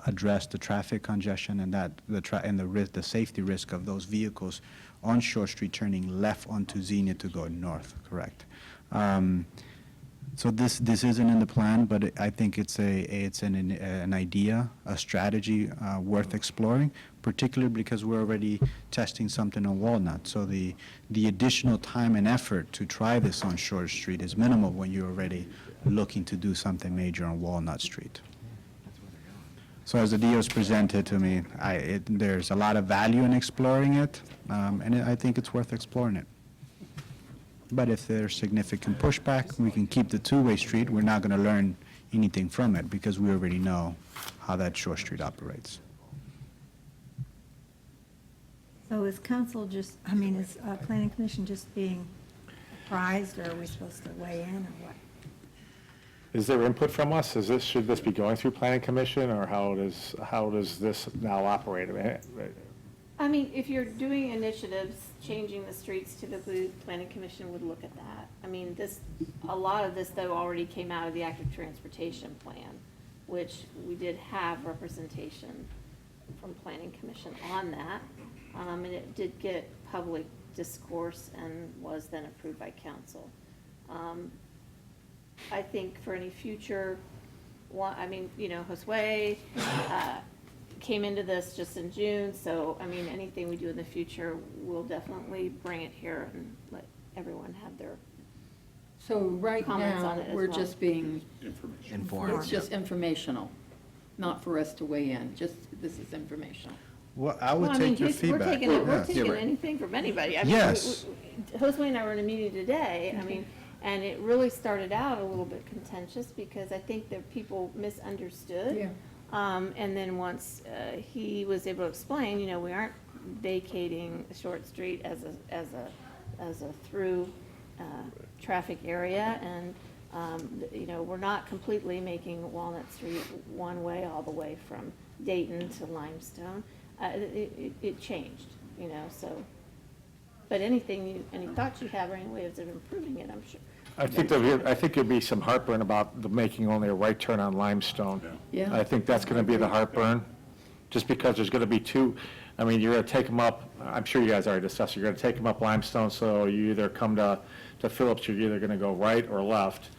address the traffic congestion and the safety risk of those vehicles on Short Street turning left onto Xenia to go north, correct? So this isn't in the plan, but I think it's an idea, a strategy worth exploring, particularly because we're already testing something on Walnut. So the additional time and effort to try this on Short Street is minimal when you're already looking to do something major on Walnut Street. So as the deal is presented to me, there's a lot of value in exploring it, and I think it's worth exploring it. But if there's significant pushback, we can keep the two-way street. We're not going to learn anything from it because we already know how that Short Street operates. So is council is planning commission just being apprised, or are we supposed to weigh in, or what? Is there input from us? Should this be going through planning commission, or how does this now operate? I mean, if you're doing initiatives, changing the streets, typically, planning commission would look at that. I mean, a lot of this, though, already came out of the active transportation plan, which we did have representation from planning commission on that. And it did get public discourse and was then approved by council. I think for any future, Josue came into this just in June, so, anything we do in the future, we'll definitely bring it here and let everyone have their So right comments on now, it as we're well. just being, Informed. it's just informational, not for us to weigh in, just this is informational. Well, I would take your feedback. We're taking Yeah. anything from anybody. Yes. Josue and I were in a meeting today, and it really started out a little bit contentious because I think that people misunderstood. Yeah. And then once he was able to explain, we aren't vacating Short Street as a through traffic area, and we're not completely making Walnut Street one way all the way from Dayton to Limestone. It changed, so. But any thoughts you have or any ways of improving it, I'm sure. I think there'd be some heartburn about the making only a right turn on Limestone. Yeah. I think that's going to be the heartburn, just because there's going to be two, you're going to take them up, I'm sure you guys already discussed, you're going to take them up Limestone, so you either come to Phillips, you're either going to go right or left,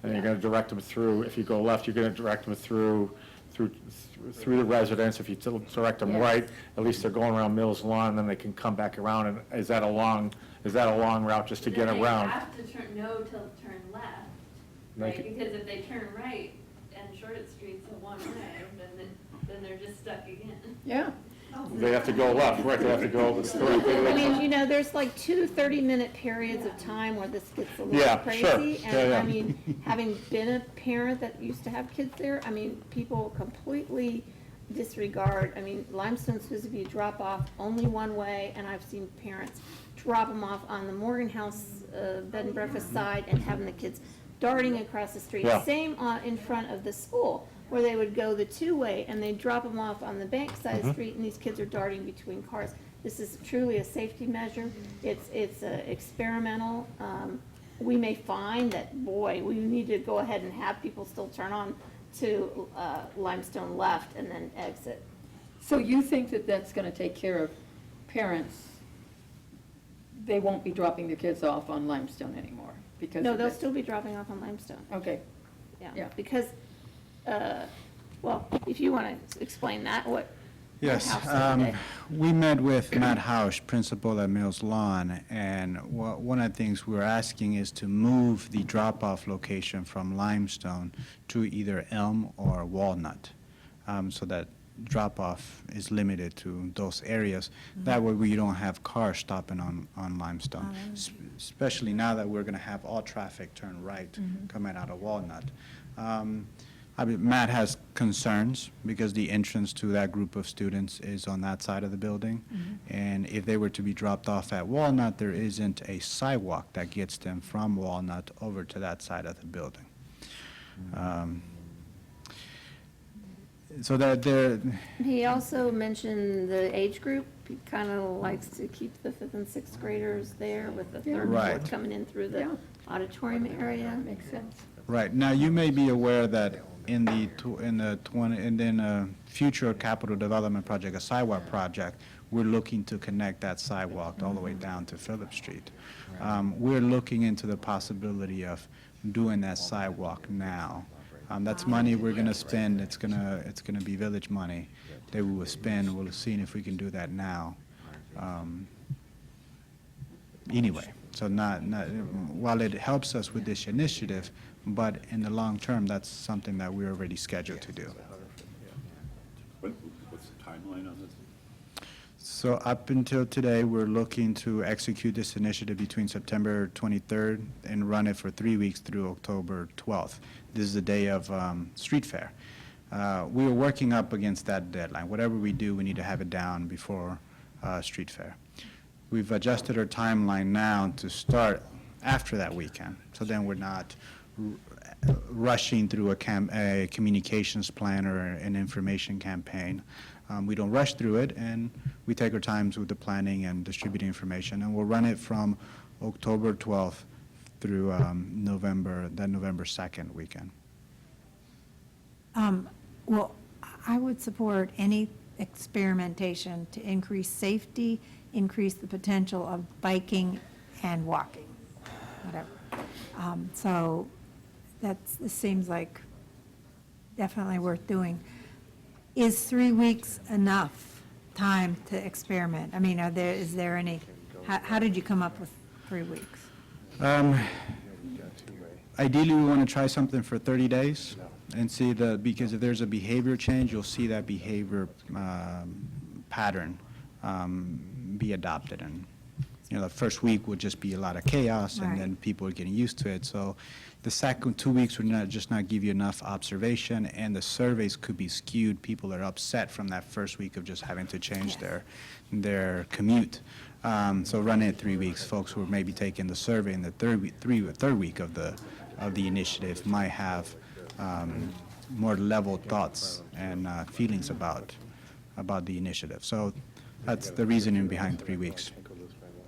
and you're going to direct them through, if you go left, you're going to direct them through the residence. If you direct them Yes. right, at least they're going around Mills Lawn, and then they can come back around, and is that a long route just to get around? They have to turn left, Like- right? Because if they turn right and Short Street's a one-way, then they're just stuck again. Yeah. They have to go left, right, they have to go. There's like 2 30-minute periods of time where this gets a little Yeah, sure. crazy. Yeah, And yeah. having been a parent that used to have kids there, people completely disregard, Limestone's supposed to be a drop-off only one way, and I've seen parents drop them off on the Morgan House bed and breakfast side and having the kids darting across the street. Yeah. Same in front of the school, where they would go the two-way and they'd drop them off on the bank side of the street, and these kids are darting between cars. This is truly a safety measure. It's experimental. We may find that, we need to go ahead and have people still turn on to Limestone left and then exit. So you think that that's going to take care of parents? They won't be dropping their kids off on Limestone anymore because No, of they'll this? still be dropping off on Limestone. Okay. Yeah, Yeah. because, well, if you want to explain that, what? Yes, House the other day. we met with Matt Hausch, principal at Mills Lawn, and one of the things we're asking is to move the drop-off location from Limestone to either Elm or Walnut, so that drop-off is limited to those areas. That way we don't have cars stopping on Limestone, especially now that we're going to have all traffic turn right coming out of Walnut. I mean, Matt has concerns because the entrance to that group of students is on that side of the building. And if they were to be dropped off at Walnut, there isn't a sidewalk that gets them from Walnut over to that side of the building. So that there, He also mentioned the age group. He kind of likes to keep the 5th and 6th graders there with the 3rd and 4th Right. coming in through the auditorium area. Makes sense. right, now you may be aware that in the future capital development project, a sidewalk project, we're looking to connect that sidewalk all the way down to Phillip Street. We're looking into the possibility of doing that sidewalk now. That's money we're gonna spend, it's gonna be village money that we will spend, we'll see if we can do that now. Anyway, so while it helps us with this initiative, but in the long term, that's something that we're already scheduled to do. What's the timeline on this? So up until today, we're looking to execute this initiative between September 23rd and run it for 3 weeks through October 12th. This is the day of street fair. We were working up against that deadline. Whatever we do, we need to have it down before street fair. We've adjusted our timeline now to start after that weekend, so then we're not rushing through a communications plan or an information campaign. We don't rush through it, and we take our times with the planning and distributing information, and we'll run it from October 12th through November 2nd weekend. Well, I would support any experimentation to increase safety, increase the potential of biking and walking, whatever. So this seems like definitely worth doing. Is 3 weeks enough time to experiment? I mean, is there any, how did you come up with 3 weeks? Ideally, we want to try something for 30 days and see because if there's a behavior change, you'll see that behavior pattern be adopted. And, the first week would just be a lot of chaos, and then people are getting used to it. So the second 2 weeks would not give you enough observation, and the surveys could be skewed. People are upset from that first week of just having to change their commute. So running it 3 weeks, folks who are maybe taking the survey in the third week of the initiative might have more level thoughts and feelings about the initiative. So that's the reasoning behind 3 weeks.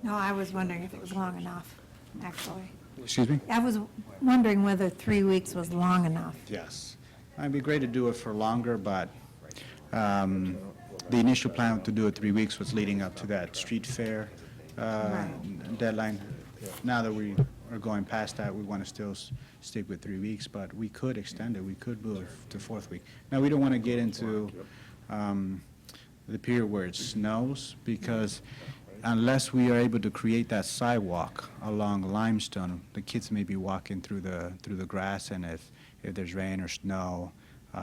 No, I was wondering if it was long enough, actually. Excuse me? I was wondering whether 3 weeks was long enough. Yes. It'd be great to do it for longer, but the initial plan to do it 3 weeks was leading up to that street fair deadline. Now that we are going past that, we want to still stick with 3 weeks, but we could extend it. We could move to 4th week. Now, we don't want to get into the period where it snows, because unless we are able to create that sidewalk along Limestone, the kids may be walking through the grass, and if there's rain or snow,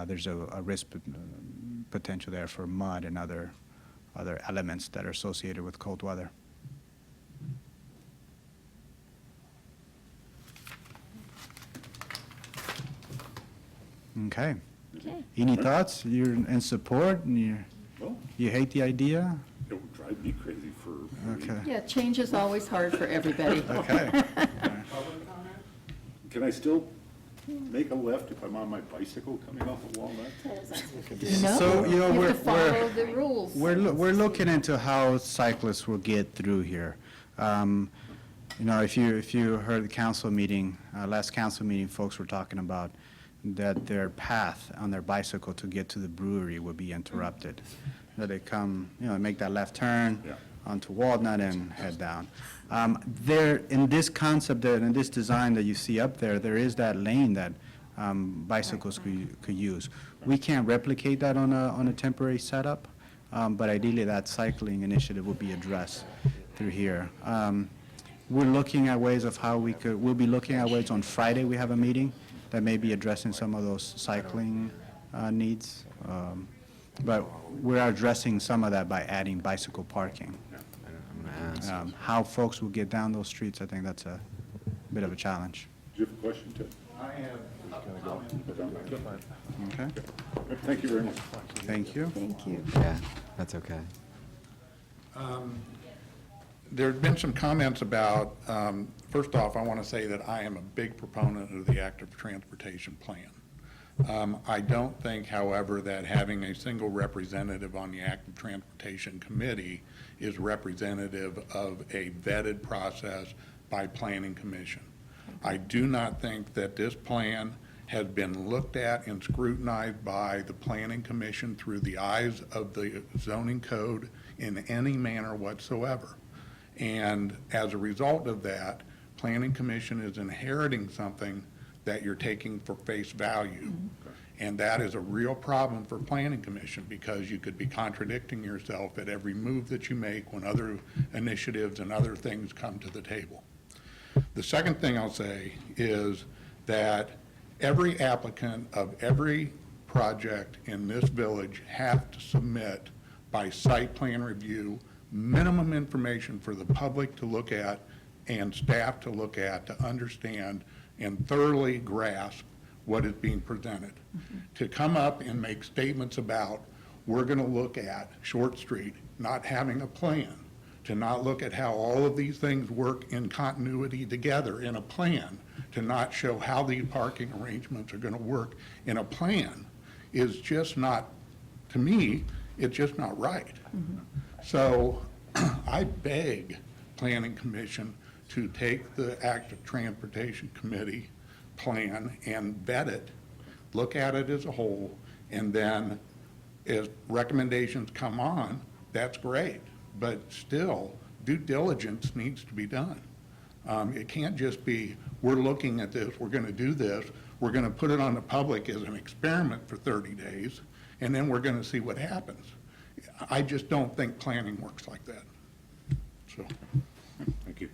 there's a risk potential there for mud and other elements that are associated with cold weather. Okay. Any thoughts? You're in support, and you hate the idea? It would drive me crazy for. Okay. Yeah, change is always hard for everybody. Okay. Can I still make a left if I'm on my bicycle coming off of Walnut? No, So, you have we're to follow the rules. We're looking into how cyclists will get through here. If you heard the council meeting, last council meeting, folks were talking about that their path on their bicycle to get to the brewery would be interrupted. that they come, make that left turn Yeah. onto Walnut and head down. There, in this concept, in this design that you see up there, there is that lane that bicycles could use. We can't replicate that on a temporary setup, but ideally that cycling initiative will be addressed through here. We're looking at ways of how we'll be looking at ways on Friday, we have a meeting that may be addressing some of those cycling needs. But we're addressing some of that by adding bicycle parking. How folks will get down those streets, I think that's a bit of a challenge. Do you have a question, Ted? I have Okay? Thank you very much. Thank you. Thank you. Yeah, that's okay. There's been some comments about, first off, I want to say that I am a big proponent of the active transportation plan. I don't think, however, that having a single representative on the active transportation committee is representative of a vetted process by Planning Commission. I do not think that this plan has been looked at and scrutinized by the Planning Commission through the eyes of the zoning code in any manner whatsoever. And as a result of that, Planning Commission is inheriting something that you're taking for face value. And that is a real problem for Planning Commission, because you could be contradicting yourself at every move that you make when other initiatives and other things come to the table. The second thing I'll say is that every applicant of every project in this village have to submit by site plan review minimum information for the public to look at and staff to look at to understand and thoroughly grasp what is being presented. To come up and make statements about, we're going to look at Short Street, not having a plan, to not look at how all of these things work in continuity together in a plan, to not show how these parking arrangements are going to work in a plan, is just not, to me, it's just not right. So I beg Planning Commission to take the Active Transportation Committee plan and vet it, look at it as a whole, and then if recommendations come on, that's great. But still, due diligence needs to be done. It can't just be, we're looking at this, we're going to do this, we're going to put it on the public as an experiment for 30 days, and then we're going to see what happens. I just don't think planning works like that. So, Thank you.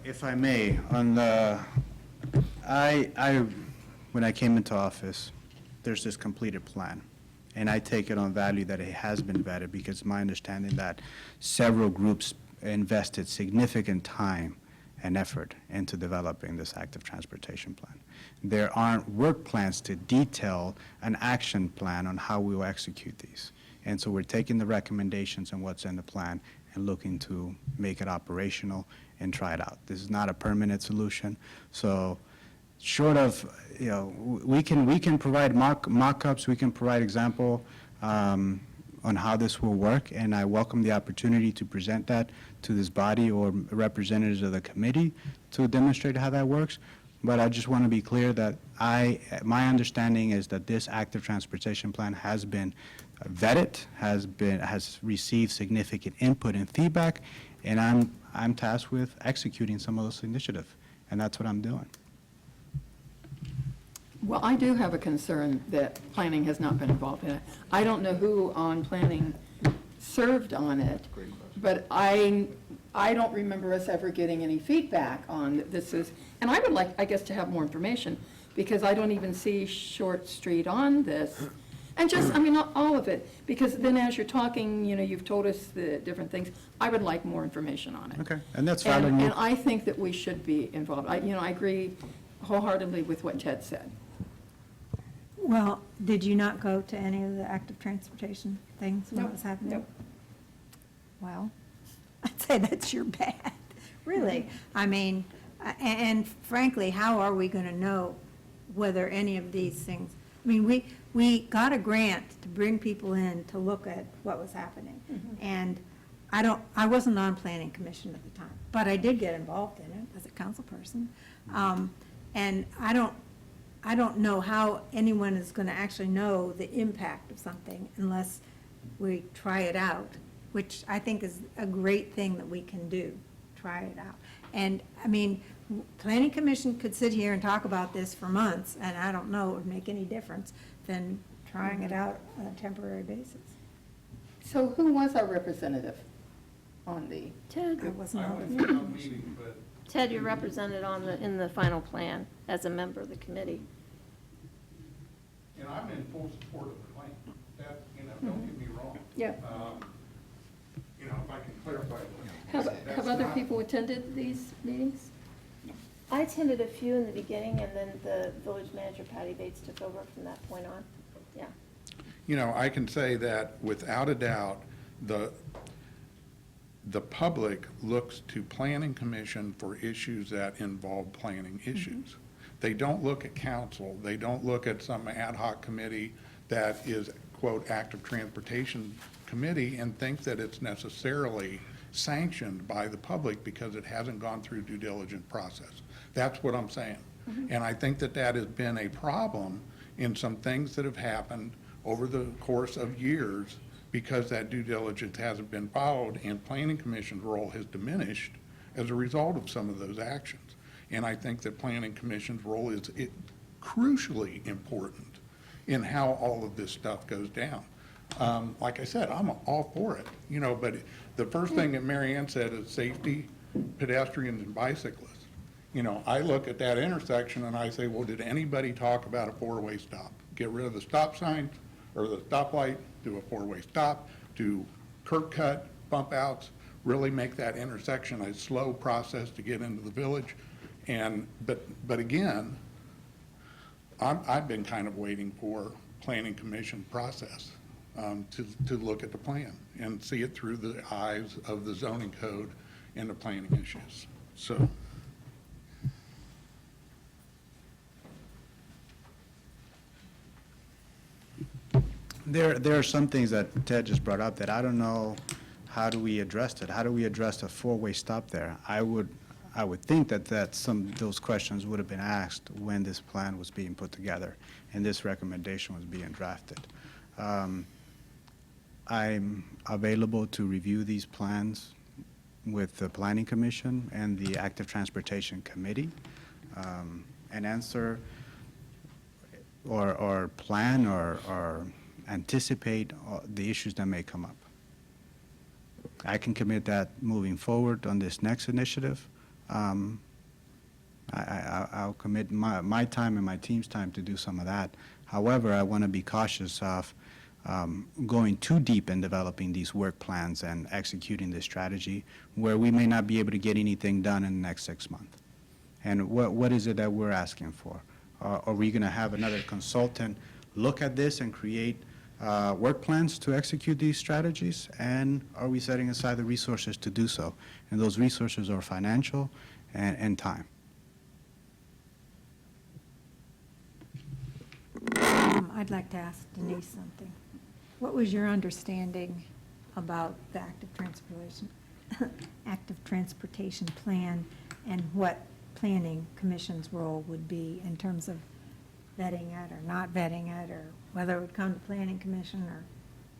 If I may, on the, when I came into office, there's this completed plan. And I take it on value that it has been vetted, because my understanding that several groups invested significant time and effort into developing this active transportation plan. There aren't work plans to detail an action plan on how we will execute these. And so we're taking the recommendations and what's in the plan and looking to make it operational and try it out. This is not a permanent solution. So short of, we can provide mock-ups, we can provide example on how this will work, and I welcome the opportunity to present that to this body or representatives of the committee to demonstrate how that works. But I just want to be clear that my understanding is that this active transportation plan has been vetted, has received significant input and feedback, and I'm tasked with executing some of those initiatives, and that's what I'm doing. Well, I do have a concern that planning has not been involved in it. I don't know who on planning served on it, but I don't remember us ever getting any feedback on this and I would like, I guess, to have more information, because I don't even see Short Street on this. And just, all of it, because then as you're talking, you've told us the different things. I would like more information on it. Okay, and that's valid. And I think that we should be involved. I agree wholeheartedly with what Ted said. Well, did you not go to any of the active transportation things when it was happening? Nope. Well, I'd say that's your bad, really. And frankly, how are we going to know whether any of these things, we got a grant to bring people in to look at what was happening. And I wasn't on planning commission at the time, but I did get involved in it as a council person. And I don't know how anyone is going to actually know the impact of something unless we try it out, which I think is a great thing that we can do, try it out. And, I mean, Planning Commission could sit here and talk about this for months, and I don't know it would make any difference than trying it out on a temporary basis. So who was our representative on the? Ted, I wasn't on the Ted, you're represented on in the final plan as a member of the committee. And I'm in full support of the plan. That, don't get me wrong. Yeah. If I can clarify. that's Have other not- people attended these meetings? I attended a few in the beginning, and then the village manager, Patty Bates, took over from that point on. Yeah. I can say that without a doubt, the public looks to planning commission for issues that involve planning issues. They don't look at council. They don't look at some ad hoc committee that is, quote, active transportation committee and think that it's necessarily sanctioned by the public because it hasn't gone through due diligence process. That's what I'm saying. And I think that that has been a problem in some things that have happened over the course of years because that due diligence hasn't been followed and planning commission's role has diminished as a result of some of those actions. And I think that planning commission's role is crucially important in how all of this stuff goes down. Like I said, I'm all for it, but the first thing that Mary Ann said is safety, pedestrians and bicyclists. I look at that intersection and I say, well, did anybody talk about a four-way stop? Get rid of the stop signs or the stoplight, do a four-way stop, do curb cut, bump outs, really make that intersection a slow process to get into the village. But again, I've been kind of waiting for planning commission process to look at the plan and see it through the eyes of the zoning code and the planning issues. So. There are some things that Ted just brought up that I don't know, how do we address it? How do we address a four-way stop there? I would think that some of those questions would have been asked when this plan was being put together and this recommendation was being drafted. I'm available to review these plans with the Planning Commission and the Active Transportation Committee and answer or plan or anticipate the issues that may come up. I can commit that moving forward on this next initiative. I'll commit my time and my team's time to do some of that. However, I want to be cautious of going too deep in developing these work plans and executing this strategy where we may not be able to get anything done in the next 6 months. And what is it that we're asking for? Are we going to have another consultant look at this and create work plans to execute these strategies? And are we setting aside the resources to do so? And those resources are financial and time. I'd like to ask Denise something. What was your understanding about the active transportation plan and what planning commission's role would be in terms of vetting it or not vetting it, or whether it would come to planning commission, or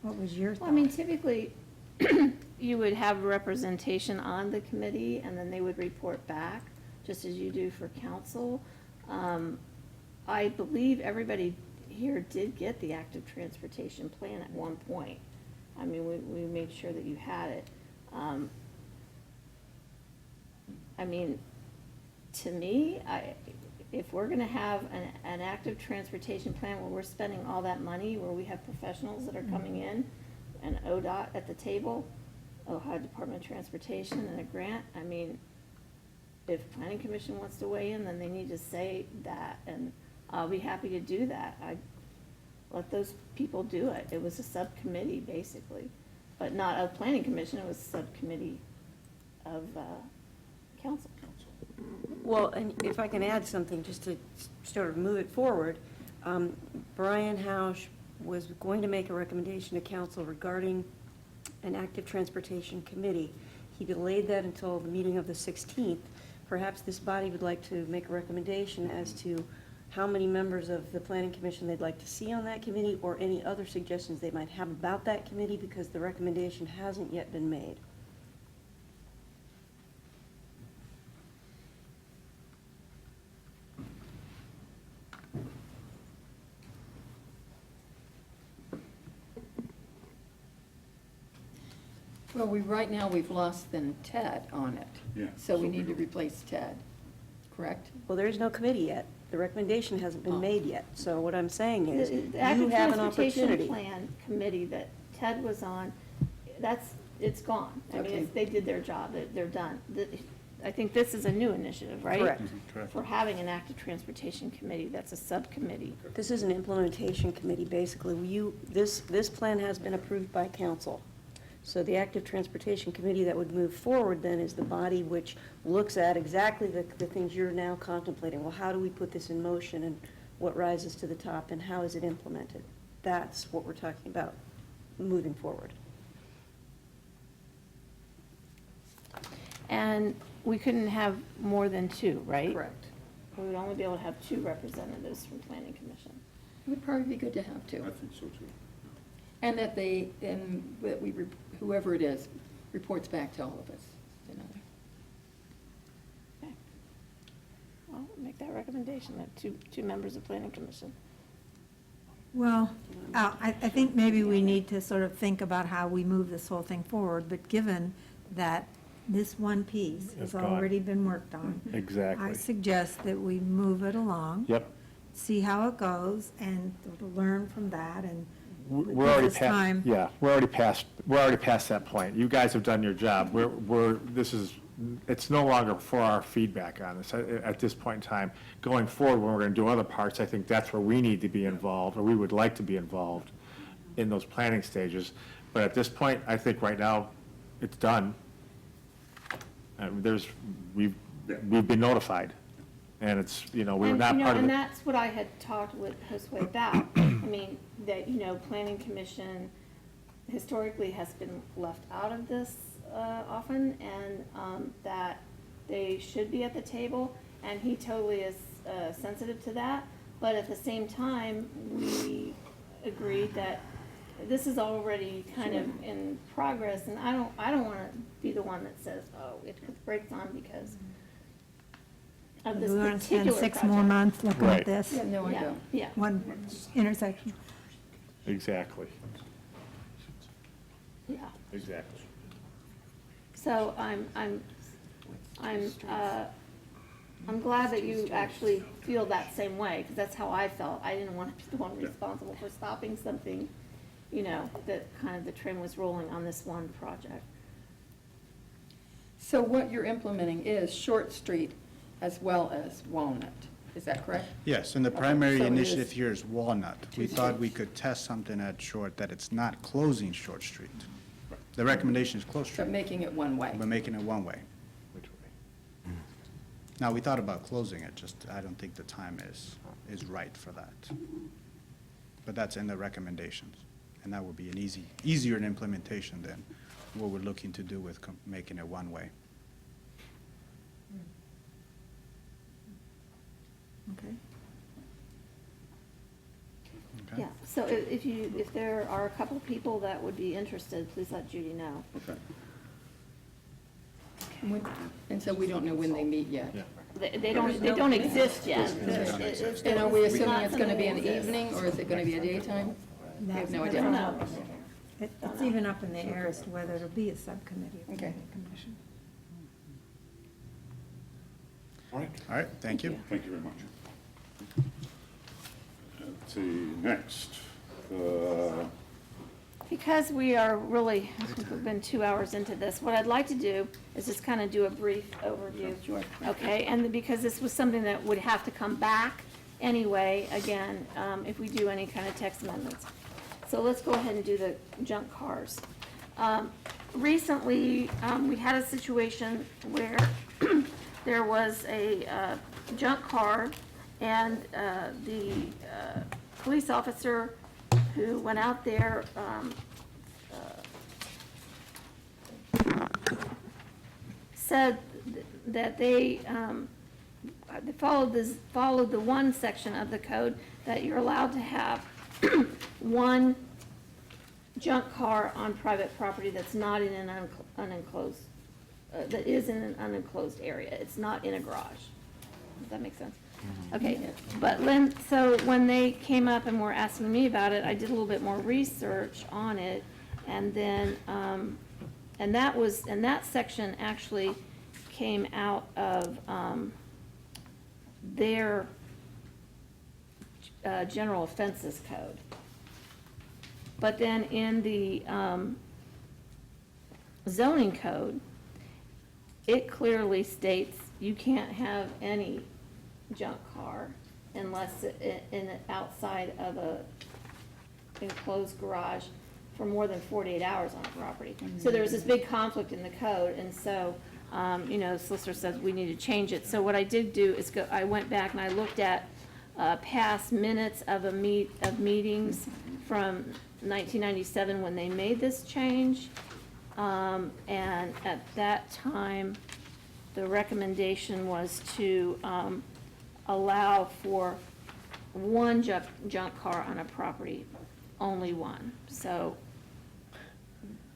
what was your thought? Well, I mean, typically, you would have representation on the committee, and then they would report back, just as you do for council. I believe everybody here did get the active transportation plan at one point. I mean, we made sure that you had it. I mean, to me, if we're gonna have an active transportation plan where we're spending all that money, where we have professionals that are coming in, and ODOT at the table, Ohio Department of Transportation, and a grant, I mean, if Planning Commission wants to weigh in, then they need to say that, and I'll be happy to do that. I let those people do it. It was a subcommittee, basically, but not a Planning Commission, it was a subcommittee of council. Well, and if I can add something, just to sort of move it forward, Brian Hausch was going to make a recommendation to council regarding an active transportation committee. He delayed that until the meeting of the 16th. Perhaps this body would like to make a recommendation as to how many members of the planning commission they'd like to see on that committee, or any other suggestions they might have about that committee, because the recommendation hasn't yet been made. Well, right now, we've lost then Ted on it. Yeah. So we need to replace Ted, correct? Well, there is no committee yet. The recommendation hasn't been made yet. So what I'm saying is, The you Active have an Transportation opportunity. Plan Committee that Ted was on, it's gone. I mean, Okay. they did their job, they're done. I think this is a new initiative, right? Correct. Correct. For having an Active Transportation Committee, that's a subcommittee. This is an implementation committee, basically. This plan has been approved by council. So the Active Transportation Committee that would move forward then is the body which looks at exactly the things you're now contemplating. Well, how do we put this in motion, and what rises to the top, and how is it implemented? That's what we're talking about, moving forward. And we couldn't have more than two, right? Correct. We would only be able to have two representatives from Planning Commission. It would probably be good to have two. I think so too. And that whoever it is, reports back to all of us, you know. Okay. Well, make that recommendation, that two members of Planning Commission. Well, I think maybe we need to sort of think about how we move this whole thing forward, but given that this one piece It's has gone. already been worked on, Exactly. I suggest that we move it along. Yep. See how it goes, and sort of learn from that, and We're already give us past, time. yeah, we're already past that point. You guys have done your job. It's no longer for our feedback on this at this point in time. Going forward, when we're going to do other parts, I think that's where we need to be involved, or we would like to be involved in those planning stages. But at this point, I think right now, it's done. We've been notified, and it's, we're And, not part of and it. that's what I had talked with Josue about. I mean, that, Planning Commission historically has been left out of this often, and that they should be at the table, and he totally is sensitive to that. But at the same time, we agreed that this is already kind of in progress, and I don't want to be the one that says, oh, it puts brakes on because of this We particular want to spend 6 more project. months looking Right. at this, Yeah, no, I Yeah, don't. yeah. one intersection. Exactly, Yeah. exactly. So I'm glad that you actually feel that same way, because that's how I felt. I didn't want to be the one responsible for stopping something, that kind of the train was rolling on this one project. So what you're implementing is Short Street as well as Walnut, is that correct? Yes, and the Okay, primary so it initiative is here is Walnut. We thought we could test something at Short, that it's not closing Short Street. The recommendation is close So Street. making it one way. We're making it one way. Which way? Now, we thought about closing it, just I don't think the time is right for that. But that's in the recommendations, and that would be an easier in implementation than what we're looking to do with making it one way. Okay. Okay? Yeah, so if there are a couple of people that would be interested, please let Judy know. Okay. And so we don't know when they meet yet. They don't exist yet. And are we assuming it's going to be an evening, or is it going to be a daytime? We have no I idea. don't know. It's even up in the air as to whether it'll be a subcommittee or Okay. a commission. All right. All right, thank you. Thank you very much. Let's see, next. Because we are really, we've been 2 hours into this, what I'd like to do is just kind of do a brief overview. Sure. Okay, and because this was something that would have to come back anyway, again, if we do any kind of text amendments. So let's go ahead and do the junk cars. Recently, we had a situation where there was a junk car, and the police officer who went out there said that they they followed the one section of the code that you're allowed to have one junk car on private property that's not in an unenclosed, that is in an unenclosed area. It's not in a garage. Does that make sense? Okay, but so when they came up and were asking me about it, I did a little bit more research on it, and then, and that section actually came out of, their, general offenses code. But then in the, zoning code, it clearly states you can't have any junk car unless outside of a enclosed garage for more than 48 hours on a property. So there was this big conflict in the code, and so, solicitor says we need to change it. So what I did do is I went back and I looked at past minutes of meetings from 1997 when they made this change. And at that time, the recommendation was to allow for one junk car on a property, only one. So,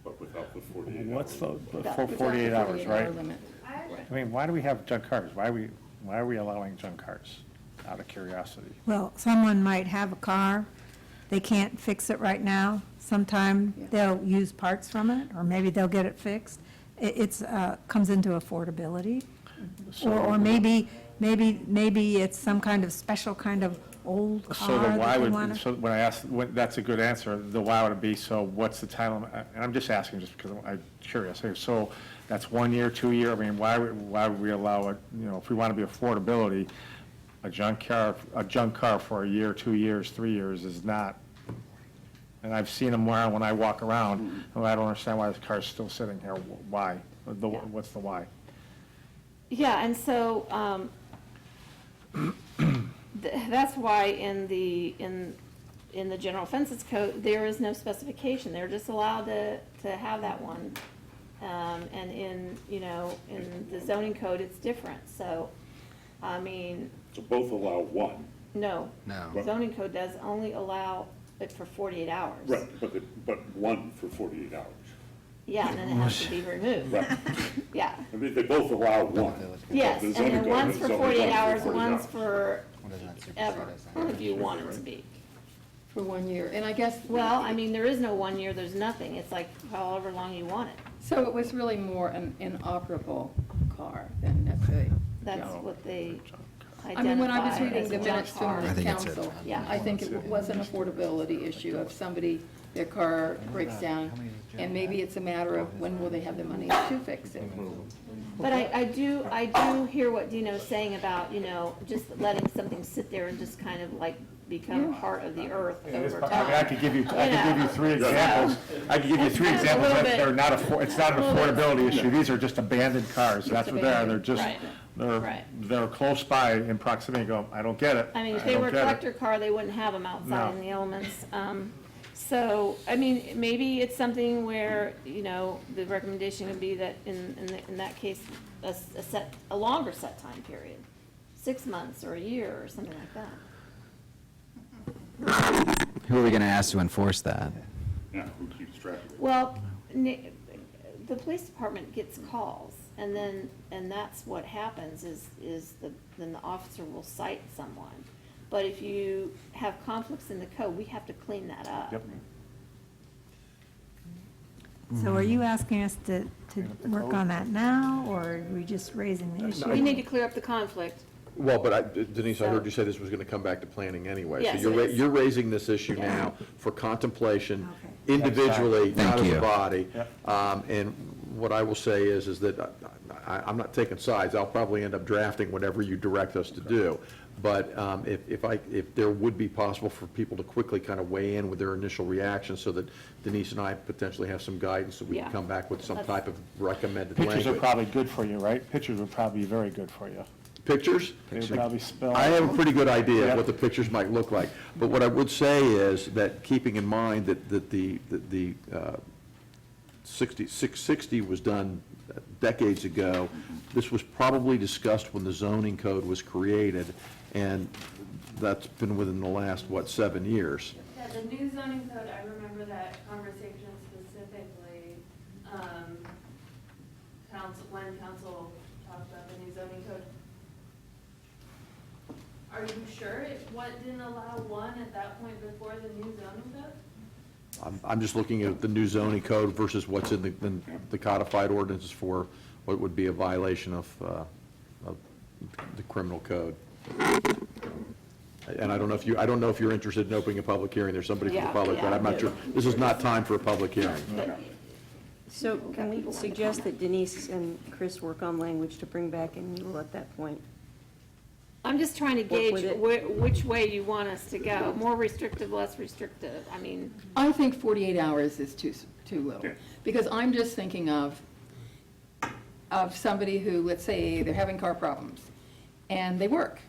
But without the 48 hours. What's the, Without- for 48 hours, right? limit. I mean, why do we have junk cars? Why are we allowing junk cars, out of curiosity? Well, someone might have a car, they can't fix it right now. Sometime they'll use parts from it, or maybe they'll get it fixed. It's, comes into affordability. Or maybe it's some kind of special kind of old So the car why that they would, want to. so when I asked, that's a good answer, the why would it be, so what's the title? And I'm just asking just because I'm curious. So that's 1 year, 2 year, I mean, why would we allow it, if we want to be affordability, a junk car for a year, 2 years, 3 years is not, and I've seen them when I walk around, and I don't understand why the car's still sitting here. Why? What's the why? yeah, and so, that's why in the general offenses code, there is no specification. They're just allowed to have that one. And in the zoning code, it's different. So, I mean, So both allow one. no. No. The zoning code does only allow it for 48 hours. Right, but one for 48 hours. Yeah, and then it has to be removed. Right. Yeah. I mean, they both allow one. Yes, The and zoning then code one's is for only 48 one hours, 48 one's hours. for ever, if you want it to be. For 1 year, and I guess. Well, I mean, there is no 1 year, there's nothing. It's like however long you want it. So it was really more an inoperable car than necessarily. That's what they I mean, when I was identify reading as the a junk minutes car. from I the think it's it. council, Yeah. I think it was an affordability issue of somebody, their car breaks down, and maybe it's a matter of when will they have the money to fix it. But I do hear what Dino's saying about, just letting something sit there and just kind of like become part of the earth over I mean, I time. could give you 3 Yeah. examples. I could give you 3 It's kind of a examples little that they're bit- not, it's not an affordability issue. These are just abandoned cars. That's what they are. They're just, Right. Right. they're close by in proximity. Go, I don't get it. I mean, if I they don't were a get it. collector car, they wouldn't have them outside No. in the elements. So, I mean, maybe it's something where, the recommendation would be that in that case, a longer set time period, 6 months or a year or something like that. Who are we going to ask to enforce that? Yeah, who keeps track of it? Well, the police department gets calls, and that's what happens then the officer will cite someone. But if you have conflicts in the code, we have to clean that up. Yep. So are you asking us to work on that now, or are we just raising the issue? We need to clear up the conflict. Well, but Denise, I heard you say this was going to come back to planning anyway. Yes, So it is. you're raising this issue now for contemplation individually, not Thank as a you. body. And what I will say is that I'm not taking sides. I'll probably end up drafting whatever you direct us to do. But if there would be possible for people to quickly kind of weigh in with their initial reactions so that Denise and I potentially have some guidance, so we can Yeah. come back with some That's- type of recommended Pictures are language. probably good for you, right? Pictures would probably be very good for you. Pictures? They would probably spell. I have a pretty good idea Yeah. of what the pictures might look like. But what I would say is that keeping in mind that the 660 was done decades ago, this was probably discussed when the zoning code was created, and that's been within the last, 7 years? Yeah, the new zoning code, I remember that conversation specifically, when council talked about the new zoning code. Are you sure what didn't allow one at that point before the new zoning code? I'm just looking at the new zoning code versus what's in the codified ordinances for what would be a violation of the criminal code. And I don't know if you're interested in opening a public hearing. There's somebody from the Yeah, public, but yeah, I'm not I sure. do. This is not time for a public hearing. So can we suggest that Denise and Chris work on language to bring back and you at that point? I'm just trying to Work with gauge it. which way you want us to go, more restrictive, less restrictive, I mean. I think 48 hours is too little. Yeah. Because I'm just thinking of somebody who, let's say, they're having car problems, and they work.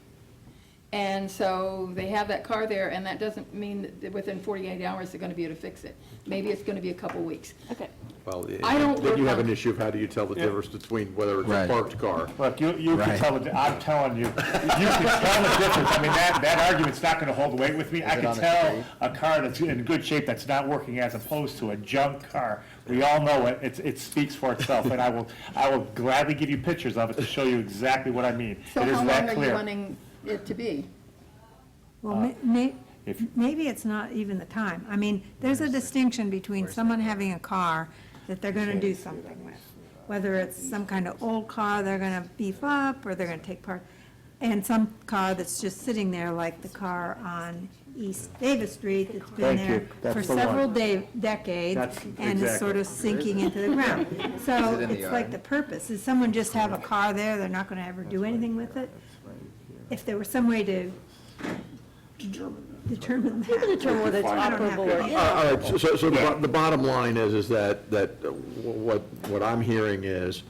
And so they have that car there, and that doesn't mean that within 48 hours they're going to be able to fix it. Maybe it's going to be a couple weeks. Okay. Well, I don't then you work have on- an issue of how do you tell the difference between whether it's a Right. parked car. Look, you can Right. tell, I'm telling you, you can tell the difference. I mean, that argument's not gonna hold weight with me. I it can on the tell street? a car that's in good shape that's not working as opposed to a junk car. We all know it, it speaks for itself, and I will gladly give you pictures of it to show you exactly what I mean. So It is how that long are you clear. wanting it to be? Well, if- maybe it's not even the time. I mean, there's a distinction between someone having a car that they're gonna do something with, whether it's some kind of old car they're gonna beef up, or they're gonna take part, and some car that's just sitting there, like the car on East Davis Street that's been Thank there you. That's for the one. several decades, That's and is exactly. sort of sinking into the ground. So Is it in the it's like yard? the purpose, is someone just have a car there, they're not gonna ever do anything with it? If there was some way to determine that. Determine whether it's I don't have operable or that. All right, so the bottom line is that what I'm hearing is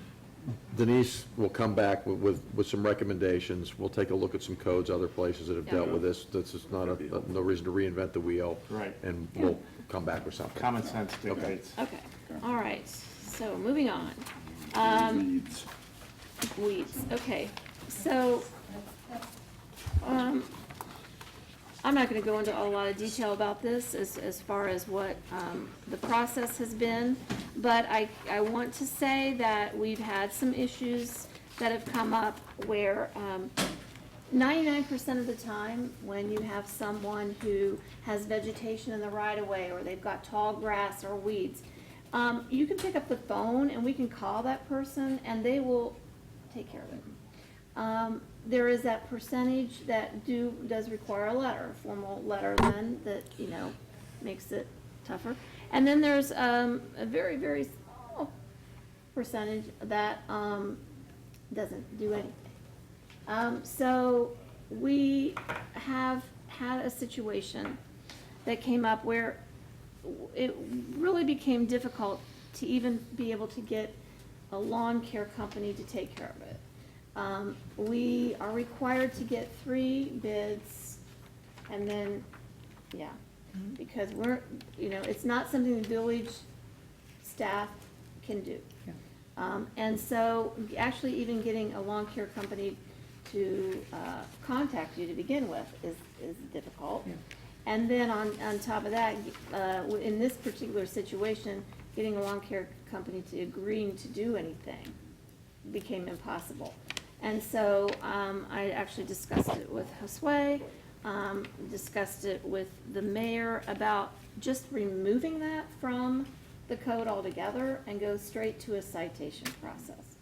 Denise will come back with some recommendations. We'll take a look at some codes, other places that have dealt with this. This is not no reason to reinvent the wheel. Right. And we'll come back with something. Common sense dictates. Okay, all right, so moving on. Weeds, okay, so, I'm not gonna go into a lot of detail about this as far as what, the process has been, but I want to say that we've had some issues that have come up where, 99% of the time, when you have someone who has vegetation in the right-of-way, or they've got tall grass or weeds, you can pick up the phone and we can call that person and they will take care of it. There is that percentage that does require a letter, a formal letter then, that, makes it tougher. And then there's, a very, very small percentage that, doesn't do anything. So we have had a situation that came up where it really became difficult to even be able to get a lawn care company to take care of it. We are required to get 3 bids, and then, because it's not something the village staff can do. And so, actually even getting a lawn care company to contact you to begin with is difficult. And then on top of that, in this particular situation, getting a lawn care company to agreeing to do anything became impossible. And so I actually discussed it with Josue, discussed it with the mayor about just removing that from the code altogether and go straight to a citation process.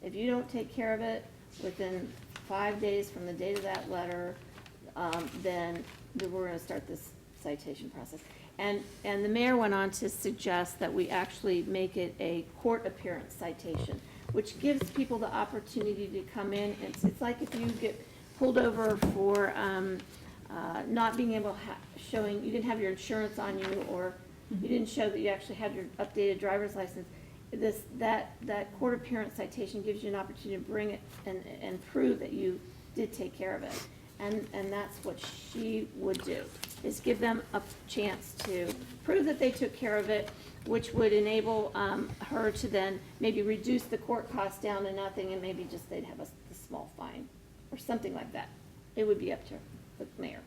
If you don't take care of it within 5 days from the date of that letter, then we're gonna start this citation process. And the mayor went on to suggest that we actually make it a court appearance citation, which gives people the opportunity to come in. It's like if you get pulled over for not being able to showing, you didn't have your insurance on you, or you didn't show that you actually had your updated driver's license. That court appearance citation gives you an opportunity to bring it and prove that you did take care of it. And that's what she would do. is give them a chance to prove that they took care of it, which would enable her to then maybe reduce the court costs down to nothing, and maybe just they'd have a small fine, or something like that. It would be up to the mayor.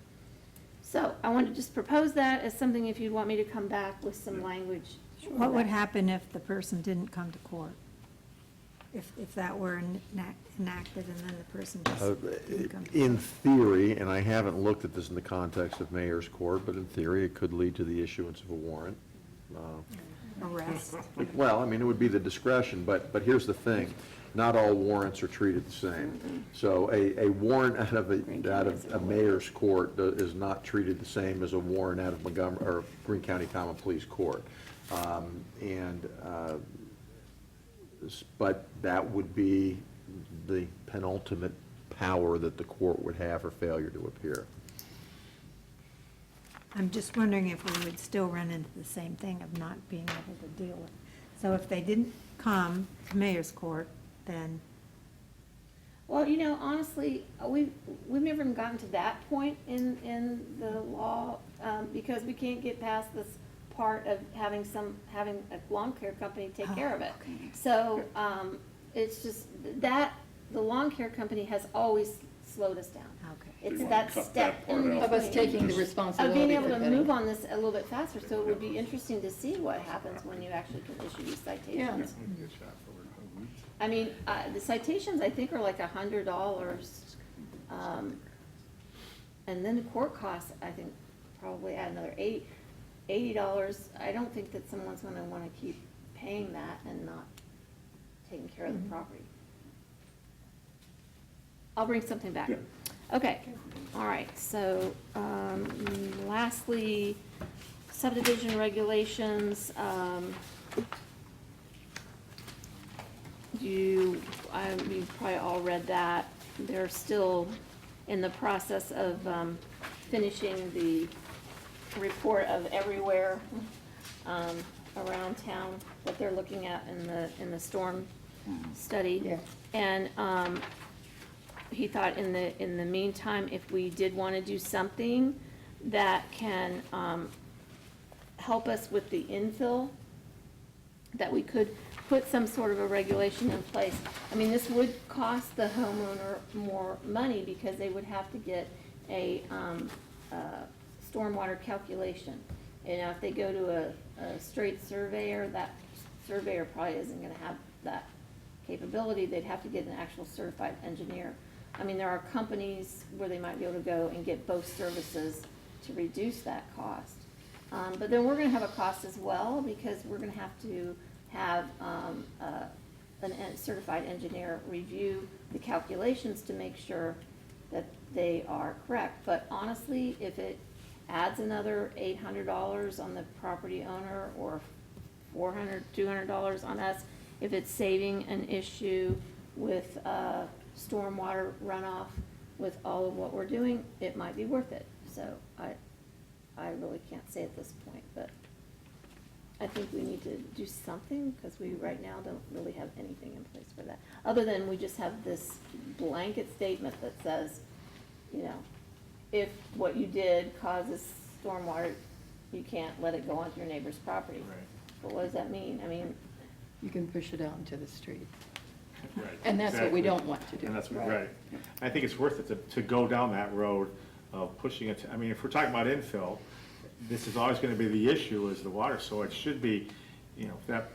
So I want to just propose that as something, if you'd want me to come back with some language. What would happen if the person didn't come to court? If that were enacted and then the person just didn't come to court? In theory, and I haven't looked at this in the context of mayor's court, but in theory, it could lead to the issuance of a warrant. Arrest? Well, I mean, it would be the discretion, but here's the thing. Not all warrants are treated the same. So a warrant out of a mayor's court is not treated the same as a warrant out of Montgomery, or Greene County Common Pleas Court. But that would be the penultimate power that the court would have for failure to appear. I'm just wondering if we would still run into the same thing of not being able to deal with. So if they didn't come to mayor's court, then, Well, you know, honestly, we've never even gotten to that point in the law, because we can't get past this part of having a lawn care company take care of it. So, it's just that, the lawn care company has always slowed us down. okay. It's You that wanna cut step that part in out. Of us between. taking the Of responsibility being able for to getting- move on this a little bit faster, so it would be interesting to see what happens when you actually can issue these citations. I mean, the citations, I think, are like $100, and then the court costs, I think, probably add another $80. I don't think that someone's gonna wanna keep paying that and not taking care of the property. I'll bring something back. Yeah. Okay, all right, so, lastly, subdivision regulations, you've probably all read that. They're still in the process of, finishing the report of everywhere, around town that they're looking at in the storm study. Yeah. And, he thought in the meantime, if we did want to do something that can help us with the infill, that we could put some sort of a regulation in place. I mean, this would cost the homeowner more money because they would have to get a stormwater calculation. You know, if they go to a straight surveyor, that surveyor probably isn't going to have that capability. They'd have to get an actual certified engineer. I mean, there are companies where they might be able to go and get both services to reduce that cost. But then we're gonna have a cost as well, because we're gonna have to have a certified engineer review the calculations to make sure that they are correct. But honestly, if it adds another $800 on the property owner, or $200 on us, if it's saving an issue with stormwater runoff with all of what we're doing, it might be worth it. So I really can't say at this point, but I think we need to do something, because we right now don't really have anything in place for that. Other than we just have this blanket statement that says, you know, if what you did causes stormwater, you can't let it go onto your neighbor's property. But what does that mean? I mean, You can push it out into the street. Right, And that's what we exactly. don't want to do. And that's what, Right. right. I think it's worth it to go down that road of pushing it. I mean, if we're talking about infill, this is always gonna be the issue, is the water. So it should be, you know, if that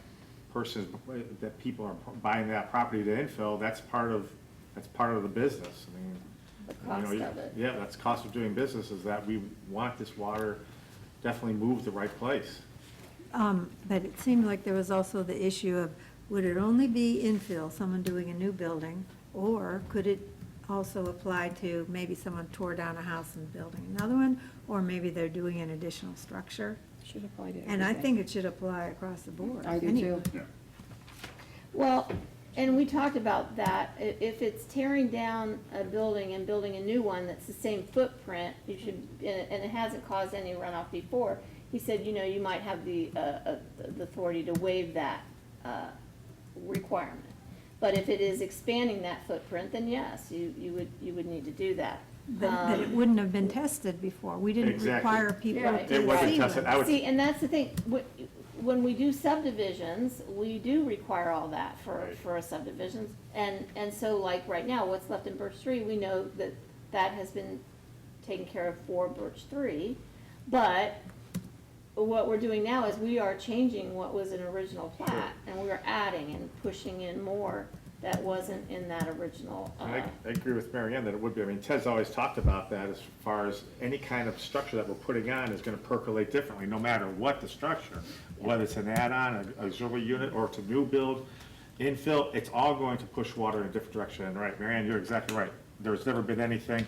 that people are buying that property to infill, that's part of the business. I mean, the you know, cost of it. yeah, that's cost of doing business, is that we want this water definitely moved the right place. But it seemed like there was also the issue of, would it only be infill, someone doing a new building, or could it also apply to maybe someone tore down a house and building another one, or maybe they're doing an additional structure? Should apply to And I everything. think it should apply across the board. I do anyway. too. Well, and we talked about that, if it's tearing down a building and building a new one that's the same footprint, you should, and it hasn't caused any runoff before, he said, you know, you might have the authority to waive that requirement. But if it is expanding that footprint, then yes, you would need to do that. that it wouldn't have been tested before. We didn't Exactly. require people Right. to It wasn't see tested. them. I would- See, and that's the thing, when we do subdivisions, we do require all that for a subdivision. And so like right now, what's left in Birch 3, we know that that has been taken care of for Birch 3. But what we're doing now is we are changing what was an original plat, and we are adding and pushing in more that wasn't in that original. I agree with Mary Ann that it would be. I mean, Ted's always talked about that as far as any kind of structure that we're putting on is gonna percolate differently, no matter what the structure. Whether it's an add-on, an auxiliary unit, or it's a new build, infill, it's all going to push water in a different direction. And right, Mary Ann, you're exactly right. There's never been anything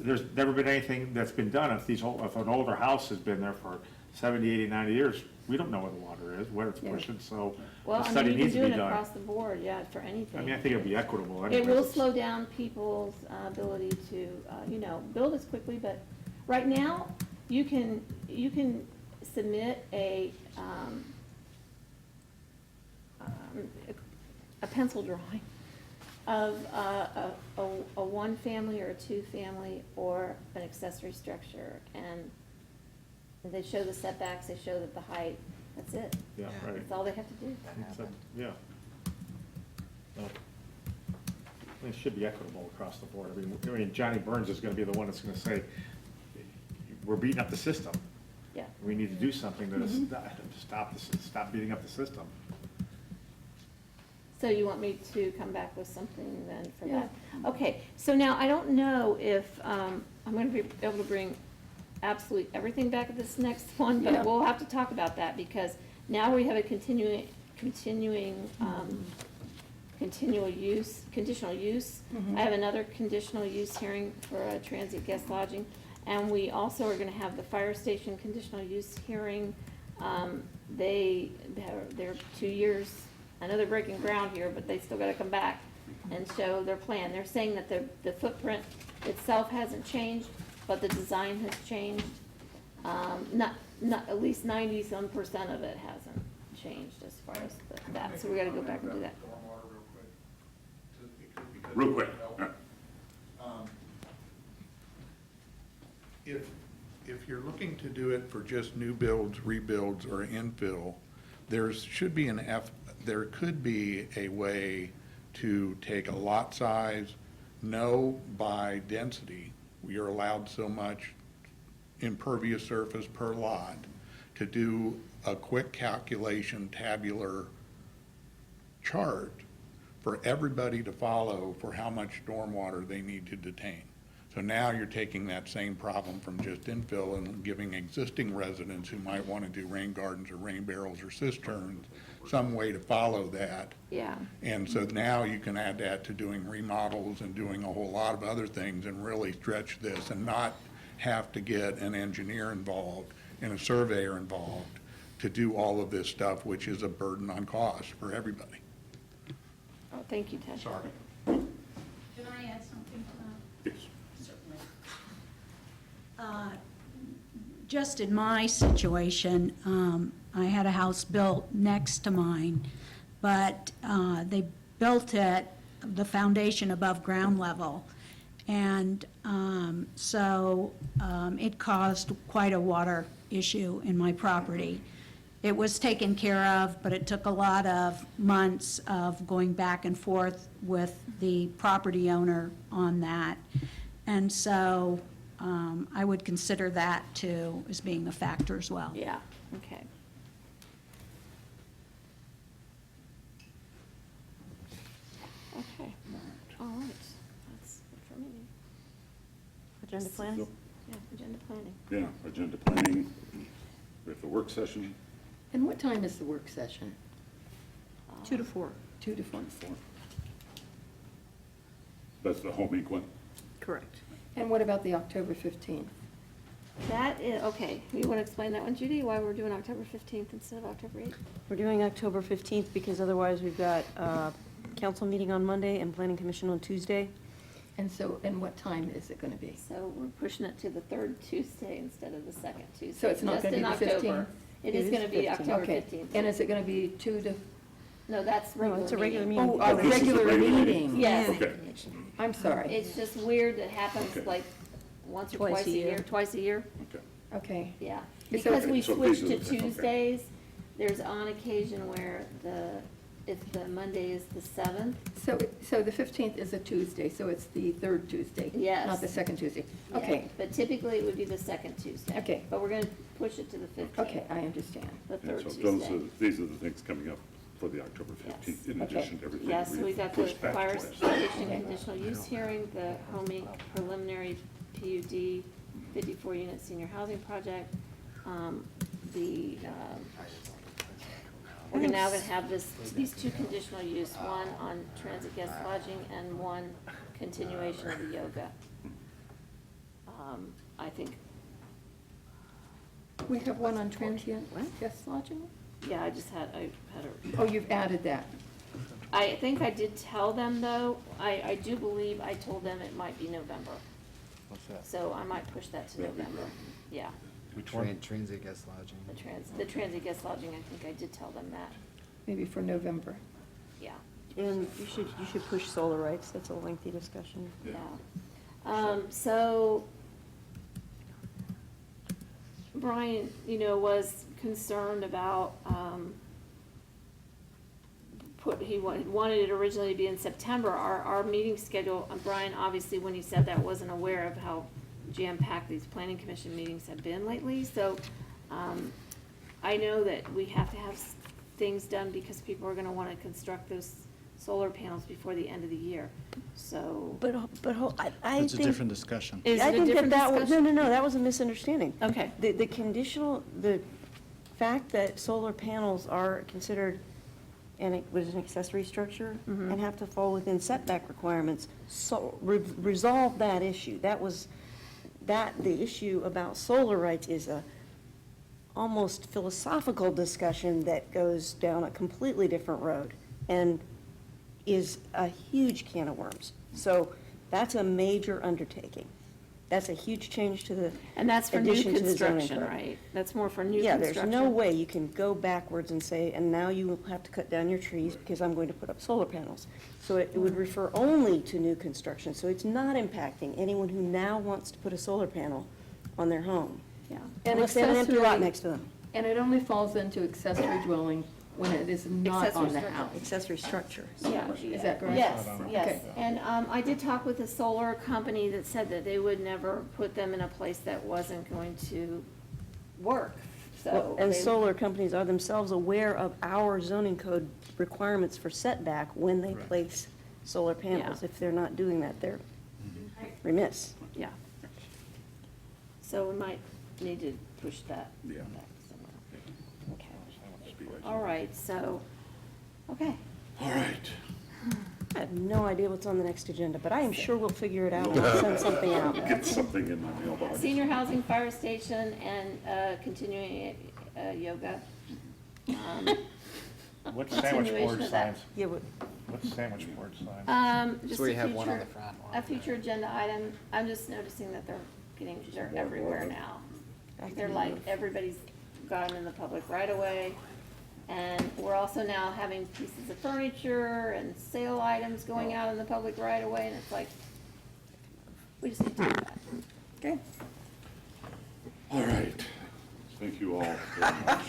that's been done. If an older house has been there for 70, 80, 90 years, we don't know where the water is, where it's pushing, so Well, the I study mean, you needs can to do be it done. across the board, yeah, for anything. I mean, I think it'd be equitable It anyways. will slow down people's ability to, build as quickly, but right now, you can submit a pencil drawing of a one-family or a two-family or an accessory structure, and they show the setbacks, they show that the height, that's it. Yeah, right. That's all they have to do. Yeah. No. It should be equitable across the board. I mean, Johnny Burns is gonna be the one that's gonna say, we're beating up the system. Yeah. We need to do something to stop beating up the system. So you want me to come back with something then for that? Okay, so now I don't know if, I'm gonna be able to bring absolutely everything back at this next one, Yeah. but we'll have to talk about that because now we have a continual use, conditional use. I have another conditional use hearing for a transient guest lodging. And we also are gonna have the fire station conditional use hearing. They're 2 years, I know they're breaking ground here, but they still gotta come back and show their plan. They're saying that the footprint itself hasn't changed, but the design has changed. Not, at least 90-some% of it hasn't changed as far as that, so we gotta go back and do that. Real quick. If you're looking to do it for just new builds, rebuilds, or infill, there could be a way to take a lot size, know by density, you're allowed so much impervious surface per lot, to do a quick calculation tabular chart for everybody to follow for how much stormwater they need to detain. So now you're taking that same problem from just infill and giving existing residents who might want to do rain gardens or rain barrels or cisterns some way to follow that. Yeah. And so now you can add that to doing remodels and doing a whole lot of other things and really stretch this and not have to get an engineer involved and a surveyor involved to do all of this stuff, which is a burden on cost for everybody. Oh, thank you, Ted. Sorry. Can I add something to that? Yes. Certainly. Just in my situation, I had a house built next to mine, but they built it, the foundation above ground level. And so it caused quite a water issue in my property. It was taken care of, but it took a lot of months of going back and forth with the property owner on that. And so I would consider that too as being a factor as well. Yeah, okay. Okay, all right, that's it for me. Agenda plans? Yeah, agenda planning. Yeah, agenda planning, we have the work session. And what time is the work session? 2 to 4. 2 to 4. That's the home ink one. Correct. And what about the October 15th? That is, okay, you want to explain that one, Judy, why we're doing October 15th instead of October 8th? We're doing October 15th because otherwise we've got council meeting on Monday and planning commission on Tuesday. And so, and what time is it going to be? So we're pushing it to the third Tuesday instead of the second Tuesday. So it's not just going to in be the October. 15th? It is going to be October Okay. 15th. And is it going to be 2 to No, that's No, regular it's a regular meeting. meeting. Oh, a this is a regular regular meeting. Yes. Okay. I'm sorry. It's just weird that happens Okay. like once or Twice twice a a year. year, twice a year. Okay. Okay. Yeah, So- because we So switched these to are the- okay. Tuesdays, there's on occasion where if the Monday is the 7th, So the 15th is a Tuesday, so it's the third Tuesday? Yes. Not the second Tuesday? yeah, Okay, but typically it would be the second Tuesday. Okay. But we're gonna push it to the 15th. okay, I understand. The And third so those Tuesday. these are the things coming up for the October 15th, in Okay. addition to everything Yes, we we've got the pushed back fire twice. station conditional use hearing, the homing preliminary PUD 54-unit senior housing project. We're now gonna have these two conditional use, one on transit guest lodging and one continuation of the yoga. I think, We have one on transient guest lodging? yeah, I had a. Oh, you've added that. I think I did tell them, though, I do believe I told them it might be November. What's that? So I might push that to November, yeah. Which one? Transit guest lodging. The transit guest lodging, I think I did tell them that, Maybe for November. yeah, And you should push solar rights, that's a lengthy discussion. yeah. So Brian, was concerned about, he wanted it originally to be in September. Our meeting schedule, Brian, obviously, when he said that, wasn't aware of how jam-packed these planning commission meetings have been lately. So I know that we have to have things done because people are gonna wanna construct those solar panels before the end of the year, so. But I It's a think, different discussion. Is I it a think different that was, discussion? no, that was a misunderstanding. Okay. The fact that solar panels are considered an accessory structure and have to fall within setback requirements, so resolve that issue. The issue about solar rights is a almost philosophical discussion that goes down a completely different road and is a huge can of worms. So that's a major undertaking. That's a huge change to the And that's for new addition to the zoning construction, code. right? That's more for new Yeah, construction. there's no way you can go backwards and say, and now you will have to cut down your trees because I'm going to put up solar panels. So it would refer only to new construction, so it's not impacting anyone who now wants to put a solar panel on their home. Yeah. And Unless they have an empty lot accessory- next to them. And it only falls into accessory dwelling when it is not Accessory on the structure. house. Accessory structure. Yeah. Is that correct? Yes, Okay. yes. And I did talk with a solar company that said that they would never put them in a place that wasn't going to work, so. And they- solar companies are themselves aware of our zoning code requirements for setback when they place solar panels. Yeah. If they're not doing that, they're remiss. Yeah. So we might need to push that Yeah. back somewhere. Okay. All right, so, okay. All right. I have no idea what's on the next agenda, but I am sure we'll figure it out and we'll send something out. Get something in my mailbox. Senior housing, fire station, and continuing yoga. What's Continuation sandwich board of that. signs? Yeah, but What's sandwich board signs? Just where a you have one on future- the front, one A on the future agenda item. I'm just noticing that they're everywhere now. They're like, everybody's got them in the public right away. And we're also now having pieces of furniture and sale items going out in the public right away, and it's like, we just need to do that. Okay. All right. Thank you all very much.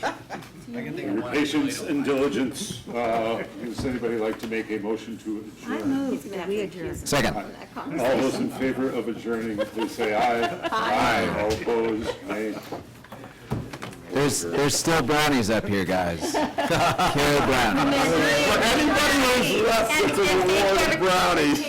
For your patience and diligence. Does anybody like to make a motion to I adjourn? move that we adjourn. Second. All those in favor of adjourning, please say aye. Aye. All opposed, nay. There's still brownies up here, guys. Carry brownies. Anybody who's left to the world of brownies.